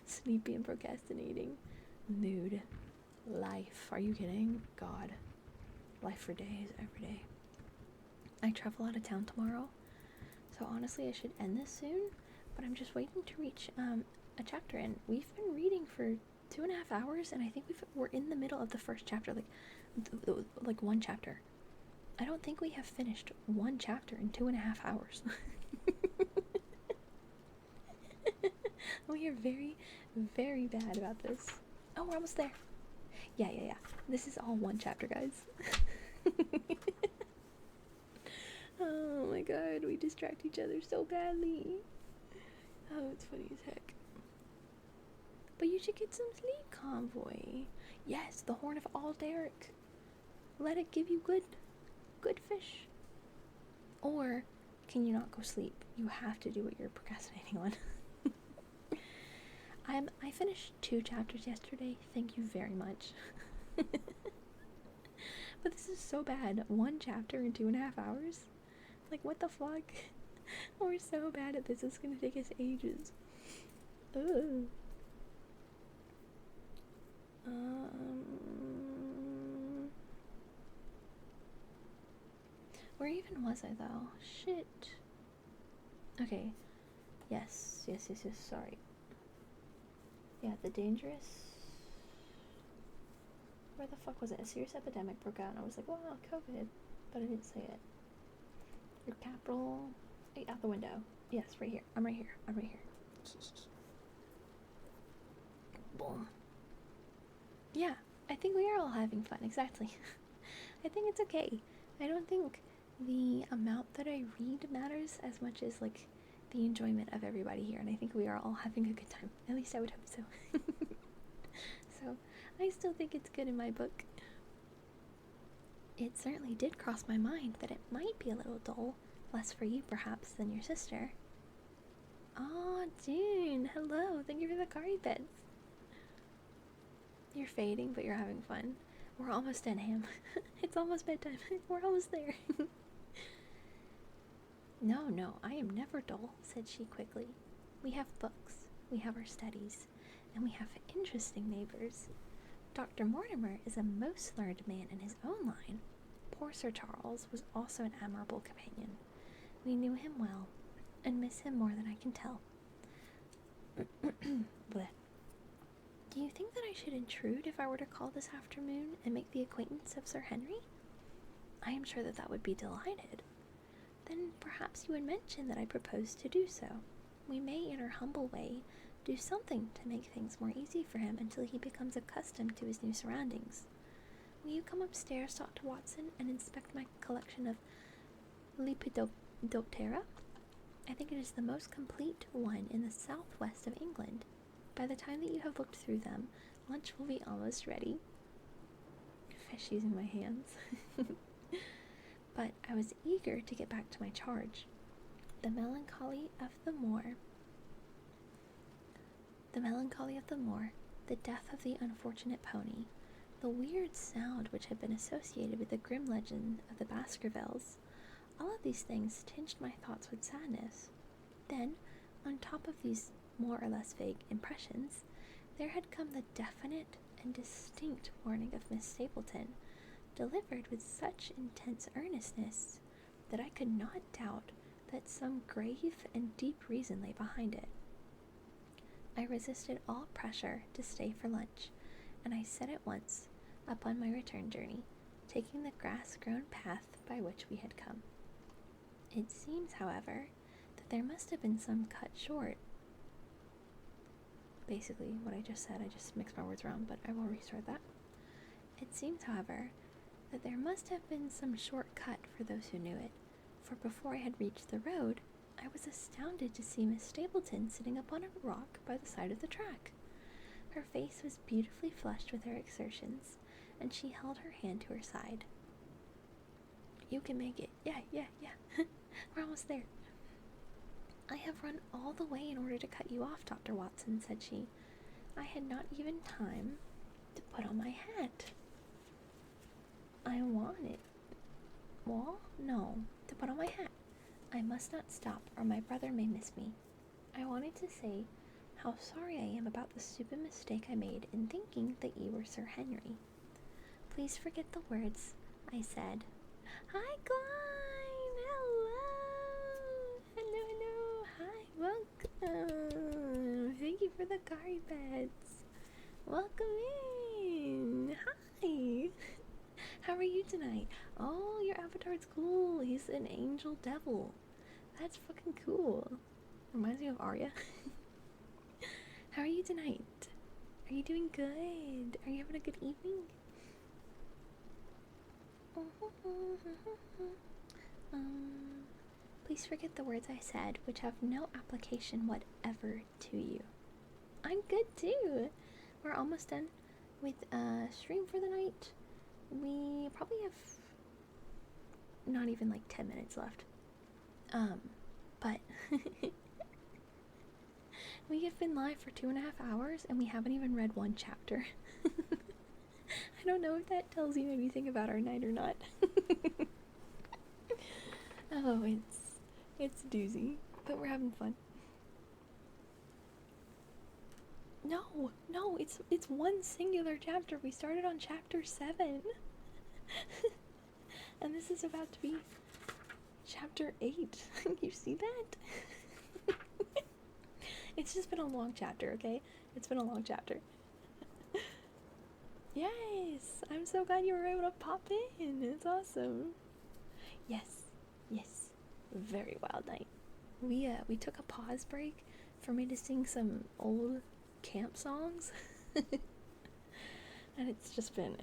Sleepy and procrastinating. Nude. Life. Are you kidding? God. Life for days, every day. I travel out of town tomorrow, so honestly I should end this soon, but I'm just waiting to reach a chapter in. We've been reading for 2.5 hours, and I think we're in the middle of the first chapter, like one chapter. I don't think we have finished one chapter in 2.5 hours. We are very, very bad about this. Oh, we're almost there. Yeah. This is all one chapter, guys. Oh my god, we distract each other so badly. Oh, it's funny as heck. But you should get some sleep, Convoy. Yes, the Horn of Alderic. Let it give you good fish. Or can you not go sleep? You have to do what you're procrastinating on. I finished 2 chapters yesterday. Thank you very much. But this is so bad. 1 chapter in 2.5 hours? Like, what the fuck? We're so bad at this. It's gonna take us ages. Ugh. Where even was I, though? Shit. Okay. Yes. Sorry. Yeah, the dangerous... Where the fuck was it? A serious epidemic broke out, and I was like, wow, COVID. But I didn't say it. Your capital... out the window. Yes, right here. I'm right here. Boom. Yeah, I think we are all having fun. Exactly. I think it's okay. I don't think the amount that I read matters as much as, like, the enjoyment of everybody here. And I think we are all having a good time. At least I would hope so. So, I still think it's good in my book. It certainly did cross my mind that it might be a little dull, less for you perhaps than your sister. Oh, June, hello, thank you for the curry bits. You're fading, but you're having fun. We're almost done, Ham. It's almost bedtime. We're almost there. No, I am never dull, said she quickly. We have books, we have our studies, and we have interesting neighbors. Dr. Mortimer is a most learned man in his own line. Poor Sir Charles was also an admirable companion. We knew him well, and miss him more than I can tell. Bleh. Do you think that I should intrude if I were to call this afternoon and make the acquaintance of Sir Henry? I am sure that that would be delighted. Then perhaps you would mention that I propose to do so. We may, in our humble way, do something to make things more easy for him until he becomes accustomed to his new surroundings. Will you come upstairs, Dr. Watson, and inspect my collection of Lepidoptera? I think it is the most complete one in the southwest of England. By the time that you have looked through them, lunch will be almost ready. Fish using my hands. But I was eager to get back to my charge. The melancholy of the moor, the death of the unfortunate pony, the weird sound which had been associated with the grim legend of the Baskervilles, all of these things tinged my thoughts with sadness. Then, on top of these more or less vague impressions, there had come the definite and distinct warning of Miss Stapleton, delivered with such intense earnestness that I could not doubt that some grave and deep reason lay behind it. I resisted all pressure to stay for lunch, and I set at once upon my return journey, taking the grass-grown path by which we had come. It seems, however, that there must have been some cut short. Basically, what I just said, I just mixed my words around, but I will restart that. It seems, however, that there must have been some shortcut for those who knew it, for before I had reached the road, I was astounded to see Miss Stapleton sitting upon a rock by the side of the track. Her face was beautifully flushed with her exertions, and she held her hand to her side. You can make it. Yeah. We're almost there. I have run all the way in order to cut you off, Dr. Watson, said she. I had not even time to put on my hat. I want it. Well, no, to put on my hat. I must not stop, or my brother may miss me. I wanted to say how sorry I am about the stupid mistake I made in thinking that you were Sir Henry. Please forget the words I said. Hi, Klein! Hello! Hi, welcome! Thank you for the curry pets. Welcome in! Hi! How are you tonight? Oh, your avatar's cool. He's an angel devil. That's fucking cool. Reminds me of Arya. How are you tonight? Are you doing good? Are you having a good evening? Please forget the words I said, which have no application whatever to you. I'm good too. We're almost done with stream for the night. We probably have not even like 10 minutes left. But we have been live for 2.5 hours and we haven't even read one chapter. I don't know if that tells you anything about our night or not. Oh, it's doozy, but we're having fun. No, it's one singular chapter. We started on chapter 7. And this is about to be chapter 8. You see that? It's just been a long chapter, okay? It's been a long chapter. Yes! I'm so glad you were able to pop in. It's awesome. Yes. Very wild night. We took a pause break for me to sing some old camp songs. And it's been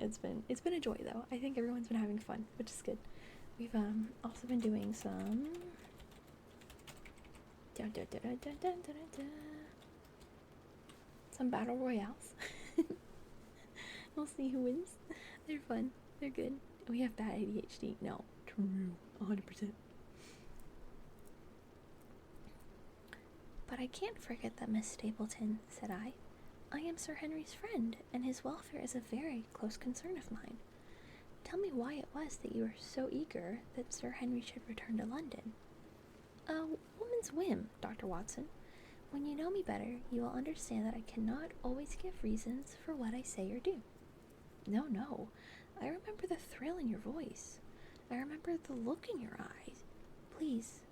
a joy though. I think everyone's been having fun, which is good. We've also been doing some battle royales. We'll see who wins. They're fun. They're good. We have bad ADHD. No, true, 100%. But I can't forget that, Miss Stapleton, said I. I am Sir Henry's friend, and his welfare is a very close concern of mine. Tell me why it was that you were so eager that Sir Henry should return to London. A woman's whim, Dr. Watson. When you know me better, you will understand that I cannot always give reasons for what I say or do. No. I remember the thrill in your voice. I remember the look in your eyes. Please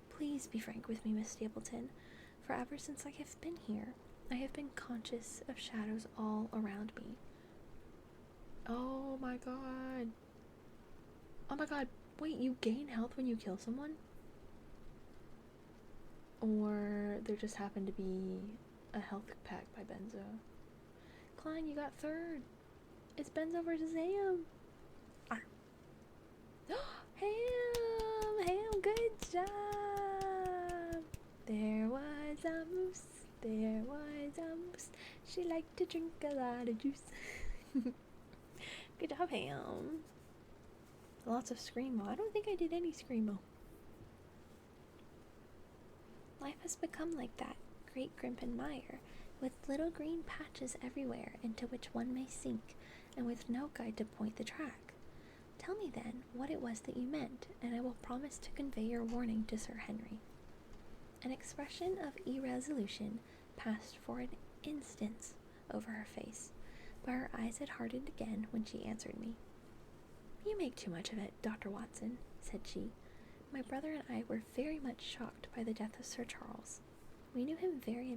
be frank with me, Miss Stapleton, for ever since I have been here, I have been conscious of shadows all around me. Oh my god. Wait, you gain health when you kill someone? Or there just happened to be a health pack by Benzo. Klein, you got third. It's Benzo versus Ham. Ham, good job. There was a moose. She liked to drink a lot of juice. Good job, Ham. Lots of Screamo. I don't think I did any Screamo. Life has become like that great Grimpen mire, with little green patches everywhere into which one may sink, and with no guide to point the track. Tell me then what it was that you meant, and I will promise to convey your warning to Sir Henry. An expression of irresolution passed for an instant over her face, but her eyes had hardened again when she answered me. You make too much of it, Dr. Watson, said she. My brother and I were very much shocked by the death of Sir Charles. We knew him very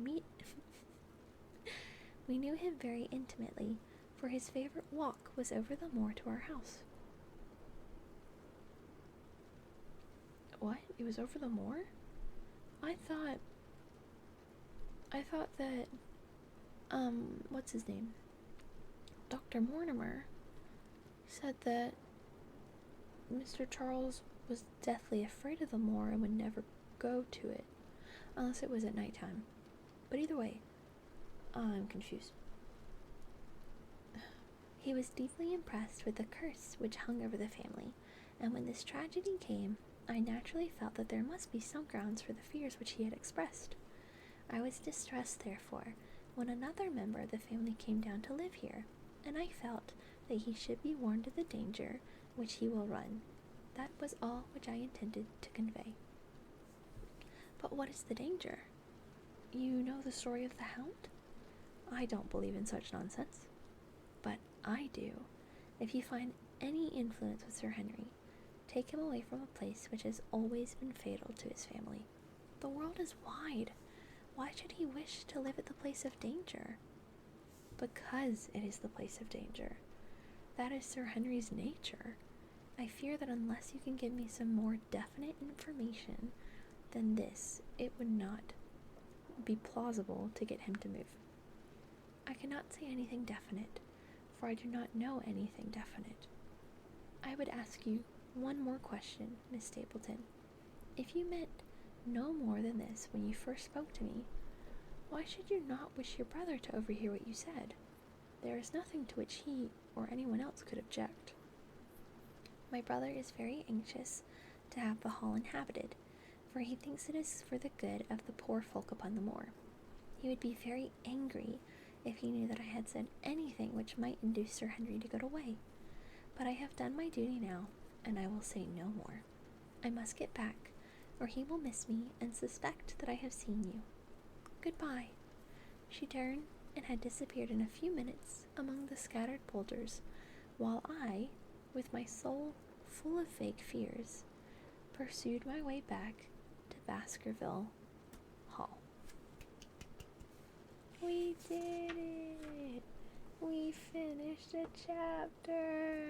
intimately, for his favorite walk was over the moor to our house. What? It was over the moor? I thought that, what's his name? Dr. Mortimer said that Mr. Charles was deathly afraid of the moor and would never go to it, unless it was at nighttime. But either way, I'm confused. He was deeply impressed with the curse which hung over the family, and when this tragedy came, I naturally felt that there must be some grounds for the fears which he had expressed. I was distressed, therefore, when another member of the family came down to live here, and I felt that he should be warned of the danger which he will run. That was all which I intended to convey. But what is the danger? You know the story of the Hound? I don't believe in such nonsense. But I do. If you find any influence with Sir Henry, take him away from a place which has always been fatal to his family. The world is wide. Why should he wish to live at the place of danger? Because it is the place of danger. That is Sir Henry's nature. I fear that unless you can give me some more definite information than this, it would not be plausible to get him to move. I cannot say anything definite, for I do not know anything definite. I would ask you one more question, Miss Stapleton. If you meant no more than this when you first spoke to me, why should you not wish your brother to overhear what you said? There is nothing to which he or anyone else could object. My brother is very anxious to have the hall inhabited, for he thinks it is for the good of the poor folk upon the moor. He would be very angry if he knew that I had said anything which might induce Sir Henry to go away. But I have done my duty now, and I will say no more. I must get back, or he will miss me and suspect that I have seen you. Goodbye. She turned and had disappeared in a few minutes among the scattered boulders, while I, with my soul full of vague fears, pursued my way back to Baskerville Hall. We did it! We finished a chapter!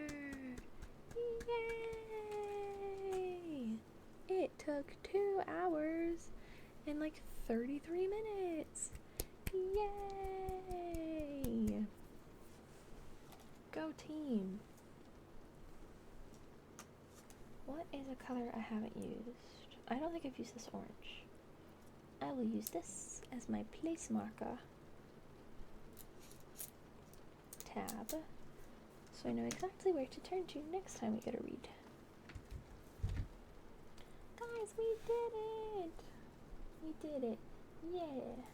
Yay! It took 2 hours and like 33 minutes! Yay! Go team! What is a color I haven't used? I don't think I've used this orange. I will use this as my place marker. Tab. So I know exactly where to turn to next time we get a read. Guys, we did it! We did it. Yeah!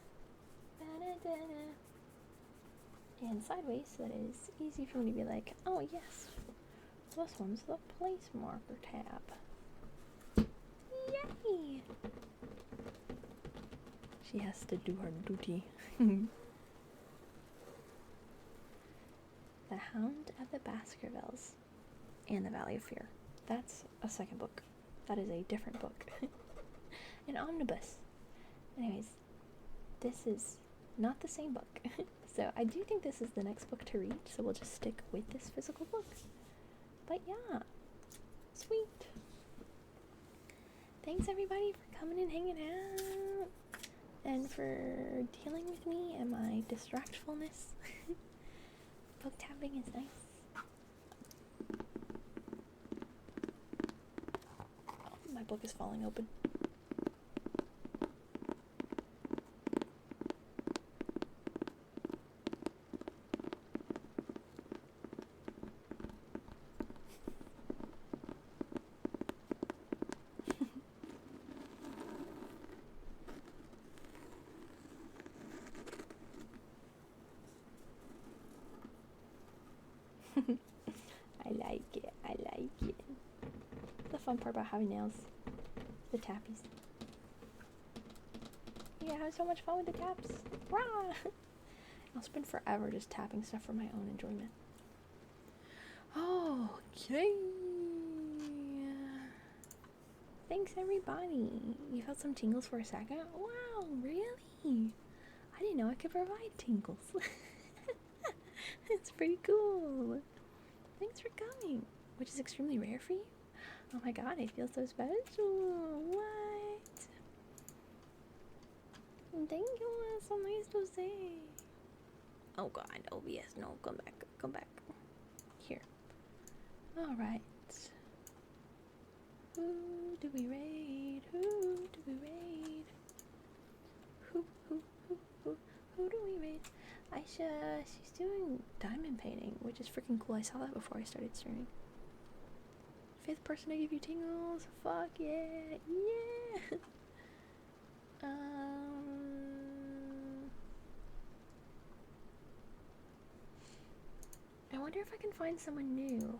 Da-da-da-da. And sideways, so that it is easy for me to be like, oh yes, this one's the place marker tab. Yay! She has to do her duty. The Hound of the Baskervilles and the Valley of Fear. That's a second book. That is a different book. An omnibus. Anyways, this is not the same book. So I do think this is the next book to read, so we'll just stick with this physical book. But yeah, sweet. Thanks everybody for coming and hanging out and for dealing with me and my distractfulness. Book tapping is nice. Oh, my book is falling open. I like it. The fun part about having nails, the tappies. Yeah, I have so much fun with the taps. Rah! I'll spend forever just tapping stuff for my own enjoyment. Okay. Thanks everybody. You felt some tingles for a second? Wow, really? I didn't know I could provide tingles. It's pretty cool. Thanks for coming, which is extremely rare for you. Oh my god, I feel so special. What? Thank you, that's so nice to say. Oh god, OBS, no, come back. Here. Alright. Who do we raid? Who do we raid? Who do we raid? Aisha, she's doing diamond painting, which is freaking cool. I saw that before I started streaming. 5th person to give you tingles. Fuck yeah. Yeah. I wonder if I can find someone new.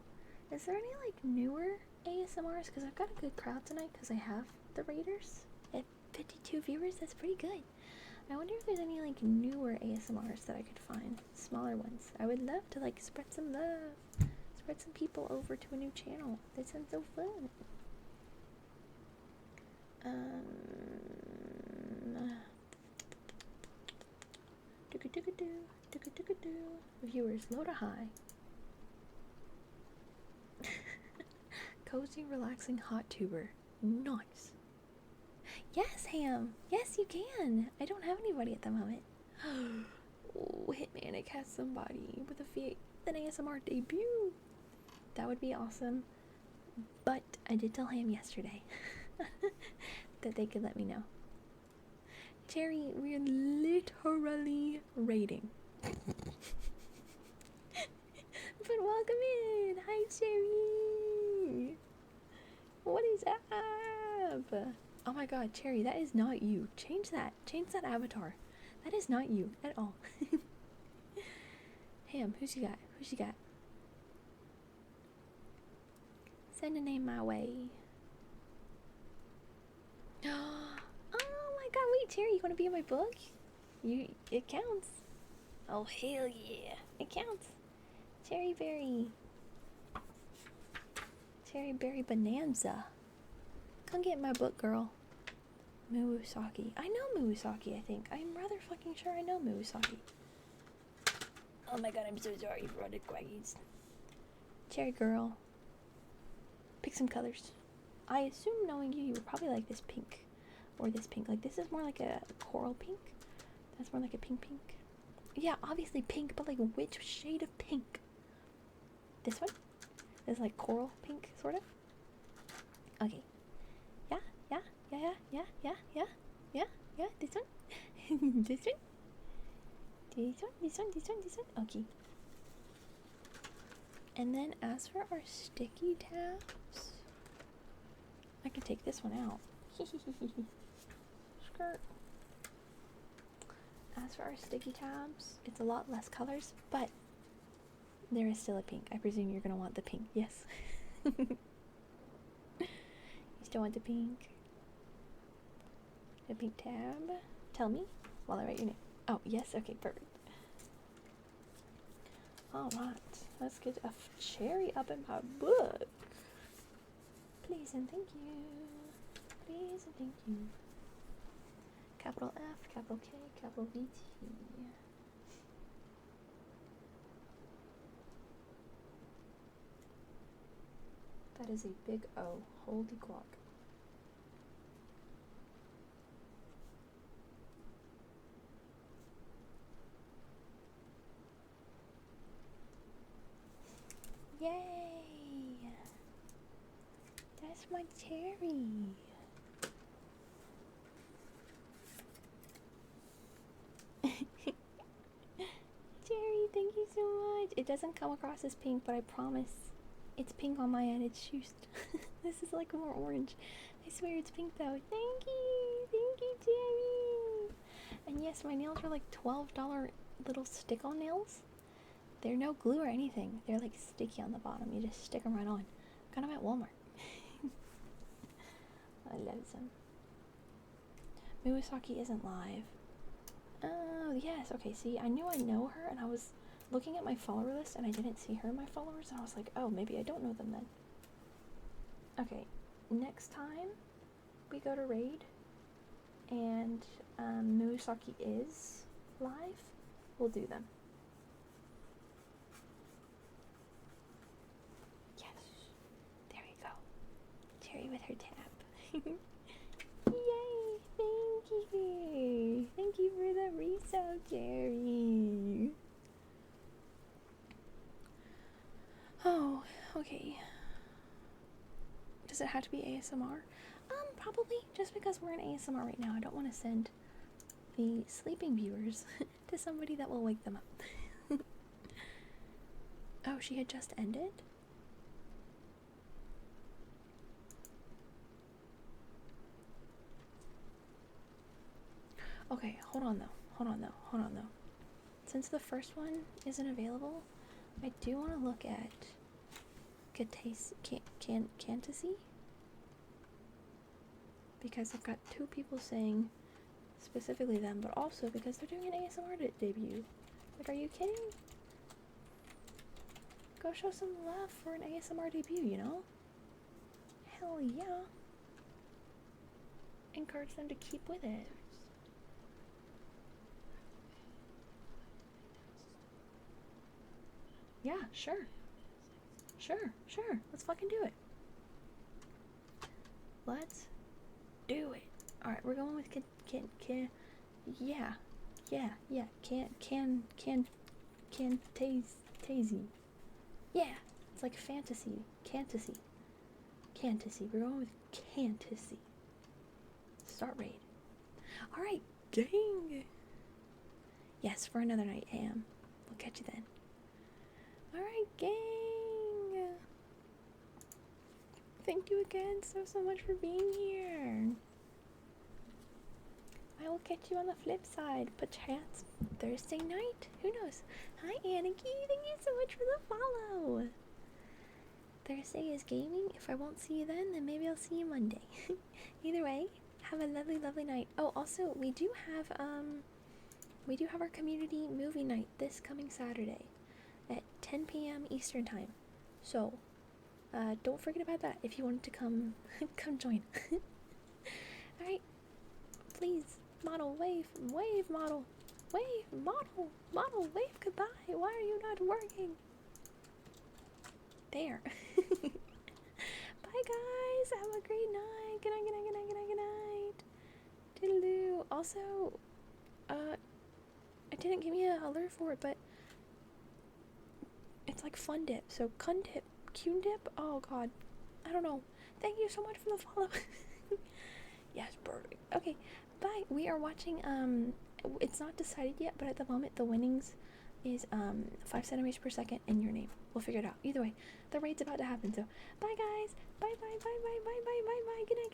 Is there any like newer ASMRs? Because I've got a good crowd tonight because I have the raiders at 52 viewers. That's pretty good. I wonder if there's any like newer ASMRs that I could find. Smaller ones. I would love to like spread some love. Spread some people over to a new channel. That sounds so fun. Viewers, low to high. Cozy, relaxing, hot tuber. Nice. Yes, Ham. Yes, you can. I don't have anybody at the moment. Oh, Hitmanic has somebody with an ASMR debut. That would be awesome. But I did tell Ham yesterday that they could let me know. Cherry, we're literally raiding. But welcome in. Hi, Cherry. What is up? Oh my god, Cherry, that is not you. Change that. Change that avatar. That is not you at all. Ham, who's you got? Who's you got? Send a name my way. Oh my god, wait, Cherry, you want to be in my book? It counts. Oh, hell yeah. It counts. Cherry Berry. Cherry Berry Bonanza. Come get my book, girl. Muusaki. I know Muusaki, I think. I'm rather fucking sure I know Muusaki. Oh my god, I'm so sorry for all the quaggies. Cherry girl. Pick some colors. I assume knowing you would probably like this pink. Or this pink. Like, this is more like a coral pink. That's more like a pink pink. Yeah, obviously pink, but like which shade of pink? This one? This is like coral pink, sort of. Okay. Yeah. This one. This one. Okay. And then as for our sticky tabs, I can take this one out. Skirt. As for our sticky tabs, it's a lot less colors, but there is still a pink. I presume you're gonna want the pink. Yes. You still want the pink? The pink tab? Tell me while I write your name. Oh, yes. Okay, perfect. Alright. Let's get a cherry up in my book. Please and thank you. Please and thank you. Capital F, capital K, capital VT. That is a big O. Holy guac. Yay! That's my cherry. Cherry, thank you so much. It doesn't come across as pink, but I promise it's pink on my end. It's just this is like more orange. I swear it's pink though. Thank you, Cherry. And yes, my nails are like $12 little stick-on nails. They're no glue or anything. They're like sticky on the bottom. You just stick them right on. Got them at Walmart. I love them. Muusaki isn't live. Oh, yes. Okay, see, I knew I know her, and I was looking at my follower list, and I didn't see her in my followers, and I was like, oh, maybe I don't know them then. Okay, next time we go to raid, and Muusaki is live, we'll do them. Yes. There we go. Cherry with her tab. Yay! Thank you! Thank you for the resale, Jerry! Oh, okay. Does it have to be ASMR? Probably, just because we're in ASMR right now. I don't want to send the sleeping viewers to somebody that will wake them up. Oh, she had just ended? Okay, hold on though. Since the first one isn't available, I do want to look at Cantasy, because I've got two people saying specifically them, but also because they're doing an ASMR debut. Like, are you kidding? Go show some love for an ASMR debut, you know? Hell yeah. Encourage them to keep with it. Yeah, sure. Sure. Let's fucking do it. Let's do it. Alright, we're going with yeah. Tazy. Yeah, it's like fantasy. Cantasy. We're going with Cantasy. Start raid. Alright, dang. Yes, for another night, Ham. We'll catch you then. Alright, gang. Thank you again so much for being here. I will catch you on the flip side, perchance Thursday night. Who knows? Hi, Anarchy. Thank you so much for the follow. Thursday is gaming. If I won't see you then maybe I'll see you Monday. Either way, have a lovely night. Oh, also, we do have our community movie night this coming Saturday at 10 p.m. Eastern time. So, don't forget about that if you wanted to come join. Alright, please, model, wave, model, wave goodbye. Why are you not working? There. Bye guys, have a great night. Good night. Toodaloo. Also, I didn't give you an alert for it, but it's like fun dip, so cun dip, cune dip, oh god, I don't know. Thank you so much for the follow. Yes, perfect. Okay, bye. We are watching, it's not decided yet, but at the moment the winnings is 5 centimeters per second in your name. We'll figure it out. Either way, the raid's about to happen, so bye guys. Bye. Good night.